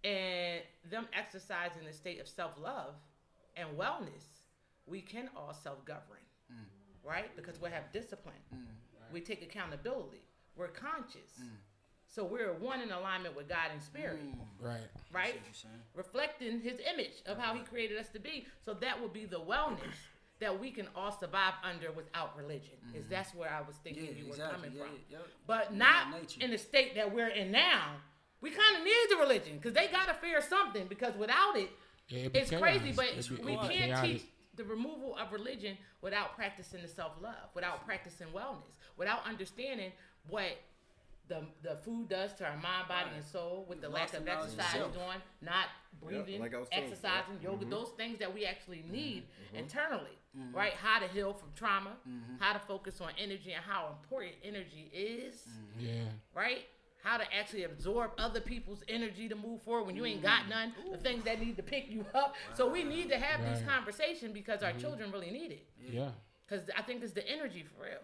and them exercising the state of self-love and wellness, we can all self-govern, right? Because we have discipline. We take accountability. We're conscious. So we're one in alignment with God and spirit. Right? Reflecting his image of how he created us to be. So that would be the wellness that we can all survive under without religion. Is that's where I was thinking you were coming from. But not in the state that we're in now. We kind of need the religion because they got to fear something, because without it, it's crazy. But we can't teach the removal of religion without practicing the self-love, without practicing wellness, without understanding what the food does to our mind, body, and soul, with the lack of exercise doing, not breathing, exercising, yoga, those things that we actually need internally, right? How to heal from trauma, how to focus on energy and how important energy is, right? How to actually absorb other people's energy to move forward when you ain't got none, the things that need to pick you up. So we need to have these conversations because our children really need it. Because I think it's the energy for real.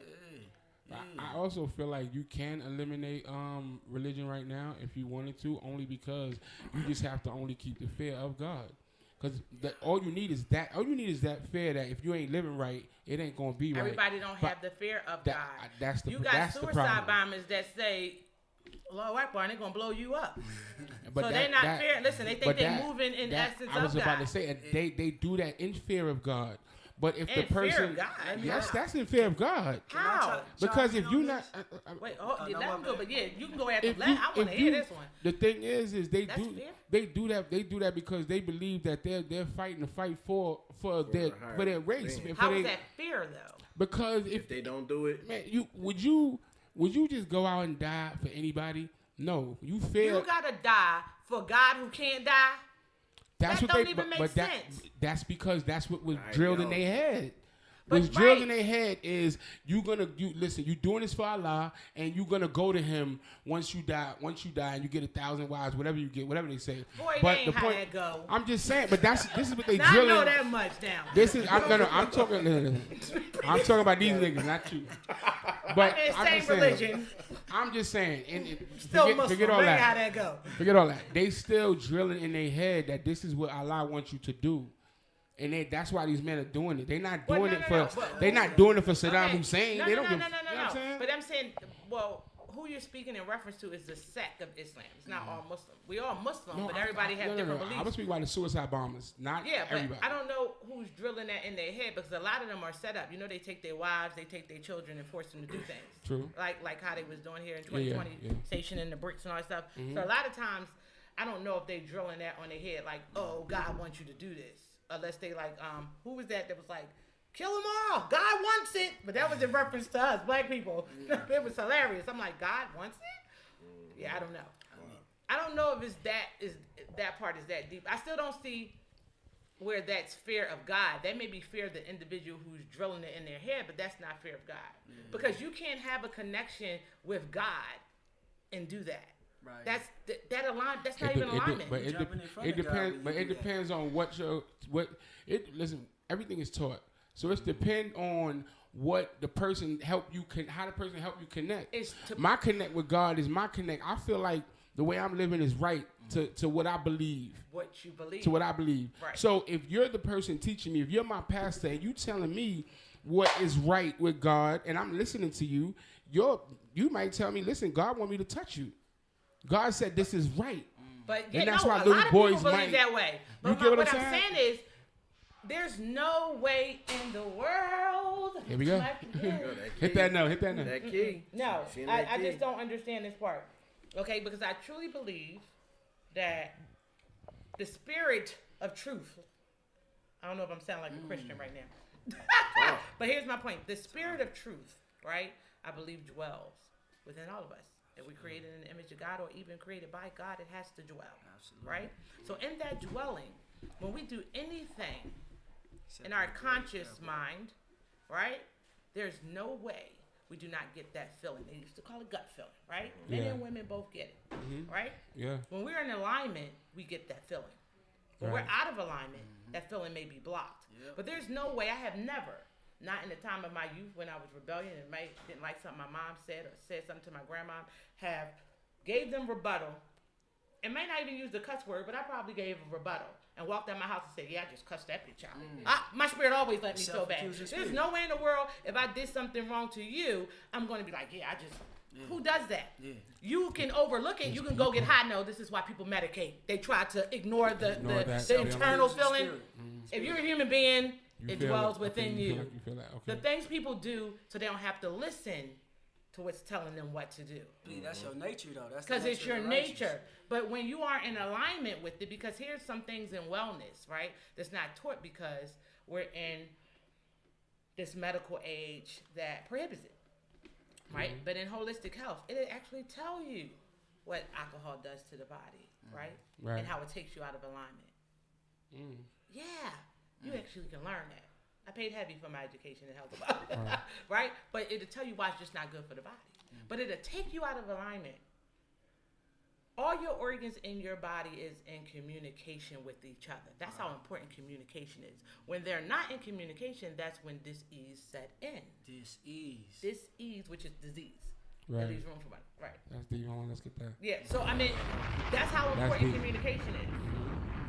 I also feel like you can eliminate religion right now if you wanted to, only because you just have to only keep the fear of God. Because all you need is that. All you need is that fear that if you ain't living right, it ain't gonna be right. Everybody don't have the fear of God. That's the you got suicide bombers that say, "Lord, white boy, they're gonna blow you up." So they're not fear. Listen, they think they're moving in essence of God. I was about to say they do that in fear of God. But if the person, yes, that's in fear of God. How? Because if you not, wait, let them go. But yeah, you can go after that. I want to hear this one. The thing is they do that because they believe that they're fighting the fight for their race. How is that fear though? Because if they don't do it, man, would you just go out and die for anybody? No, you fear. You gotta die for God who can't die. That's that what don't even make sense. That's because that's what was drilled in their head. What's drilled in their head is you listen. You doing this for Allah, and you gonna go to Him once you die. Once you die, and you get 1,000 wives, whatever you get, whatever they say. Boy, but the point, that go. I'm just saying. But this is what they now drilling. I know that much now. This is I'm talking. I'm talking about these niggas, not you. But I'm just religion. I'm just saying. And forget all that. How that go? Forget all that. They still drilling in their head that this is what Allah wants you to do. And that's why these men are doing it. They're not doing it for. They're not doing it for Saddam Hussein. They don't. No. But I'm saying, well, who you're speaking in reference to is the sect of Islam. It's not all Muslim. We all Muslim, but everybody has different beliefs. I'm gonna speak about the suicide bombers, not everybody. I don't know who's drilling that in their head because a lot of them are set up. You know, they take their wives, they take their children, and force them to do things. True. Like how they was doing here in 2020, stationing the bricks and all that stuff. So a lot of times, I don't know if they drilling that on their head, like, oh, God wants you to do this. Unless they like, who was that was like, kill them all. God wants it. But that was in reference to us, black people. It was hilarious. I'm like, God wants it? Yeah, I don't know. I don't know if that part is that deep. I still don't see where that's fear of God. That may be fear of the individual who's drilling it in their head, but that's not fear of God. Because you can't have a connection with God and do that. Right. That's not even alignment. But it depends on listen, everything is taught. So it's depend on what the person how the person help you connect. My connect with God is my connect. I feel like the way I'm living is right to what I believe. What you believe. To what I believe. Right. So if you're the person teaching me, if you're my pastor and you telling me what is right with God and I'm listening to you, you might tell me, listen, God want me to touch you. God said this is right. But and that's no, why a little lot of boys people believe might. that way. But what I'm saying is, there's no way in the world. Here we go. Hit that note. That key. No, I just don't understand this part. Okay, because I truly believe that the spirit of truth. I don't know if I'm sounding like a Christian right now. But here's my point. The spirit of truth, right, I believe dwells within all of us. If we created in the image of God or even created by God, it has to dwell. Absolutely. Right? So in that dwelling, when we do anything in our conscious mind, right, there's no way we do not get that feeling. They used to call it gut feeling, right? Men and women both get it, right? Yeah. When we're in alignment, we get that feeling. When we're out of alignment, that feeling may be blocked. Yep. But there's no way, I have never, not in the time of my youth when I was rebellion and didn't like something my mom said or said something to my grandma, have gave them rebuttal. It may not even use the cuss word, but I probably gave a rebuttal and walked out my house and said, yeah, I just cussed that bitch out. My spirit always let me feel bad. There's no way in the world, if I did something wrong to you, I'm going to be like, yeah, I just... Yeah. Who does that? Yeah. You can overlook it. You can go get high. No, this is why people medicate. They try to ignore the internal feeling. If you're a human being, it dwells within you. The things people do so they don't have to listen to what's telling them what to do. That's your nature, though. That's because it's your nature. But when you are in alignment with it, because here's some things in wellness, right, that's not taught because we're in this medical age that prohibits it. Right? But in holistic health, it'll actually tell you what alcohol does to the body, right? And how it takes you out of alignment. Yeah, you actually can learn that. I paid heavy for my education in health about it, right? But it'll tell you why it's just not good for the body. But it'll take you out of alignment. All your organs in your body is in communication with each other. That's how important communication is. When they're not in communication, that's when dis-ease set in. Dis-ease, which is disease. Right. That leaves room for money. Right. That's deep. Let's get that. Yeah. So, I mean, that's how important communication is.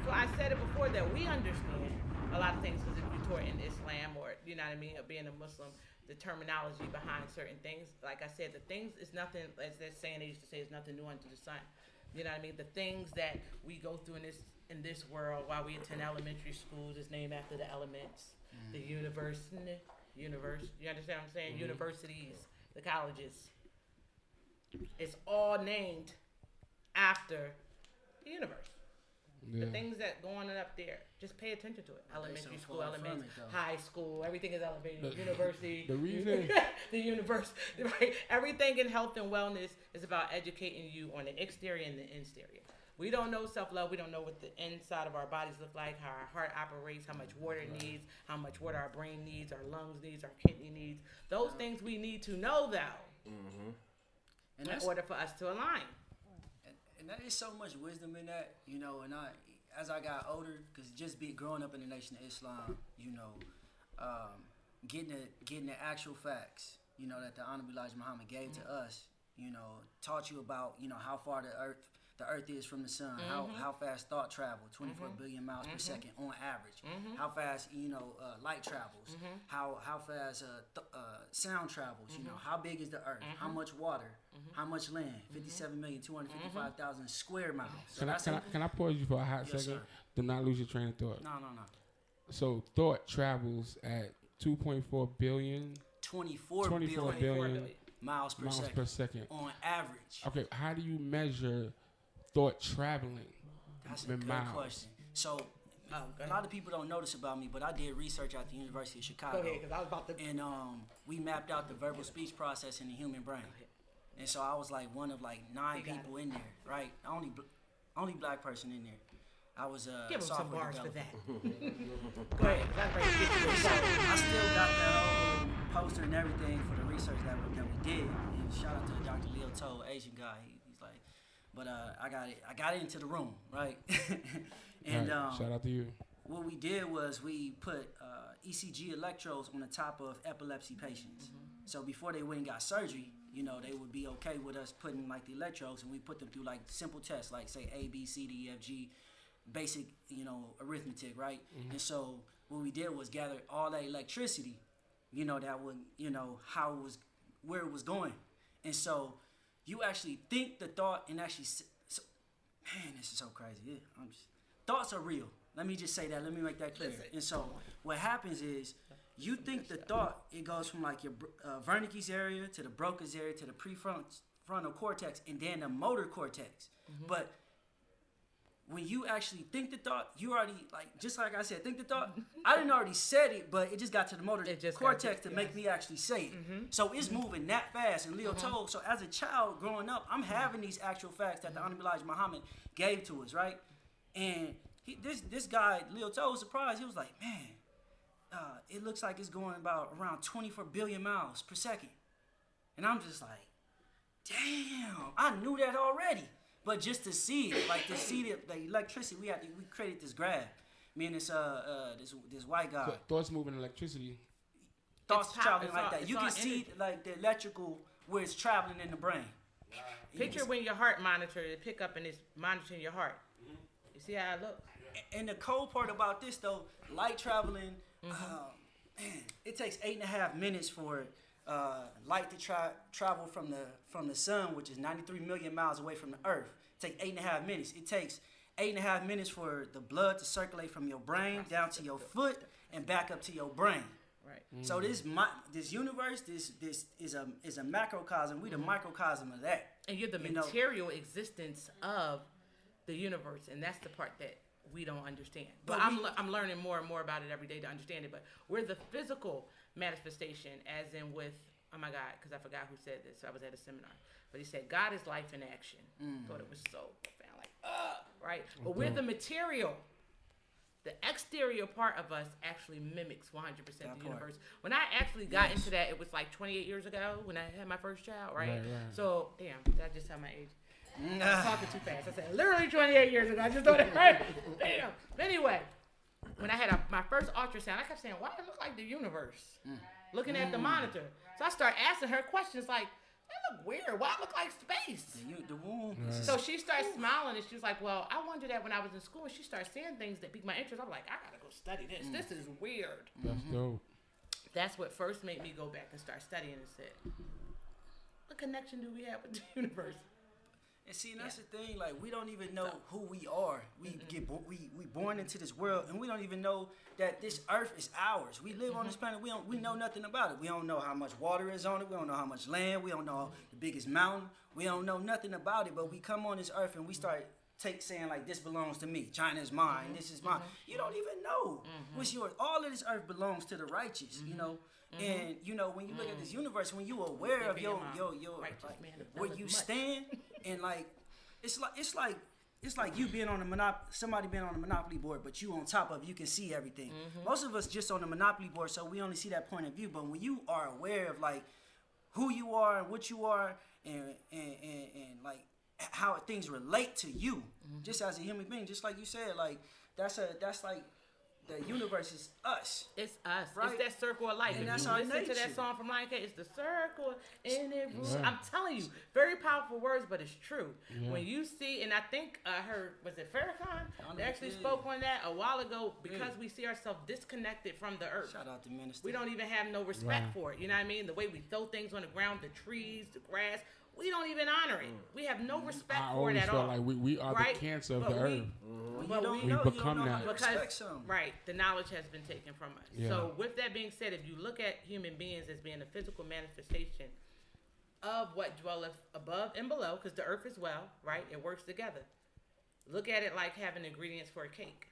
So I said it before that we understand a lot of things because if you're taught in Islam or, you know what I mean, or being a Muslim, the terminology behind certain things. Like I said, the things is nothing, as they're saying, they used to say, is nothing new under the sun. You know what I mean? The things that we go through in this world while we attend elementary schools is named after the elements, the universe. You understand what I'm saying? Universities, the colleges. It's all named after the universe. Yeah. The things that go on up there. Just pay attention to it. Elementary school, high school, everything is elevated. University, the reason, the universe, right? Everything in health and wellness is about educating you on the exterior and the interior. We don't know self-love. We don't know what the inside of our bodies look like, how our heart operates, how much water it needs, how much water our brain needs, our lungs needs, our kidney needs. Those things we need to know, though, in order for us to align. And there is so much wisdom in that, you know, and as I got older, because growing up in the Nation of Islam, you know, getting the actual facts, you know, that the Honorable Elijah Muhammad gave to us, you know, taught you about, you know, how far the earth is from the sun, how fast thought travel, 24 billion miles per second on average, how fast, you know, light travels, how fast sound travels, you know, how big is the earth, how much water, how much land, 57,255,000 square miles. So can I pause you for a hot second? Sir. Do not lose your train of thought. No. So thought travels at 2.4 billion. 24 billion miles per second on average. Okay, how do you measure thought traveling? That's a good question. So a lot of people don't know this about me, but I did research at the University of Chicago. Go ahead, 'cause I was about to. And we mapped out the verbal speech process in the human brain. And so I was like one of like 9 people in there, right? Only black person in there. I was give him some bars developer. for that. Go ahead. So I still got that old poster and everything for the research that we did. And shout out to Dr. Leo Toe, Asian guy. He's like, but I got it into the room, right? And right. Shout out to you. What we did was we put ECG electrodes on the top of epilepsy patients. So before they went and got surgery, you know, they would be okay with us putting like the electrodes, and we put them through like simple tests, like say A, B, C, D, E, F, G, basic, you know, arithmetic, right? And so what we did was gather all that electricity, you know, that would, you know, where it was going. And so you actually think the thought and actually man, this is so crazy. Thoughts are real. Let me just say that. Let me make that clear. And so what happens is you think the thought, it goes from like your Wernicke's area to the Broca's area to the prefrontal cortex and then the motor cortex. But when you actually think the thought, you already, like, just like I said, think the thought. I didn't already said it, but it just got to the motor cortex to make me actually say it. So it's moving that fast. And Leo told, so as a child growing up, I'm having these actual facts that the Honorable Elijah Muhammad gave to us, right? And this guy, Leo told, was surprised. He was like, man, it looks like it's going about around 24 billion miles per second. And I'm just like, damn, I knew that already. But just to see it, like to see the electricity, we created this graph. Me and this white guy. So thoughts moving electricity. Thoughts traveling like that. You can see like the electrical where it's traveling in the brain. Picture when your heart monitor, it pick up and it's monitoring your heart. You see how it looks? And the cold part about this though, light traveling, man, it takes 8.5 minutes for light to travel from the sun, which is 93 million miles away from the earth. It takes 8.5 minutes. It takes 8.5 minutes for the blood to circulate from your brain down to your foot and back up to your brain. Right. So this universe, this is a macrocosm. We the microcosm of that. And you're the material existence of the universe, and that's the part that we don't understand. But I'm learning more and more about it every day to understand it. But we're the physical manifestation, as in with, oh my God, because I forgot who said this. I was at a seminar. But he said, God is life in action. Thought it was so profound. Like, right? But we're the material. The exterior part of us actually mimics 100% the universe. When I actually got into that, it was like 28 years ago when I had my first child, right? So, damn, I just had my age. I was talking too fast. I said, literally 28 years ago. I just thought it right. Damn. But anyway, when I had my first ultrasound, I kept saying, why does it look like the universe? Looking at the monitor. So I started asking her questions like, that look weird. Why it look like space? The womb. So she started smiling and she was like, well, I wondered that when I was in school. And she started saying things that piqued my interest. I'm like, I got to go study this. This is weird. That's dope. That's what first made me go back and start studying and said, what connection do we have with the universe? And see, that's the thing. Like, we don't even know who we are. We we born into this world, and we don't even know that this earth is ours. We live on this planet. We know nothing about it. We don't know how much water is on it. We don't know how much land. We don't know the biggest mountain. We don't know nothing about it. But we come on this earth and we start saying like, this belongs to me. China is mine. This is mine. You don't even know what's yours. All of this earth belongs to the righteous. You know. And you know, when you look at this universe, when you aware of your like, where you stand, and like it's like you being on somebody being on the Monopoly board, but you on top of it, you can see everything. Most of us just on the Monopoly board, so we only see that point of view. But when you are aware of like who you are and what you are, and like how things relate to you, just as a human being, just like you said, like that's like. The universe is us. It's us. Right? It's that circle of life. And if that's you our listen nature. to that song from Lion King, it's the circle in it. I'm telling you, very powerful words, but it's true. When you see, and I think I heard, was it Farrakhan? They actually spoke on that a while ago, because we see ourselves disconnected from the earth. Shout out to Minister. We don't even have no respect for it. You know what I mean? The way we throw things on the ground, the trees, the grass. We don't even honor it. We have no respect for it at all. I always felt like we are the cancer of the earth. But we become that. Because, right, the knowledge has been taken from us. So with that being said, if you look at human beings as being a physical manifestation of what dwelleth above and below, because the earth is well, right? It works together. Look at it like having ingredients for a cake,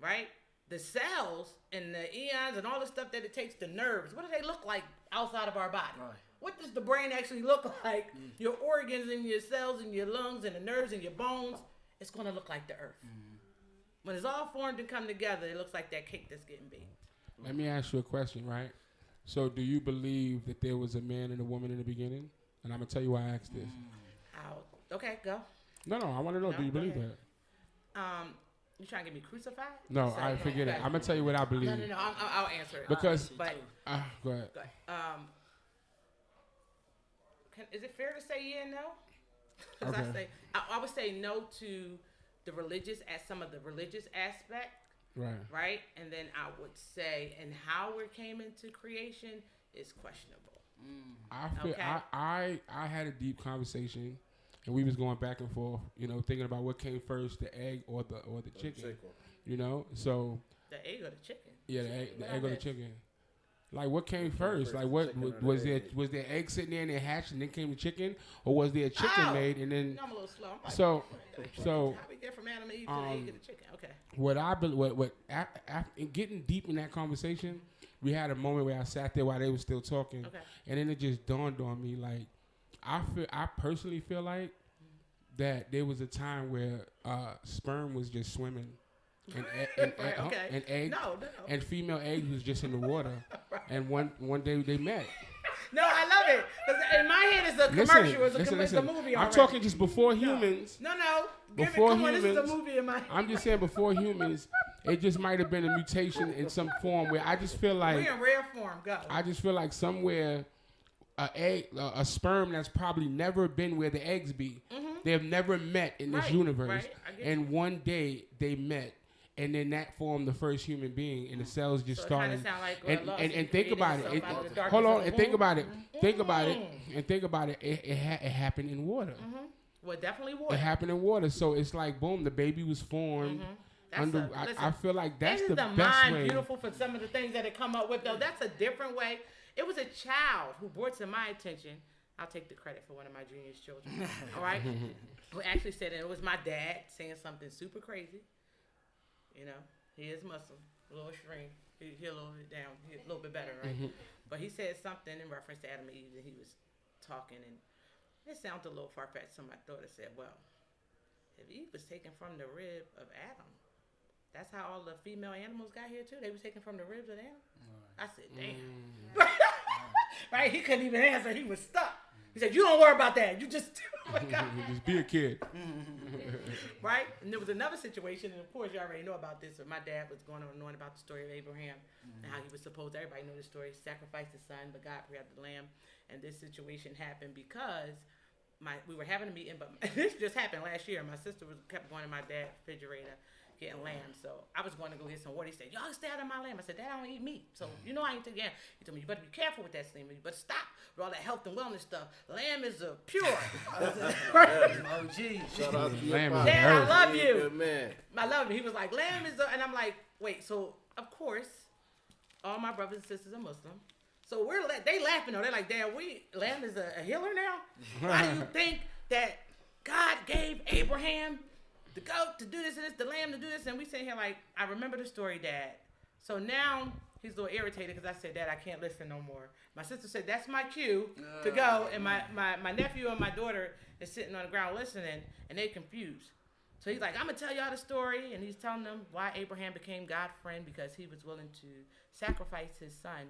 right? The cells and the eons and all the stuff that it takes, the nerves, what do they look like outside of our body? Right. What does the brain actually look like? Your organs and your cells and your lungs and the nerves and your bones, it's going to look like the earth. When it's all formed and come together, it looks like that cake that's getting baked. Let me ask you a question, right? So do you believe that there was a man and a woman in the beginning? And I'm going to tell you why I asked this. Okay, go. No, I want to know, do you believe that? You trying to get me crucified? No, I forget it. I'm going to tell you what I believe. No, I'll answer it. Because, go ahead. Is it fair to say yeah and no? Because I would say no to the religious, as some of the religious aspect. Right? And then I would say, and how we came into creation is questionable. I had a deep conversation, and we was going back and forth, thinking about what came first, the egg or the chicken. So the egg or the chicken. Yeah, the egg or the chicken. Like, what came first? Like, what was there? Was there egg sitting there and it hatched and then came the chicken, or was there a chicken made and then? I'm a little slow. So how we get from Adam and Eve to the egg and the chicken? Okay. Getting deep in that conversation, we had a moment where I sat there while they were still talking, and then it just dawned on me, like, I personally feel like that there was a time where sperm was just swimming. And egg and female eggs was just in the water, and one day they met. No, I love it. Because in my head, it's a commercial. It's a movie already. I'm talking just before humans. No. Before humans. This is a movie in my head. I'm just saying before humans, it just might have been a mutation in some form where I just feel like we're in rare form. Go. I just feel like somewhere a sperm that's probably never been where the eggs be. Mm-hmm. They have never met in this universe, and one day they met. And then that formed the first human being, and the cells just started. Like and think about it. Hold on, and think about it. Think about it, and think about it. It happened in water. Mm-hmm. Well, definitely water. It happened in water, so it's like boom, the baby was formed. I feel like that's the best mind way. Beautiful for some of the things that it come up with, though. That's a different way. It was a child who brought to my attention. I'll take the credit for one of my genius children. All right, who actually said it was my dad saying something super crazy. He is Muslim, a little extreme. He a little bit down, a little bit better, right? Mm-hmm. But he said something in reference to Adam and Eve, and he was talking, and it sounded a little far-fetched. So my daughter said, well, if Eve was taken from the rib of Adam, that's how all the female animals got here, too. They was taken from the ribs of Adam. I said, damn. Right? He couldn't even answer. He was stuck. He said, you don't worry about that. You just... just be a kid. Right? And there was another situation, and of course you already know about this, but my dad was going on and on about the story of Abraham and how he was supposed to, everybody know the story, sacrifice his son, but God prepared the lamb. And this situation happened because we were having a meeting, but this just happened last year. My sister kept going to my dad's refrigerator getting lamb. So I was going to go get some water. He said, y'all stay out of my lamb. I said, Dad, I don't eat meat. So I ain't taking lamb. He told me, you better be careful with that steamer. You better stop with all that health and wellness stuff. Lamb is pure. Oh, geez. Shout out to lamb. Dad, I love you. Good man. I love him. He was like, lamb is and I'm like, wait, so of course, all my brothers and sisters are Muslim. So they laughing though. They're like, Dad, lamb is a healer now? Why do you think that God gave Abraham the goat to do this and this, the lamb to do this? And we sitting here like, I remember the story, Dad. So now he's a little irritated because I said, Dad, I can't listen no more. My sister said, that's my cue to go. And my nephew and my daughter is sitting on the ground listening, and they're confused. So he's like, I'm going to tell y'all the story. And he's telling them why Abraham became God's friend, because he was willing to sacrifice his son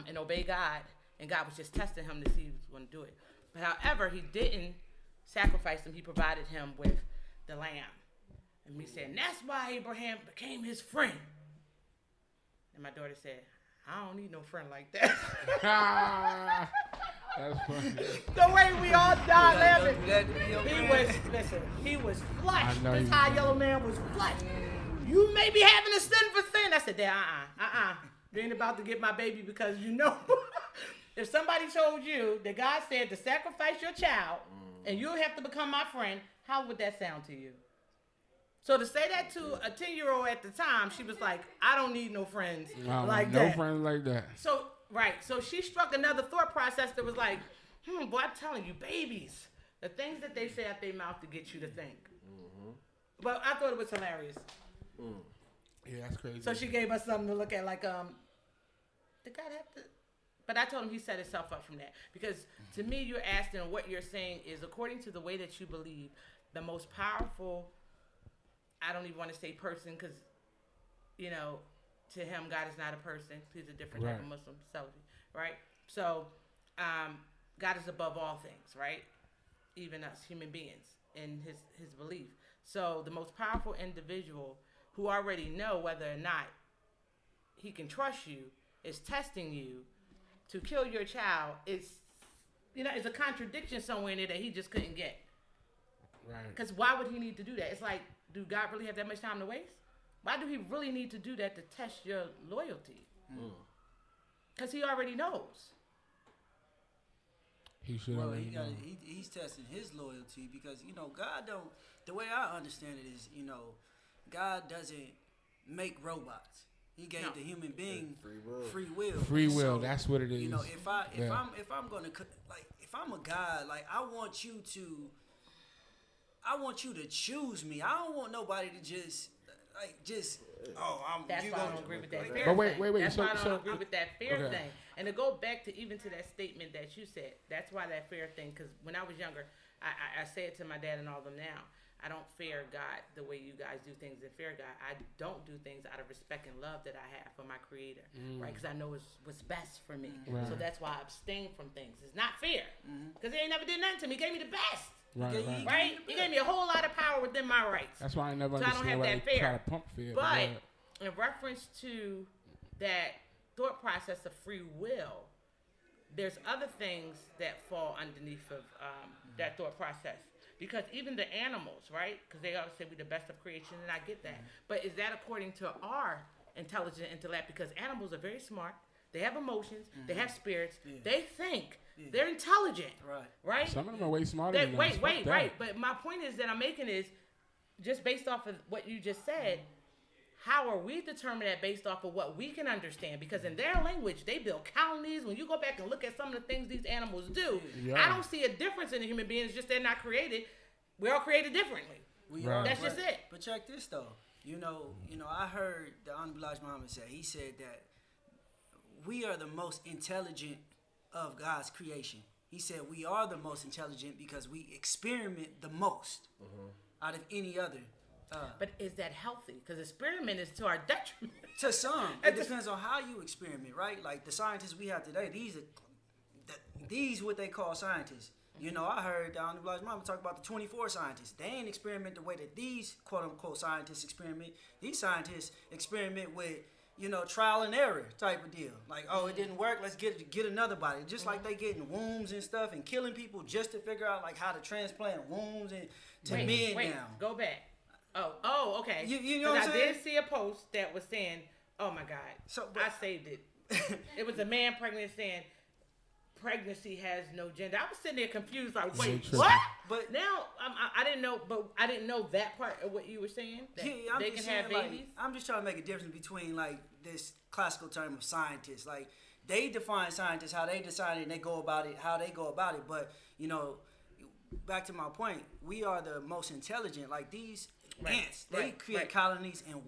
and obey God. And God was just testing him to see if he was going to do it. But however, he didn't sacrifice him. He provided him with the lamb. And we said, and that's why Abraham became his friend. And my daughter said, I don't need no friend like that. That's funny. The way we all died laughing. He was flush. This high yellow man was flush. You may be having a sin for sin. I said, Dad, you ain't about to get my baby, because if somebody told you that God said to sacrifice your child and you'll have to become my friend, how would that sound to you? So to say that to a 10-year-old at the time, she was like, I don't need no friends like that. No friends like that. So, right. So she struck another thought process that was like, boy, I'm telling you, babies, the things that they say out their mouth to get you to think. Mm-hmm. But I thought it was hilarious. Yeah, that's crazy. So she gave us something to look at, like, did God have to? But I told him he set himself up from that. Because to me, you're asking, what you're saying is, according to the way that you believe, the most powerful, I don't even want to say person, because, to him, God is not a person. He's a different type of Muslim, right? So, God is above all things, right? Even us, human beings, in his belief. So the most powerful individual who already know whether or not he can trust you is testing you to kill your child. It's a contradiction somewhere in there that he just couldn't get. Right. Because why would he need to do that? It's like, do God really have that much time to waste? Why do he really need to do that to test your loyalty? Because he already knows. He should. Well, he's testing his loyalty because God don't. The way I understand it is, God doesn't make robots. He gave the human being free will. Free will. So, that's what it is. If I'm gonna if I'm a God, like I want you to choose me. I don't want nobody to just. That's why I don't agree with that fear thing. Wait. That's why I don't agree with that fear thing. And to go back to that statement that you said, that's why that fear thing. Because when I was younger, I say it to my dad and all of them now. I don't fear God the way you guys do things and fear God. I don't do things out of respect and love that I have for my Creator, right? Because I know what's best for me. Right. So that's why I abstain from things. It's not fear, because He ain't never did nothing to me. He gave me the best. Right? He gave me a whole lot of power within my rights. That's why I never understand why they try to pump fear. But in reference to that thought process of free will, there's other things that fall underneath of that thought process. Because even the animals, right? Because they always say we're the best of creation, and I get that. But is that according to our intelligent intellect? Because animals are very smart. They have emotions. They have spirits. They think. They're intelligent. Right? Some of them are way smarter than us. Right. But my point is that I'm making is, just based off of what you just said, how are we determined that based off of what we can understand? Because in their language, they build colonies. When you go back and look at some of the things these animals do, I don't see a difference in the human being. It's just they're not created. We're all created differently. That's just it. But check this, though. I heard the Honorable Elijah Muhammad say, he said that we are the most intelligent of God's creation. He said we are the most intelligent because we experiment the most out of any other. But is that healthy? Because experiment is to our detriment. To some. It depends on how you experiment, right? Like the scientists we have today, these what they call scientists. I heard Don Elijah Muhammad talk about the 24 scientists. They ain't experiment the way that these quote-unquote scientists experiment. These scientists experiment with, trial and error type of deal. Like, it didn't work, let's get another body. Just like they getting wombs and stuff and killing people just to figure out, like, how to transplant wombs to men now. Go back. Oh, okay. You know what I'm saying? I did see a post that was saying, oh my God, I saved it. It was a man pregnant saying, pregnancy has no gender. I was sitting there confused, like, wait, what? But now I didn't know. But I didn't know that part of what you were saying. That they can have babies. I'm just trying to make a difference between like this classical term of scientists. Like they define scientists how they decide and they go about it, how they go about it. But back to my point, we are the most intelligent. Like these ants, they create colonies and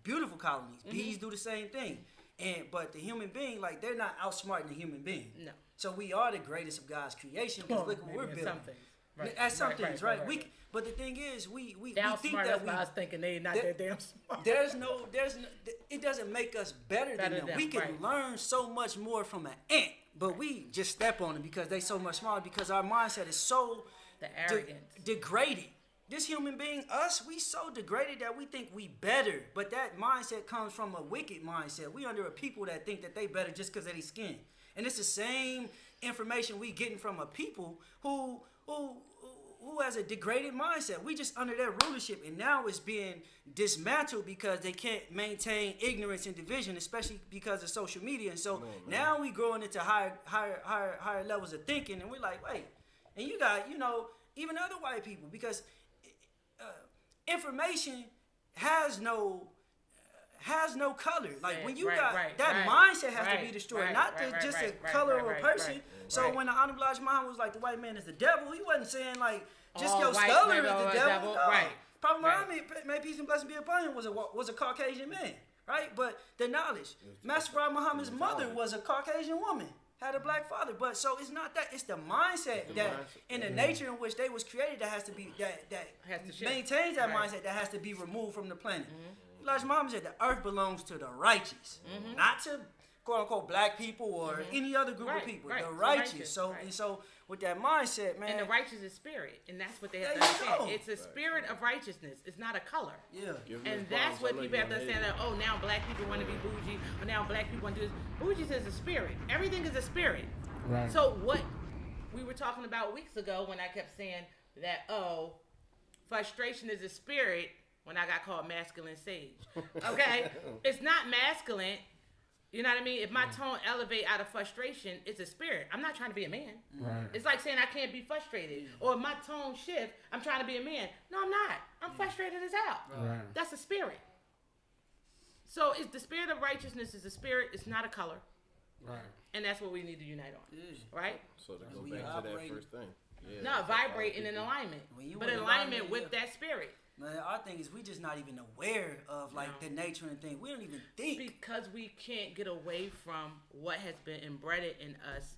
beautiful colonies. Bees do the same thing. But the human being, like, they're not outsmarting the human being. No. So we are the greatest of God's creation because look what we're building. At some things, right? But the thing is, we think that I was thinking they not that damn smart. There's no. It doesn't make us better than them. We can learn so much more from an ant, but we just step on them because they so much smarter. Because our mindset is so degraded. This human being, us, we so degraded that we think we better. But that mindset comes from a wicked mindset. We under a people that think that they better just because of their skin. And it's the same information we getting from a people who has a degraded mindset. We just under their rulership. And now it's being dismantled because they can't maintain ignorance and division, especially because of social media. And so now we growing into higher levels of thinking. And we're like, wait. And you got, even other white people, because information has no color. Like when you got that mindset has to be destroyed, not just a color of a person. So when the Honorable Elijah Muhammad was like the white man is the devil, he wasn't saying like just your color is the devil. No. Prophet Muhammad, may peace and blessing be upon him, was a Caucasian man, right? But the knowledge, Master Prophet Muhammad's mother was a Caucasian woman. Had a black father, but so it's not that. It's the mindset in the nature in which they was created that has to be that maintains that mindset that has to be removed from the planet. Elijah Muhammad said the earth belongs to the righteous, not to quote unquote black people or any other group of people. The righteous. So with that mindset, man. And the righteous is spirit, and that's what they have to understand. It's a spirit of righteousness. It's not a color. Yeah. And that's what people have to understand. That now black people want to be bougie, or now black people want to do this. Bougie is a spirit. Everything is a spirit. Right. So what we were talking about weeks ago when I kept saying that frustration is a spirit when I got called masculine sage. Okay, it's not masculine. You know what I mean? If my tone elevate out of frustration, it's a spirit. I'm not trying to be a man. Right. It's like saying I can't be frustrated. Or if my tone shift, I'm trying to be a man. No, I'm not. I'm frustrated as hell. Right. That's a spirit. So it's the spirit of righteousness is a spirit. It's not a color. Right. And that's what we need to unite on. Right? So to go back to that first thing. Yeah, no, vibrating in alignment. But in alignment with that spirit. Man, our thing is we just not even aware of like the nature and thing. We don't even think. Because we can't get away from what has been inbred in us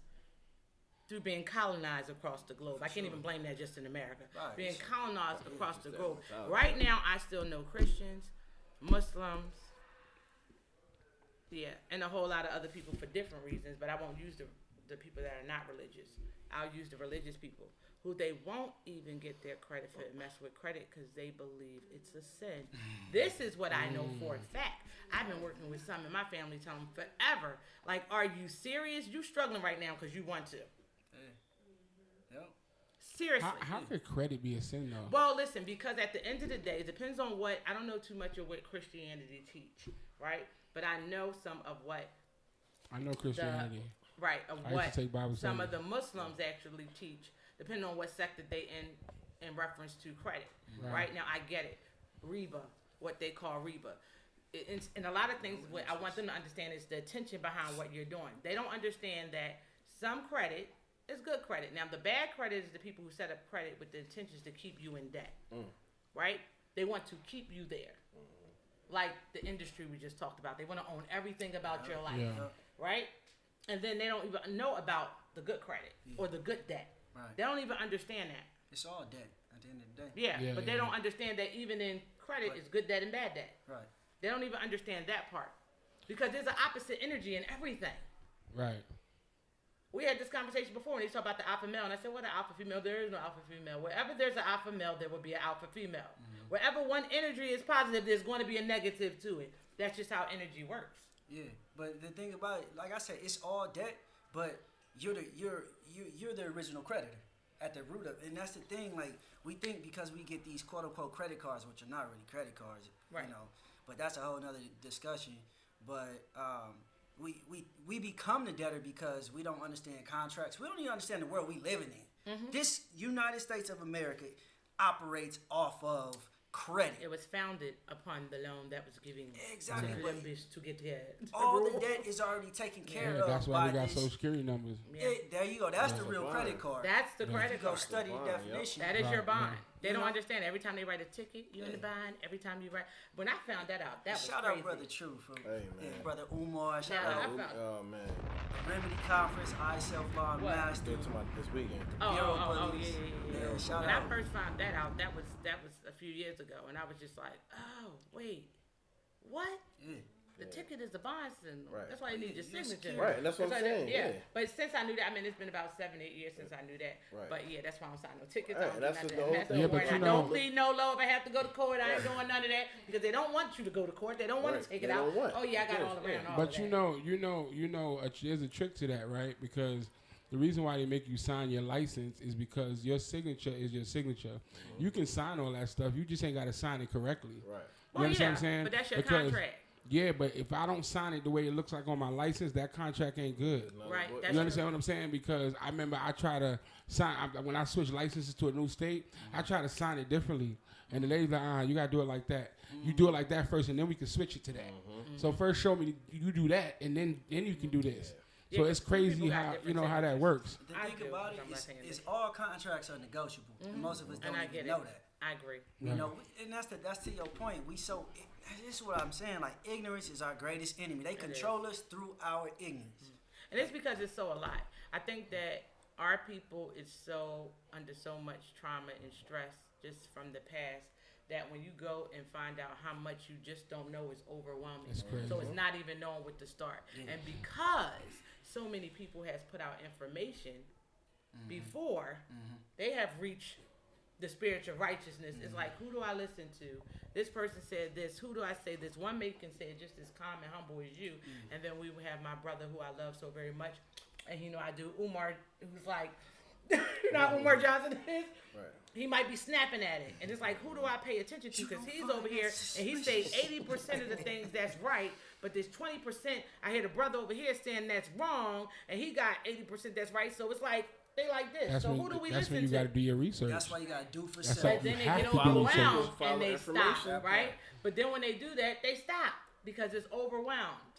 through being colonized across the globe. I can't even blame that just in America. Right. Being colonized across the globe. Right now, I still know Christians, Muslims, and a whole lot of other people for different reasons, but I won't use the people that are not religious. I'll use the religious people who they won't even get their credit for mess with credit because they believe it's a sin. This is what I know for a fact. I've been working with some in my family telling them forever, like, are you serious? You struggling right now because you want to. Yep. Seriously. How could credit be a sin though? Well, listen, because at the end of the day, it depends on what, I don't know too much of what Christianity teach, right? But I know some of what. I know Christianity. Of I what used to take Bible some study. of the Muslims actually teach, depending on what sector they in reference to credit. Right now, I get it. Riba, what they call riba. And a lot of things, what I want them to understand is the intention behind what you're doing. They don't understand that some credit is good credit. Now, the bad credit is the people who set up credit with the intentions to keep you in debt. Right? They want to keep you there. Like the industry we just talked about. They want to own everything about your life. Right? And then they don't even know about the good credit or the good debt. Right. They don't even understand that. It's all debt at the end of the day. But they don't understand that even in credit, it's good debt and bad debt. Right. They don't even understand that part. Because there's an opposite energy in everything. Right. We had this conversation before, and they talked about the alpha male, and I said, what an alpha female? There is no alpha female. Wherever there's an alpha male, there will be an alpha female. Wherever one energy is positive, there's going to be a negative to it. That's just how energy works. Yeah, but the thing about it, like I said, it's all debt, but you're the original creditor at the root of it. And that's the thing, like, we think because we get these quote-unquote credit cards, which are not really credit cards, you know, but that's a whole nother discussion. But we become the debtor because we don't understand contracts. We don't even understand the world we living in. This United States of America operates off of credit. It was founded upon the loan that was given exactly to them to get here. All the debt is already taken care of. That's why we got Social Security numbers. There you go. That's the real credit card. That's the credit card. Go study the definition. That is your bond. They don't understand. Every time they write a ticket, you're in the bond. Every time you write. When I found that out, that was shout crazy. out Brother True from Hey, man. Brother Umar. Shout out Oh man. Remedy Conference, I Self Law Master. Get to my this weekend. Yeah. Shout When out. I first found that out, that was a few years ago, and I was just like, oh wait, what? Yeah. The ticket is the bond symbol. Right. That's why you need your signature. Right, that's what I'm saying. Yeah. But since I knew that, I mean, it's been about 7-8 years since I knew that. Right. But yeah, that's why I don't sign no tickets. Right, I don't that's do the none whole of that. thing. Yeah, but I you don't know- plead no low if I have to go to court. I ain't doing none of that because they don't want you to go to court. They don't want to take it They out. don't want. Oh yeah, I got all around all of But that. you know, there's a trick to that, right? Because the reason why they make you sign your license is because your signature is your signature. You can sign all that stuff. You just ain't got to sign it correctly. Right. You understand what I'm saying? But that's your Because- contract. Yeah, but if I don't sign it the way it looks like on my license, that contract ain't good. Right. That's You understand what I'm saying? Because I remember I try to sign when I switched licenses to a new state. I try to sign it differently, and the lady's like, you gotta do it like that. You do it like that first, and then we can switch it to that. So first, show me you do that, and then you can do this. So it's crazy how how that works. The thing about it is all contracts are negotiable. And most of us don't even know that. I agree. You know, and that's to your point. This is what I'm saying. Like, ignorance is our greatest enemy. They control us through our ignorance. And it's because it's so a lot. I think that our people is so under so much trauma and stress just from the past that when you go and find out how much you just don't know is overwhelming. It's crazy. So it's not even knowing where to start. And because so many people has put out information before they have reached the spiritual righteousness. It's like, who do I listen to? This person said this. Who do I say this? One man can say it just as calm and humble as you. And then we would have my brother who I love so very much. And I do, Umar, who's like, You know how Umar Johnson is? Right. He might be snapping at it. And it's like, who do I pay attention to? Because he's over here and he says 80% of the things that's right, but there's 20%. I hear the brother over here saying that's wrong, and he got 80% that's right. So it's like, they like this. So who do we listen to? That's when you got to do your research. That's why you got to do for self. But then they get overwhelmed and they stop, right? But then when they do that, they stop because it's overwhelmed.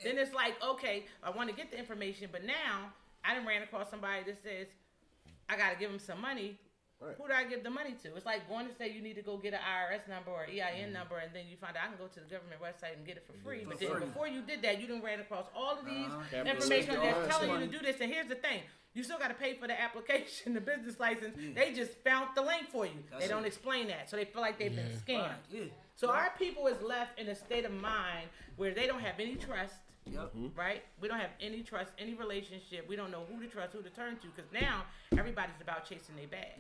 Then it's like, okay, I want to get the information, but now I done ran across somebody that says, I got to give them some money. Right. Who do I give the money to? It's like going to say you need to go get an IRS number or EIN number, and then you find out I can go to the government website and get it for free. But then before you did that, you done ran across all of these information that's telling you to do this. And here's the thing. You still got to pay for the application, the business license. They just found the link for you. They don't explain that. So they feel like they've been scammed. So our people is left in a state of mind where they don't have any trust. Right? We don't have any trust, any relationship. We don't know who to trust, who to turn to, because now everybody's about chasing their bag.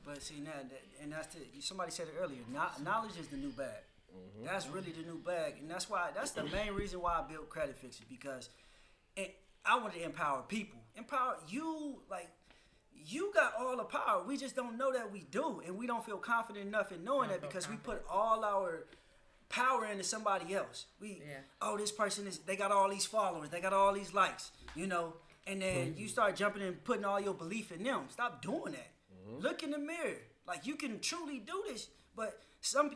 But see now, somebody said it earlier. Knowledge is the new bag. That's really the new bag, and that's the main reason why I built Credit Fixer, because I want to empower people. Empower you, like you got all the power. We just don't know that we do, and we don't feel confident enough in knowing that because we put all our power into somebody else. This person they got all these followers, they got all these likes, and then you start jumping and putting all your belief in them. Stop doing that. Look in the mirror. Like, you can truly do this, but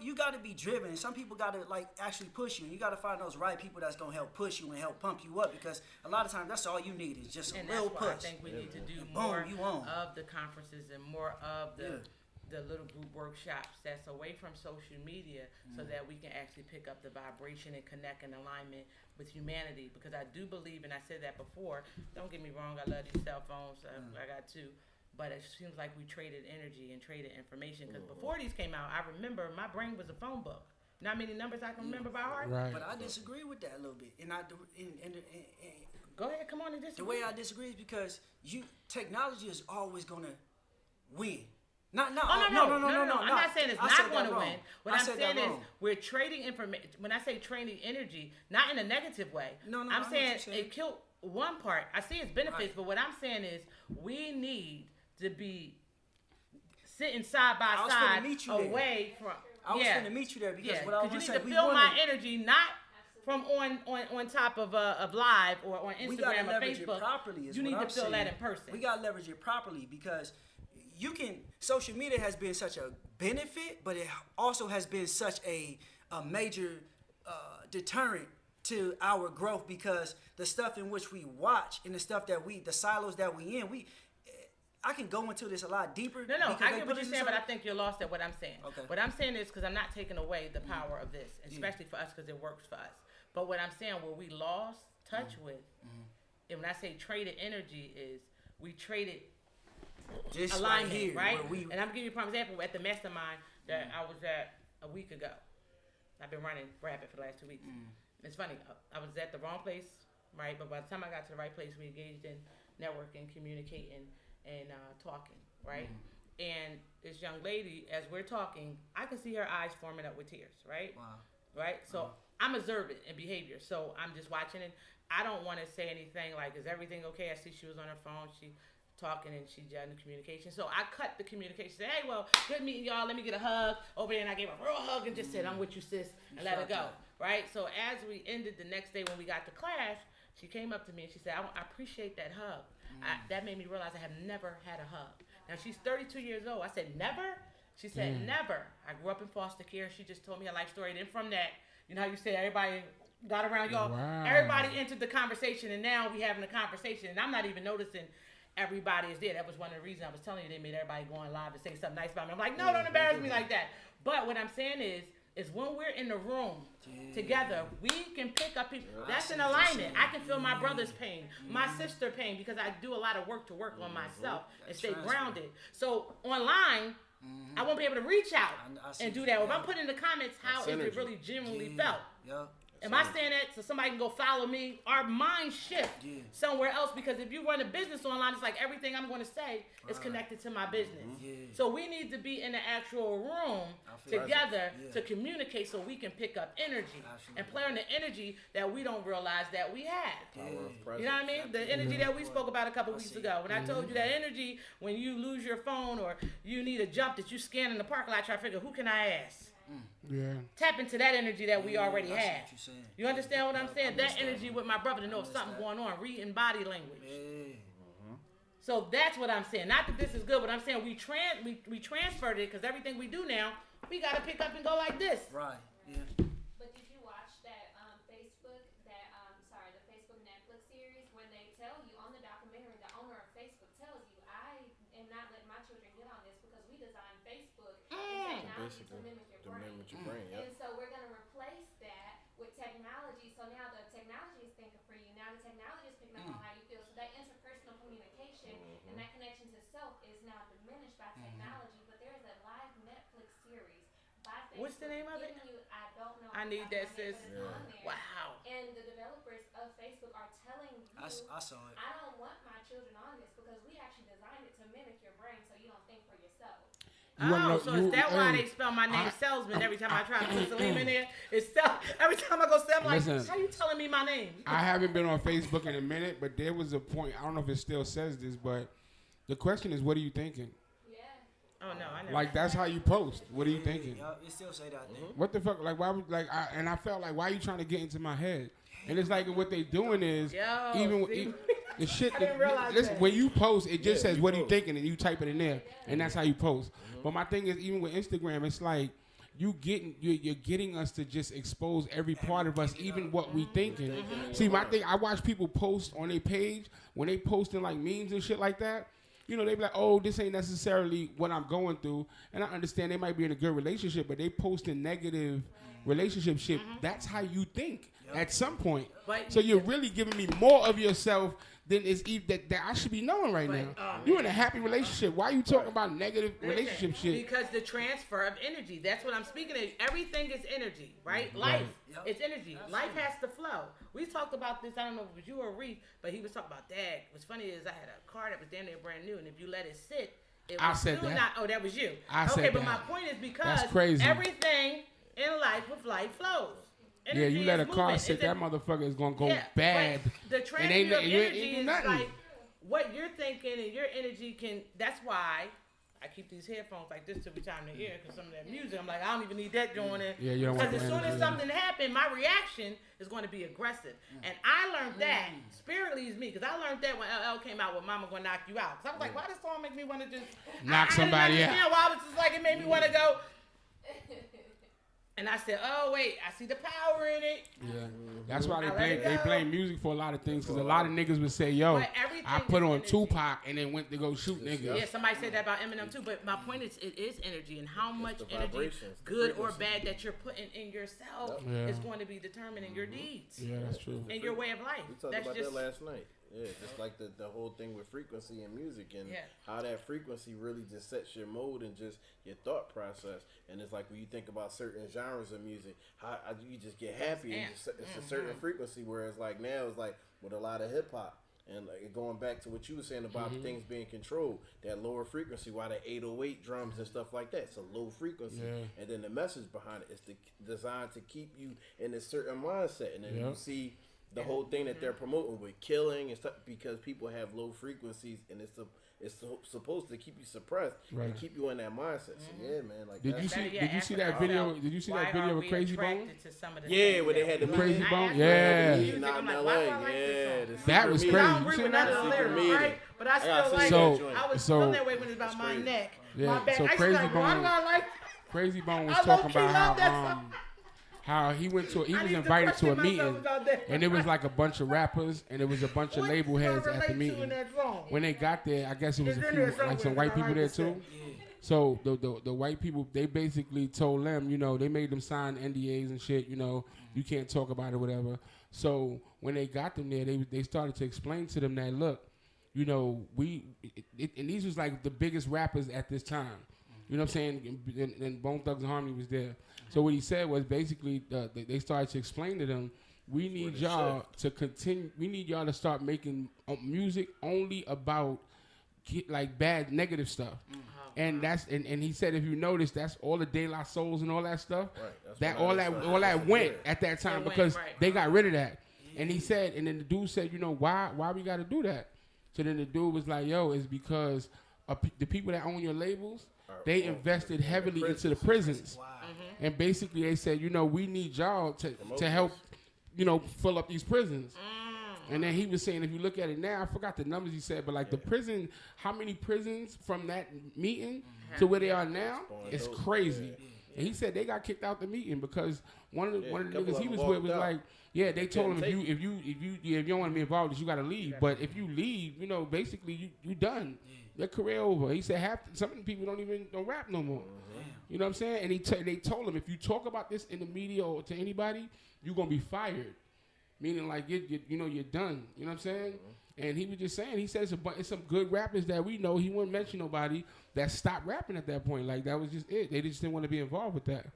you got to be driven. Some people got to actually push you. You got to find those right people that's gonna help push you and help pump you up, because a lot of times that's all you need is just a real push. I think we need to do more of the conferences and more of the little group workshops that's away from social media, so that we can actually pick up the vibration and connect in alignment with humanity. Because I do believe, and I said that before, don't get me wrong, I love these cell phones, I got two, but it seems like we traded energy and traded information, because before these came out, I remember my brain was a phone book. Not many numbers I can remember by heart. Right. But I disagree with that a little bit, and go ahead, come on and disagree. The way I disagree is because technology is always gonna win. No. I'm not saying it's not going to win. What I'm saying is we're trading information. When I say trading energy, not in a negative way. I'm saying it killed one part. I see its benefits, but what I'm saying is we need to be sitting side by side away from. I was going to meet you there because what I was going to say, you need to feel my energy, not from on top of live or on Instagram or Facebook. You need to feel that in person. We got to leverage it properly, because social media has been such a benefit, but it also has been such a major deterrent to our growth, because the stuff in which we watch and the stuff that the silos that we in, I can go into this a lot deeper. No, I get what you're saying, but I think you're lost at what I'm saying. Okay. What I'm saying is, because I'm not taking away the power of this, especially for us, because it works for us. But what I'm saying, where we lost touch with, and when I say traded energy, is we traded just alignment, right? And I'm giving you a prime example at the mastermind that I was at a week ago. I've been running rapid for the last 2 weeks. It's funny, I was at the wrong place, right? But by the time I got to the right place, we engaged in networking, communicating, and talking, right? And this young lady, as we're talking, I can see her eyes forming up with tears, right? Wow. Right? So I'm observant in behavior. So I'm just watching it. I don't want to say anything like, is everything okay? I see she was on her phone. She talking and she judging the communication. So I cut the communication. Said, hey, well, good meeting y'all. Let me get a hug over there. And I gave her a real hug and just said, I'm with you, sis, and let her go. Right? So as we ended the next day when we got to class, she came up to me and she said, I appreciate that hug. That made me realize I have never had a hug. Now, she's 32 years old. I said, never? She said, never. I grew up in foster care. She just told me her life story. And then from that, you know how you say everybody got around y'all? Wow. Everybody entered the conversation, and now we having a conversation. And I'm not even noticing everybody is there. That was one of the reasons I was telling you they made everybody go on live and say something nice about me. I'm like, no, don't embarrass me like that. But what I'm saying is when we're in the room together, we can pick up people. That's an alignment. I can feel my brother's pain, my sister's pain, because I do a lot of work to work on myself and stay grounded. So online, I won't be able to reach out and do that. If I'm putting in the comments, how is it really genuinely felt? Am I saying that so somebody can go follow me? Our minds shift somewhere else because if you run a business online, it's like everything I'm going to say is connected to my business. So we need to be in the actual room together to communicate so we can pick up energy and play on the energy that we don't realize that we have. You know what I mean? The energy that we spoke about a couple weeks ago. When I told you that energy, when you lose your phone or you need a jump that you scan in the parking lot, try to figure, who can I ask? Tap into that energy that we already have. You understand what I'm saying? That energy with my brother to know if something's going on. Reading body language. So that's what I'm saying. Not that this is good, but I'm saying we transferred it because everything we do now, we got to pick up and go like this. Right. Yeah. But did you watch that the Facebook Netflix series where they tell you on the documentary, the owner of Facebook tells you, I am not letting my children get on this because we designed Facebook and technology to mimic your brain. And so we're going to replace that with technology. So now the technology is thinking for you. Now the technology is picking up on how you feel. So that interpersonal communication and that connection to self is now diminished by technology. But there is a live Netflix series by Facebook. What's the name of it? I don't know. I need that, sis. Wow. And the developers of Facebook are telling you, I saw it. I don't want my children on this because we actually designed it to mimic your brain so you don't think for yourself. So is that why they spell my name Salesman every time I try to put Salim in there? It's every time I go sell, I'm like, how you telling me my name? I haven't been on Facebook in a minute, but there was a point, I don't know if it still says this, but the question is, what are you thinking? Oh no, I never. Like that's how you post. What are you thinking? It still say that thing. What the fuck? Like why? I felt like why are you trying to get into my head? And it's like what they doing is the shit. Listen, when you post, it just says what are you thinking, and you type it in there, and that's how you post. But my thing is, even with Instagram, it's like you're getting us to just expose every part of us, even what we thinking. See, my thing, I watch people post on their page when they posting like memes and shit like that. You know, they be like, oh, this ain't necessarily what I'm going through. And I understand they might be in a good relationship, but they posting negative relationship shit. That's how you think at some point. So you're really giving me more of yourself than is that I should be knowing right now. You're in a happy relationship. Why are you talking about negative relationship shit? Because the transfer of energy. That's what I'm speaking of. Everything is energy, right? Life, it's energy. Life has to flow. We talked about this, I don't know if it was you or Reef, but he was talking about that. What's funny is I had a car that was damn near brand new, and if you let it sit, it was still not. Oh, that was you. Okay, but my point is because everything in life with life flows. Energy you let a car sit, that motherfucker is going to go bad. The transfer of energy is like what you're thinking and your energy can, that's why I keep these headphones like this every time to hear because some of that music, I'm like, I don't even need that going in. Because as soon as something happens, my reaction is going to be aggressive. And I learned that, Spirit leads me, because I learned that when LL came out with Mama Gonna Knock You Out. Because I was like, why does song make me want to just knock somebody out? Why was just like, it made me want to go. And I said, oh, wait, I see the power in it. Yeah. That's why they blame music for a lot of things. Because a lot of niggas would say, yo, I put on Tupac and then went to go shoot niggas. Yeah, somebody said that about Eminem too. But my point is, it is energy. And how much energy, good or bad, that you're putting in yourself is going to be determining your deeds. Yeah, that's true. And your way of life. We talked about that last night. Yeah, just like the whole thing with frequency and music and how that frequency really just sets your mode and just your thought process. And it's like when you think about certain genres of music, how you just get happy. And it's a certain frequency, whereas like now it's like with a lot of hip hop. And like going back to what you were saying about things being controlled, that lower frequency, why the 808 drums and stuff like that, it's a low frequency. And then the message behind it is designed to keep you in a certain mindset. And then you see the whole thing that they're promoting with killing and stuff because people have low frequencies and it's supposed to keep you suppressed and keep you in that mindset. So yeah, man. Like did you see that video? Did you see that video with Crazy Bone? Yeah, where they had the Crazy Bone. Yeah. That was crazy. I don't agree with none of the lyrics, right? But I still like it. I was feeling that way when it's about my neck, my back. So Crazy Bone was talking about how he was invited to a meeting, and it was like a bunch of rappers, and it was a bunch of label heads at the meeting. When they got there, I guess it was a few, like some white people there too. So the white people, they basically told them, you know, they made them sign NDAs and shit, you know, you can't talk about it, whatever. So when they got them there, they started to explain to them that, look, you know, and these was like the biggest rappers at this time. You know what I'm saying? And Bone Thugs and Harmony was there. So what he said was basically they started to explain to them, we need y'all to continue. We need y'all to start making music only about like bad, negative stuff. And and he said, if you notice, that's all the De La Souls and all that stuff. Right. That all that went at that time because they got rid of that. And he said, and then the dude said, you know, why we got to do that? So then the dude was like, yo, it's because the people that own your labels, they invested heavily into the prisons. Wow. And basically they said, you know, we need y'all to help, you know, fill up these prisons. And then he was saying, if you look at it now, I forgot the numbers he said, but like the prison, how many prisons from that meeting to where they are now, it's crazy. And he said they got kicked out the meeting because one of the niggas he was with was like, yeah, they told him if you don't want to be involved, you got to leave. But if you leave, you know, basically you done. Your career over. He said some of the people don't rap no more. You know what I'm saying? And they told him, if you talk about this in the media or to anybody, you're gonna be fired. Meaning like you're done. You know what I'm saying? And he was just saying, he said it's some good rappers that we know. He wouldn't mention nobody that stopped rapping at that point. Like that was just it. They just didn't want to be involved with that.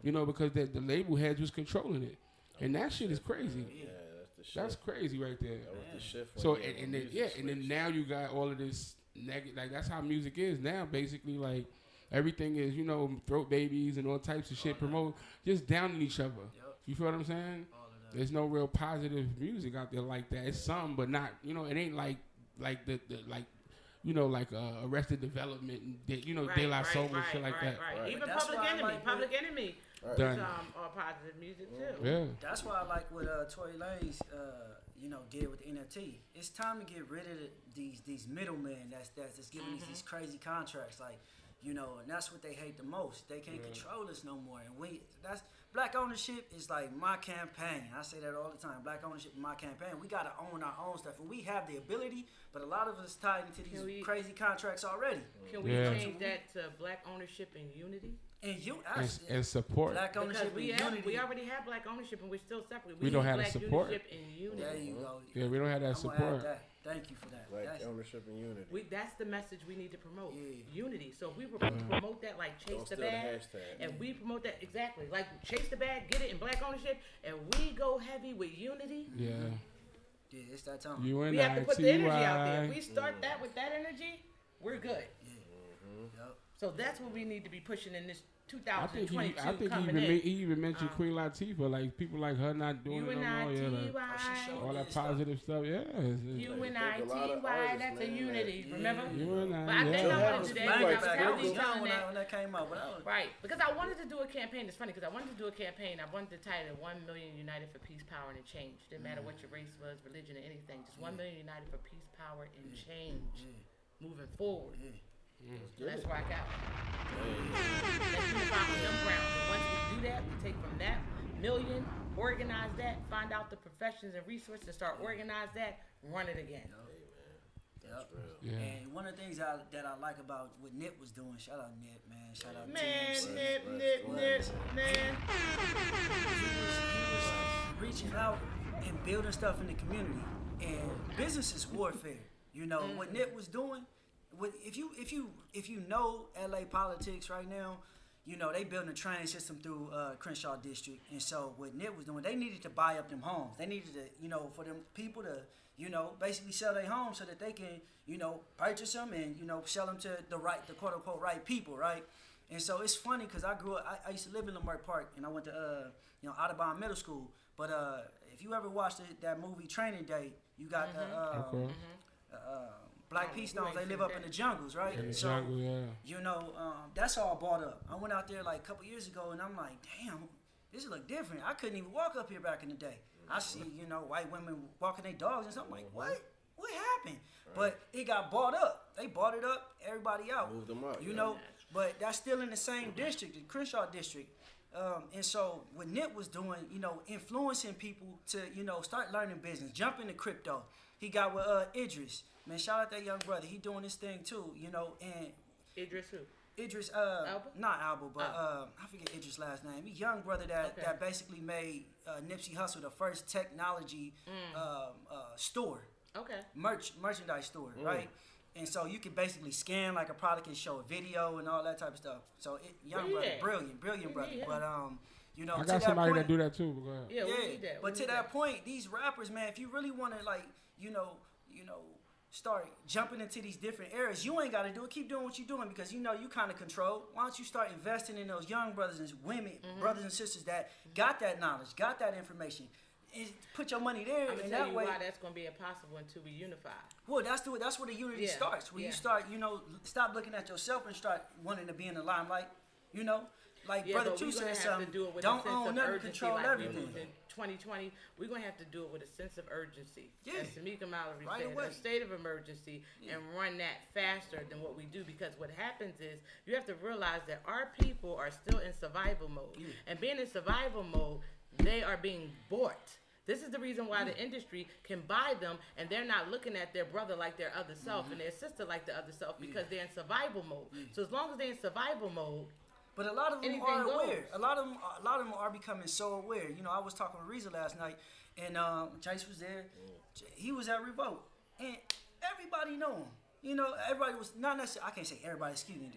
You know, because the label heads was controlling it. And that shit is crazy. Yeah, that's the shit. That's crazy right there. That was the shift. So and then now you got all of this negative. Like that's how music is now. Basically, like everything is, you know, throat babies and all types of shit. Promote just downing each other. You feel what I'm saying? There's no real positive music out there like that. It's some, but not, you know, it ain't like the you know, like Arrested Development, and you know, De La Soul and shit like that. Right. Even Public Enemy. Done. All positive music too. Yeah. That's why I like what Tory Lanez, you know, did with the NFT. It's time to get rid of these middlemen that's giving these crazy contracts, like, you know, and that's what they hate the most. They can't control us no more, and that's black ownership is like my campaign. I say that all the time. Black ownership is my campaign. We gotta own our own stuff, and we have the ability, but a lot of us tied into these crazy contracts already. Can we change that to black ownership and unity? And support. Black ownership and unity. We already have black ownership, and we're still separate. We don't have the support. Ownership and unity. There you go. Yeah, we don't have that support. Thank you for that. Black ownership and unity. That's the message we need to promote. Unity. So if we promote that, like Chase the Bag, and we promote that exactly, like Chase the Bag, get it in black ownership, and we go heavy with unity. Yeah. Yeah, it's that time. We have to put the energy out there. If we start that with that energy, we're good. Yep. So that's what we need to be pushing in this 2022. I think he even mentioned Queen Latifah, like people like her not doing it no more. Yeah, all that positive stuff. Yeah. UNITY, that's a unity. Remember? But I think I wanted to do that. When that came out. Right. Because I wanted to do a campaign. It's funny because I wanted to do a campaign. I wanted to title it 1 Million United for Peace, Power, and Change. Didn't matter what your race was, religion, or anything. Just 1 million united for peace, power, and change. Moving forward. So that's where I got it. Let's unify on them grounds. And once we do that, we take from that million, organize that, find out the professions and resources, start organize that, run it again. Yep. Yeah. And one of the things that I like about what Nip was doing, shout out Nip, man. Shout out Nip, man. He was reaching out and building stuff in the community. And business is warfare. You know, what Nip was doing. If you know LA politics right now, you know they building a train system through Crenshaw District, and so what Nip was doing, they needed to buy up them homes. They needed to, you know, for them people to, you know, basically sell their homes so that they can, you know, purchase them and, you know, sell them to the quote unquote right people, right? And so it's funny because I grew up, I used to live in Lamar Park, and I went to you know, Audubon Middle School. But if you ever watched that movie Training Day, you got Black Peace Stones, they live up in the jungles, right? In the jungle, yeah. You know, that's all bought up. I went out there like a couple years ago, and I'm like, damn, this look different. I couldn't even walk up here back in the day. I see, you know, white women walking their dogs and something like, what? What happened? Right. But it got bought up. They bought it up, everybody out. Moved them up. You know, but that's still in the same district, the Crenshaw district. And so what Nip was doing, you know, influencing people to, you know, start learning business, jump into crypto. He got with Idris. Man, shout out that young brother. He doing this thing too, you know. And Idris who? Idris, Alba? Not Alba, but I forget Idris' last name. He young brother that basically made Nipsey Hussle the first technology store. Okay. Merchandise store, right? And so you can basically scan like a product and show a video and all that type of stuff. So young brother, brilliant brother. But you know, I got somebody that do that too. But go ahead. Yeah, we need that. But to that point, these rappers, man, if you really want to like, you know, start jumping into these different areas, you ain't got to do it. Keep doing what you're doing because you know you kind of control. Why don't you start investing in those young brothers and women, brothers and sisters that got that knowledge, got that information. And put your money there, I'm and tell that you way, why that's gonna be impossible until we unify. Well, that's where the unity starts. When you start, you know, stop looking at yourself and start wanting to be in the limelight. You know, like Brother Two said something. Don't own nothing, control like everything. In 2020, we're gonna have to do it with a sense of urgency. Yeah. As Tamika Mallory Right said, away. a state of emergency, and run that faster than what we do. Because what happens is you have to realize that our people are still in survival mode, and being in survival mode, they are being bought. This is the reason why the industry can buy them, and they're not looking at their brother like their other self and their sister like the other self because they're in survival mode. So as long as they're in survival mode, but a lot of them are aware. A lot of them are becoming so aware. You know, I was talking with Reza last night, and Jace was there. He was at Revolt, and everybody know him. You know, everybody was not necessarily. I can't say everybody. Excuse me.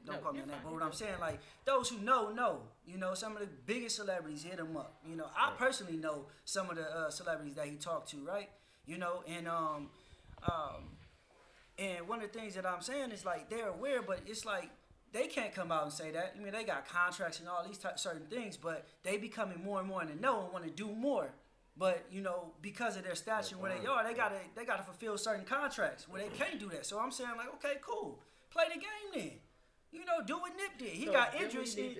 Don't call me on that. But what I'm saying, like those who know. You know, some of the biggest celebrities hit him up. You know, I personally know some of the celebrities that he talked to, right? You know, and one of the things that I'm saying is like they're aware, but it's like they can't come out and say that. I mean, they got contracts and all these certain things, but they becoming more and more in the know and want to do more. But you know, because of their stature where they are, they gotta fulfill certain contracts where they can't do that. So I'm saying like, okay, cool, play the game then. You know, do what Nip did. He got interest in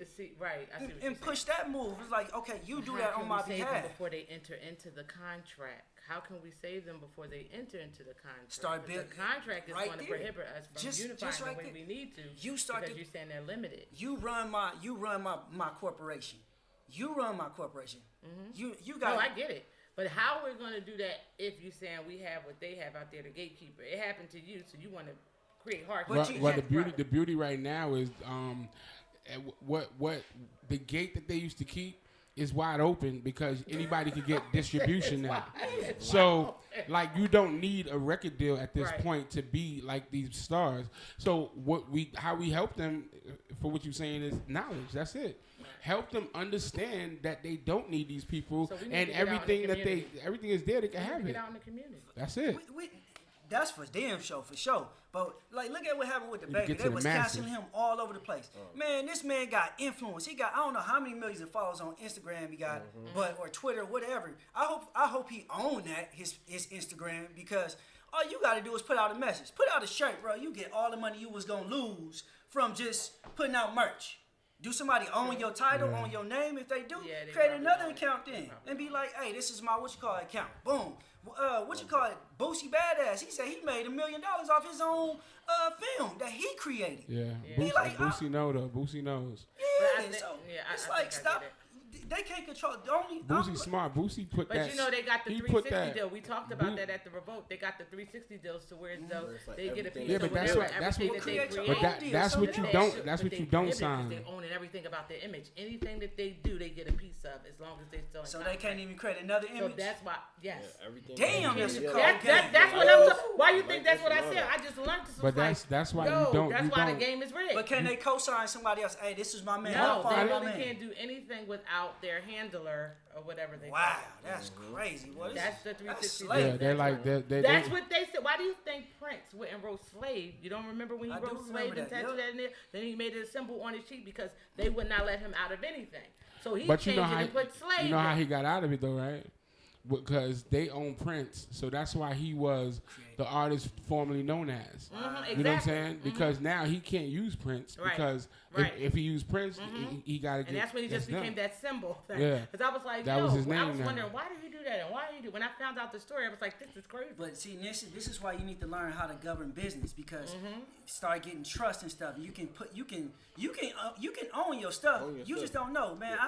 and push that move. It's like, okay, you do that on my behalf. Before they enter into the contract, how can we save them before they enter into the contract? Start building. The contract is going to prohibit us from unifying the way we need to. You start because you're saying they're limited. You run my corporation. You run my corporation. You got. No, I get it. But how we're going to do that if you're saying we have what they have out there, the gatekeeper? It happened to you, so you want to create hard. Well, the beauty right now is what the gate that they used to keep is wide open because anybody can get distribution now. So, like, you don't need a record deal at this point to be like these stars. So, how we help them, for what you're saying, is knowledge. That's it. Help them understand that they don't need these people, and everything everything is there. They can have it. Get out in the community. That's it. That's for damn sure, for sure. But like, look at what happened with the baby. They was canceling him all over the place. Man, this man got influence. He got I don't know how many millions of followers on Instagram he got, or Twitter, whatever. I hope he owned that his Instagram because all you got to do is put out a message, put out a shirt, bro. You get all the money you was gonna lose from just putting out merch. Do somebody own your title, own your name? If they do, create another account then. And be like, hey, this is my account. Boom. Boosie Badass. He said he made $1 million off his own film that he created. Yeah. Boosie knows. Yeah, it's like, stop. They can't control. Boosie's smart. Boosie put that. But you know they got the 360 deal. We talked about that at the Revolt. They got the 360 deals to where they get a piece of everything that they create. But that's what you don't. That's what you don't sign. They own everything about their image. Anything that they do, they get a piece of as long as they still. So they can't even create another image. So that's why. Yes. Damn, that's a cold That's what I'm talking. Why you think that's what I said? I just learned this. But that's why you don't. That's why the game is rigged. But can they co-sign somebody else? Hey, this is my man. No, they really can't do anything without their handler or whatever they call it. That's crazy. That's the 360. Yeah, they're like that's what they said. Why do you think Prince went and wrote "Slave"? You don't remember when he wrote "Slave" and tattooed that in there? Then he made it a symbol on his cheek because they would not let him out of anything. So he changed it and put "Slave." You know how he got out of it though, right? Because they own Prince, so that's why he was the artist formerly known as. Exactly. You know what I'm saying? Because now he can't use Prince because if he used Prince, he got to get. And that's when he just became that symbol thing. Yeah. Because I was like, that was his name. I was wondering why did he do that and why did he do? When I found out the story, I was like, this is crazy. But see, this is why you need to learn how to govern business because start getting trust and stuff. You can own your stuff. You just don't know, man.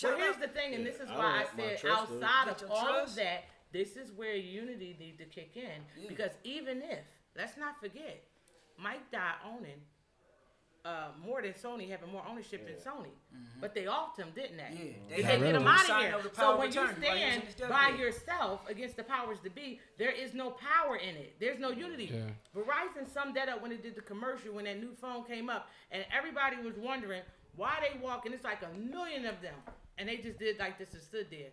Well, here's the thing, and this is why I said outside of all of that, this is where unity needs to kick in. Because even if, let's not forget, Mike died owning more than Sony, having more ownership than Sony. But they offed him, didn't they? Yeah. They get him out of here. So when you stand by yourself against the powers to be, there is no power in it. There's no unity. Yeah. Verizon summed that up when it did the commercial when that new phone came up, and everybody was wondering why they walk, and it's like 1 million of them, and they just did like this and stood there.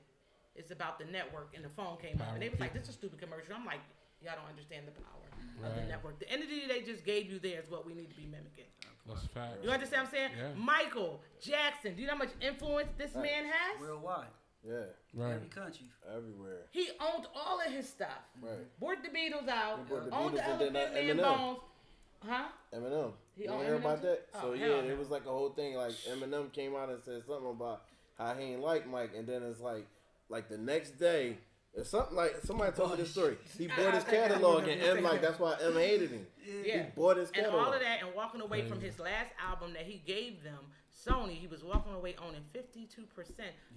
It's about the network, and the phone came up, and they was like, "This is a stupid commercial." I'm like, y'all don't understand the power of the network. The entity they just gave you there is what we need to be mimicking. That's fact. You understand what I'm saying? Yeah. Michael Jackson. Do you know how much influence this man has? Worldwide. Yeah. Right. Every country. Everywhere. He owned all of his stuff. Right. Brought the Beatles out. Beatles Owned the and Elephant then Man Bones. Huh? Eminem. He you owned hear Eminem about too? that? Oh, So yeah, it was like a whole thing. Like Eminem came out and said something about how he ain't like Mike, and then it's like the next day. It's something like somebody told me this story. He bought his catalog and M that's why M hated him. Yeah. He bought his catalog. And all of that and walking away from his last album that he gave them, Sony, he was walking away owning 52%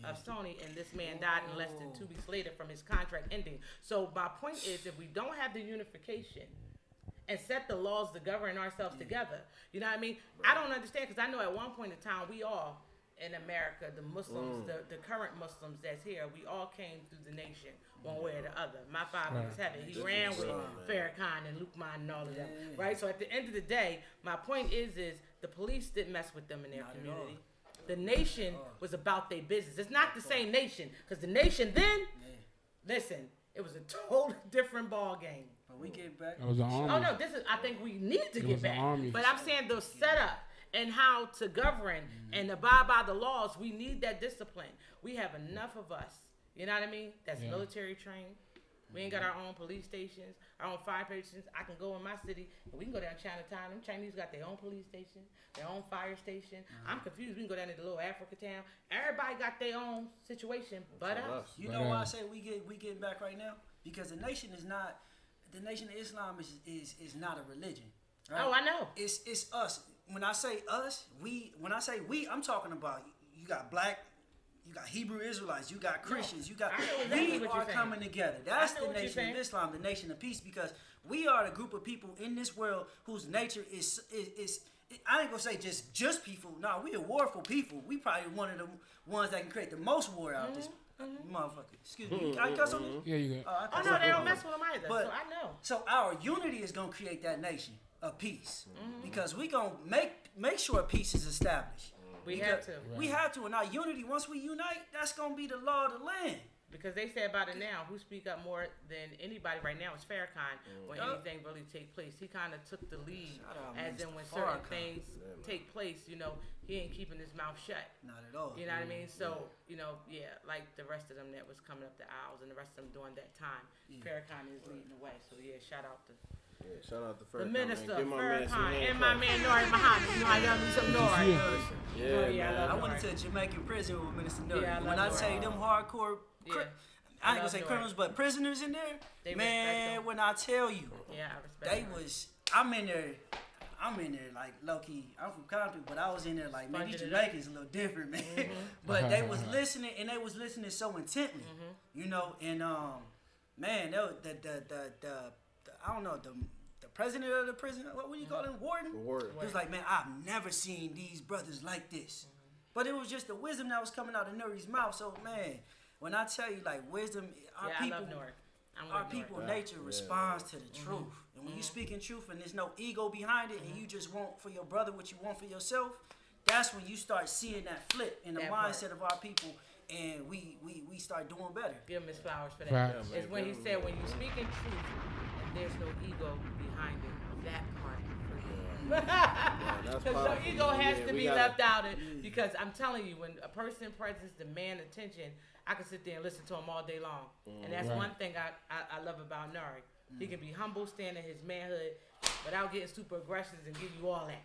of Sony, and this man died in less than 2 weeks later from his contract ending. So my point is, if we don't have the unification and set the laws to govern ourselves together, you know what I mean? Right. I don't understand, because I know at one point in time we all in America, the Muslims, the current Muslims that's here, we all came through the nation one way or the other. My father was heaven. He ran with Farrakhan and Lukman and all of them, right? So at the end of the day, my point is the police didn't mess with them in their community. The nation was about their business. It's not the same nation, because the nation then, listen, it was a totally different ball game. But we get back. It was an army. Oh no, I think we need to get back. But I'm saying the setup and how to govern and abide by the laws, we need that discipline. We have enough of us, you know what I mean? That's military trained. We ain't got our own police stations, our own fire stations. I can go in my city and we can go down Chinatown. Them Chinese got their own police station, their own fire station. I'm confused. We can go down to the little Africa town. Everybody got their own situation, but us. You know why I say we getting back right now? Because the nation is not. The Nation of Islam is not a religion. Right? Oh, I know. It's us. When I say us, I'm talking about you got black, you got Hebrew Israelites, you got Christians, you got we are coming together. That's the Nation of Islam, the nation of peace, because we are the group of people in this world whose nature is I ain't gonna say just peaceful. No, we are warful people. We probably one of the ones that can create the most war out this. Motherfucker, excuse me. Can I cuss on you? Yeah, you can. Oh no, they don't mess with them either. But, so I know. So our unity is gonna create that nation of peace, because we gonna make sure peace is established. We have to. We have to, and our unity. Once we unite, that's gonna be the law of the land. Because they say about it now, who speak up more than anybody right now is Farrakhan. When anything really take place, he kind of took the lead, as in when certain things take place, you know, he ain't keeping his mouth shut. Not at all. You know what I mean? So, you know, like the rest of them that was coming up the aisles and the rest of them during that time, Farrakhan is leading the way. So shout out to. Yeah, shout out to Farrakhan. The minister, Farrakhan, and my man Nori Muhammad. You know, I love me some Nori. I went to a Jamaican prison with Minister Nori. When I say them hardcore, I ain't gonna say criminals, but prisoners in there, man, when I tell you, I'm in there like low key. I'm from Compton, but I was in there like, man, these Jamaicans a little different, man. But they was listening, and they was listening so intently, you know. And man, the I don't know, the president of the prison, what do you call him, warden? He was like, man, I've never seen these brothers like this. But it was just the wisdom that was coming out of Nuri's mouth. So man, when I tell you like wisdom, our people nature responds to the truth. And when you speak in truth and there's no ego behind it, and you just want for your brother what you want for yourself, that's when you start seeing that flip in the mindset of our people, and we start doing better. Give Miss Flowers for that. It's when he said, when you speak in truth and there's no ego behind it, that part. Because no ego has to be left out of it. Because I'm telling you, when a person presents demand attention, I can sit there and listen to him all day long. And that's one thing I love about Nari. He can be humble, stand in his manhood, without getting super aggressive and give you all that.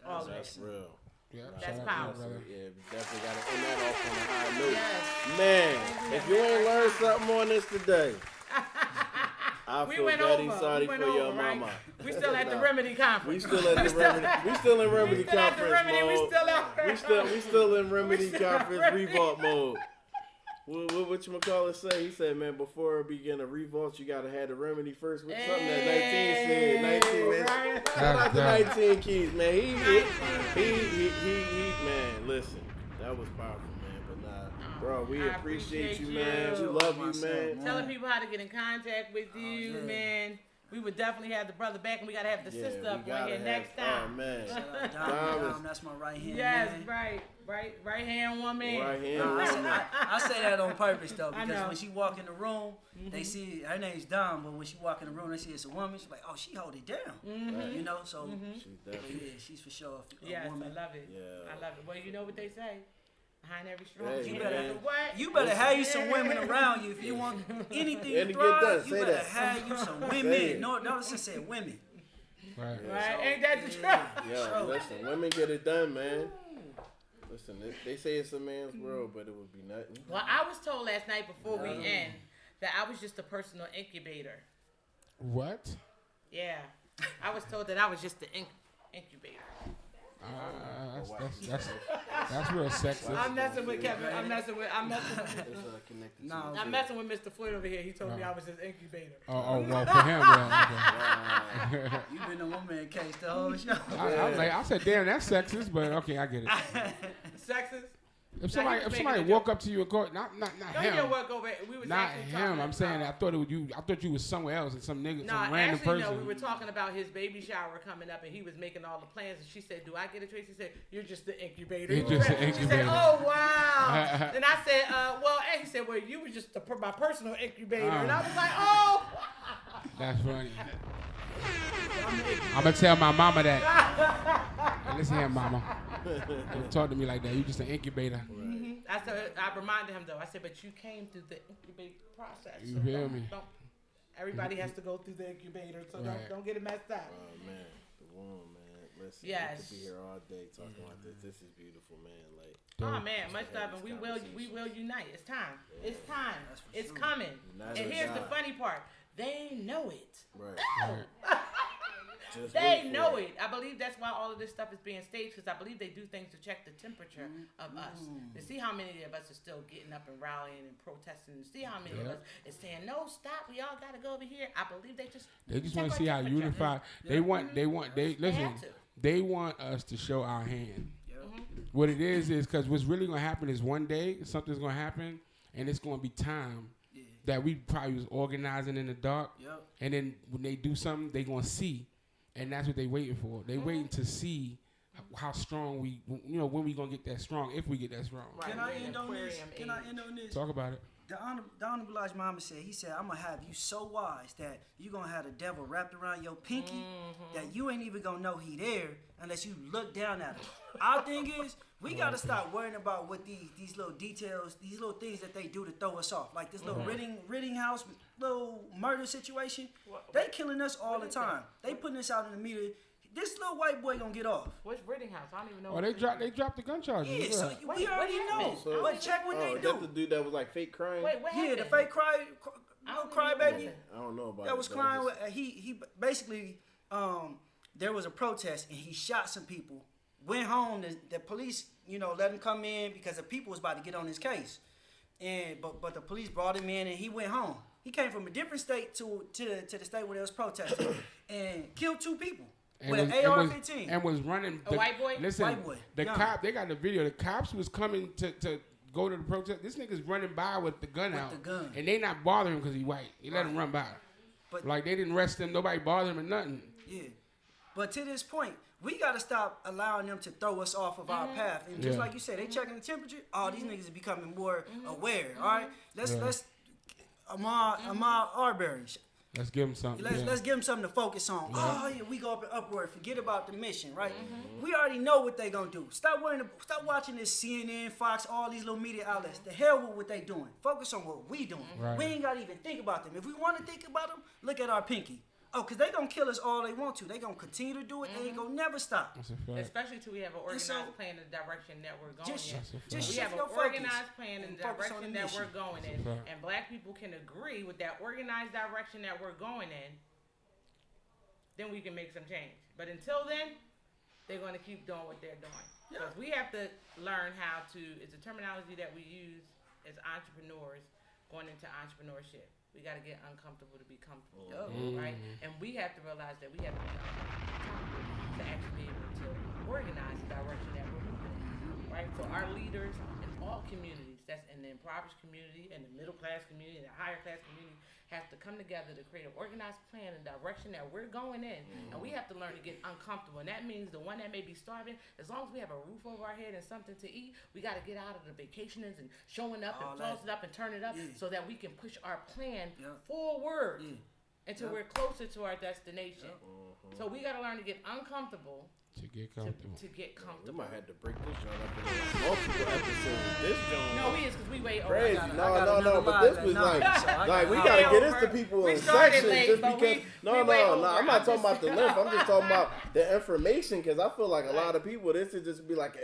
All that. That's real. Yeah, that's powerful. Yeah, we definitely got to end that off on a high note. Yes. Man, if you ain't learned something on this today, I feel very sorry for your mama. We still at the Remedy Conference. We still at the Remedy. We still in Remedy Conference mode. We still in Remedy Conference revolt mode. What you call it say? He said, man, before it begin a revolt, you gotta have the remedy first. With something that 19 said. 19, man. Shout out to 19 Keys, man. He, man. Listen, that was powerful, man. But nah, bro, we appreciate you, man. We love you, man. Telling people how to get in contact with you, man. We would definitely have the brother back, and we gotta have the sister up on here next time. Oh man, Dom, that's my right hand. Yes, man. right hand woman. Right hand. I say that on purpose though, because when she walk in the room, they see her name's Dom, but when she walk in the room, they see it's a woman. She's like, oh, she hold it down, you know. So she's for sure a woman. I love it. Yeah. I love it. Well, you know what they say. Behind every strong you better have you some women around you if you want anything to thrive. You better have you some women. Notice I said women. Right. Ain't that the truth? Yeah, listen, women get it done, man. Listen, they say it's a man's world, but it would be nothing. Well, I was told last night before we end that I was just a personal incubator. What? Yeah, I was told that I was just the incubator. That's real sexist. I'm messing with Kevin. I'm messing with Mr. Floyd over here. He told me I was his incubator. Oh, well, for him, yeah. You've been a woman case the whole show. I said, damn, that's sexist, but okay, I get it. Sexist? If somebody walk up to you and go, not him. Not him. I'm saying I thought you was somewhere else and some nigga, some random person. No, we were talking about his baby shower coming up, and he was making all the plans. And she said, "Do I get a choice?" He said, "You're just the incubator." You're just the incubator. She said, "Oh wow." And I said, "Well," and he said, "Well, you were just my personal incubator." And I was like, "Oh." That's funny. I'm gonna tell my mama that. Hey, listen here, mama. Don't talk to me like that. You just an incubator. I reminded him though. I said, "But you came through the incubate process." You feel me? Everybody has to go through the incubator, so don't get it messed up. Oh man, the womb, man. Listen, we could be here all day talking about this. This is beautiful, man. Like, oh man, much love, and we will unite. It's time. Yeah. It's time. It's coming. And here's the funny part. They know it. Right. They know it. I believe that's why all of this stuff is being staged, because I believe they do things to check the temperature of us, to see how many of us are still getting up and rallying and protesting, and see how many of us is saying, "No, stop, we all got to go over here." I believe they just want to see how unified. They want us to show our hand. What it is because what's really gonna happen is one day something's gonna happen, and it's gonna be time that we probably was organizing in the dark, and then when they do something, they gonna see. And that's what they waiting for. They waiting to see how strong when we gonna get that strong, if we get that strong. Right. Can I end on this? Talk about it. The Honorable Elijah Muhammad said, I'm gonna have you so wise that you gonna have the devil wrapped around your pinky that you ain't even gonna know he there unless you look down at him. Our thing is, we gotta stop worrying about what these little details, these little things that they do to throw us off. Like this little Rittinghouse little murder situation. They killing us all the time. They putting us out in the media. This little white boy gonna get off. What's Rittinghouse? I don't even know. Oh, they dropped the gun charges. Yeah, so we already know. But check what they do. That's the dude that was like fake crying. Wait, what happened? The fake cry baby. I don't know about that was crying. He basically there was a protest and he shot some people. Went home. The police, let him come in because the people was about to get on his case. But the police brought him in and he went home. He came from a different state to the state where they was protesting and killed 2 people. With an AR-15. And was running. A white boy? Listen, white boy. The cop, they got the video. The cops was coming to go to the protest. This nigga's running by with the gun out. And they not bothering him because he white. They let him run by. But they didn't arrest him. Nobody bothered him or nothing. Yeah. But to this point, we got to stop allowing them to throw us off of our path. And just like you said, they checking the temperature. All these niggas are becoming more aware. All right? Let's Ahmaud Arbery. Let's give him something. Let's give him something to focus on. Oh yeah, we go up and upward. Forget about the mission, right? We already know what they gonna do. Stop watching this CNN, Fox, all these little media outlets. The hell with what they doing. Focus on what we doing. Right. We ain't gotta even think about them. If we want to think about them, look at our pinky. Oh, because they gonna kill us all they want to. They gonna continue to do it. They ain't gonna never stop. Especially till we have an organized plan in the direction that we're going in. We have an organized plan in the direction that we're going in. And black people can agree with that organized direction that we're going in. Then we can make some change. But until then, they're going to keep doing what they're doing. Because we have to learn how to, it's a terminology that we use as entrepreneurs going into entrepreneurship. We got to get uncomfortable to be comfortable, right? And we have to realize that we have to be uncomfortable to actually be able to organize the direction that we're moving in, right? So our leaders in all communities, that's in the impoverished community, and the middle class community, and the higher class community, have to come together to create an organized plan and direction that we're going in. And we have to learn to get uncomfortable. And that means the one that may be starving, as long as we have a roof over our head and something to eat, we got to get out of the vacations and showing up and flossing up and turning up so that we can push our plan forward until we're closer to our destination. So we got to learn to get uncomfortable. To get comfortable. To get comfortable. We might have to break this joint up into multiple episodes. This joint. No, we is because we way over. Crazy. No. But this was like we gotta get this to people in sections just because. No. I'm not talking about the length. I'm just talking about the information because I feel like a lot of people this is just be like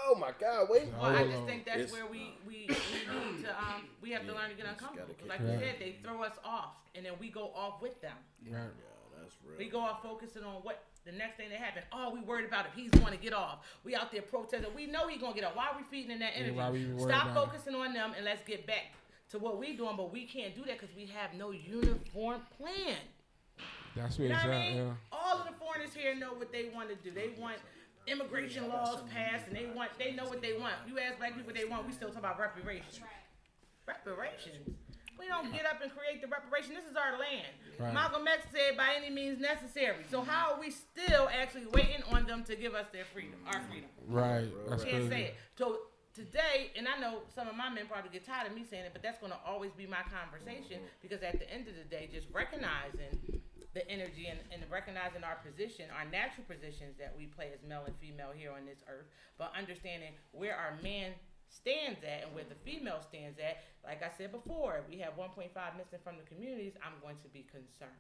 oh my God, wait. Well, I just think that's where we need to we have to learn to get uncomfortable. Like you said, they throw us off and then we go off with them. Right. Yeah, that's real. We go off focusing on what. The next thing that happened, we worried about if he's going to get off. We out there protesting. We know he's going to get off. Why are we feeding in that energy? Stop focusing on them and let's get back to what we're doing. But we can't do that because we have no uniform plan. That's what it's at, yeah. All of the foreigners here know what they want to do. They want immigration laws passed, and they know what they want. You ask black people what they want, we still talk about reparations. Reparations. We don't get up and create the reparation. This is our land. Right. Malcolm X said by any means necessary. So how are we still actually waiting on them to give us their freedom, our freedom? Right. That's can't say it. So today, and I know some of my men probably get tired of me saying it, but that's going to always be my conversation because at the end of the day, just recognizing the energy and recognizing our position, our natural positions that we play as male and female here on this earth, but understanding where our man stands at and where the female stands at. Like I said before, if we have 1.5 missing from the communities, I'm going to be concerned.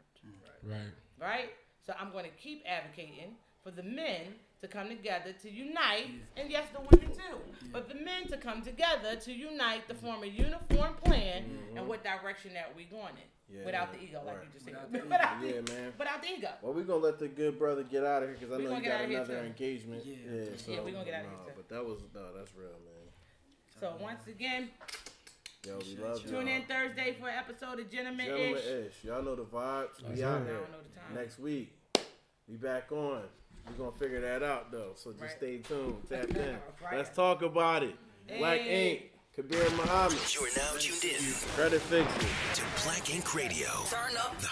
Right? So I'm going to keep advocating for the men to come together to unite, and yes, the women too, but the men to come together to unite to form a uniform plan and what direction that we going in. Without the ego, like you just said. Without the ego. Well, we're going to let the good brother get out of here because I know you got another engagement. So, we're going to get out of here too. But that's real, man. So once again, we love tune in Thursday for an episode of Gentleman Ish. Y'all know the vibes. We out here. Next week, we back on. We're going to figure that out, though. So just stay tuned. Tap in. Let's talk about it. Black Ink, Kabir Muhammad. You are now tuned in. Credit Fixer. To Black Ink Radio. Turn up.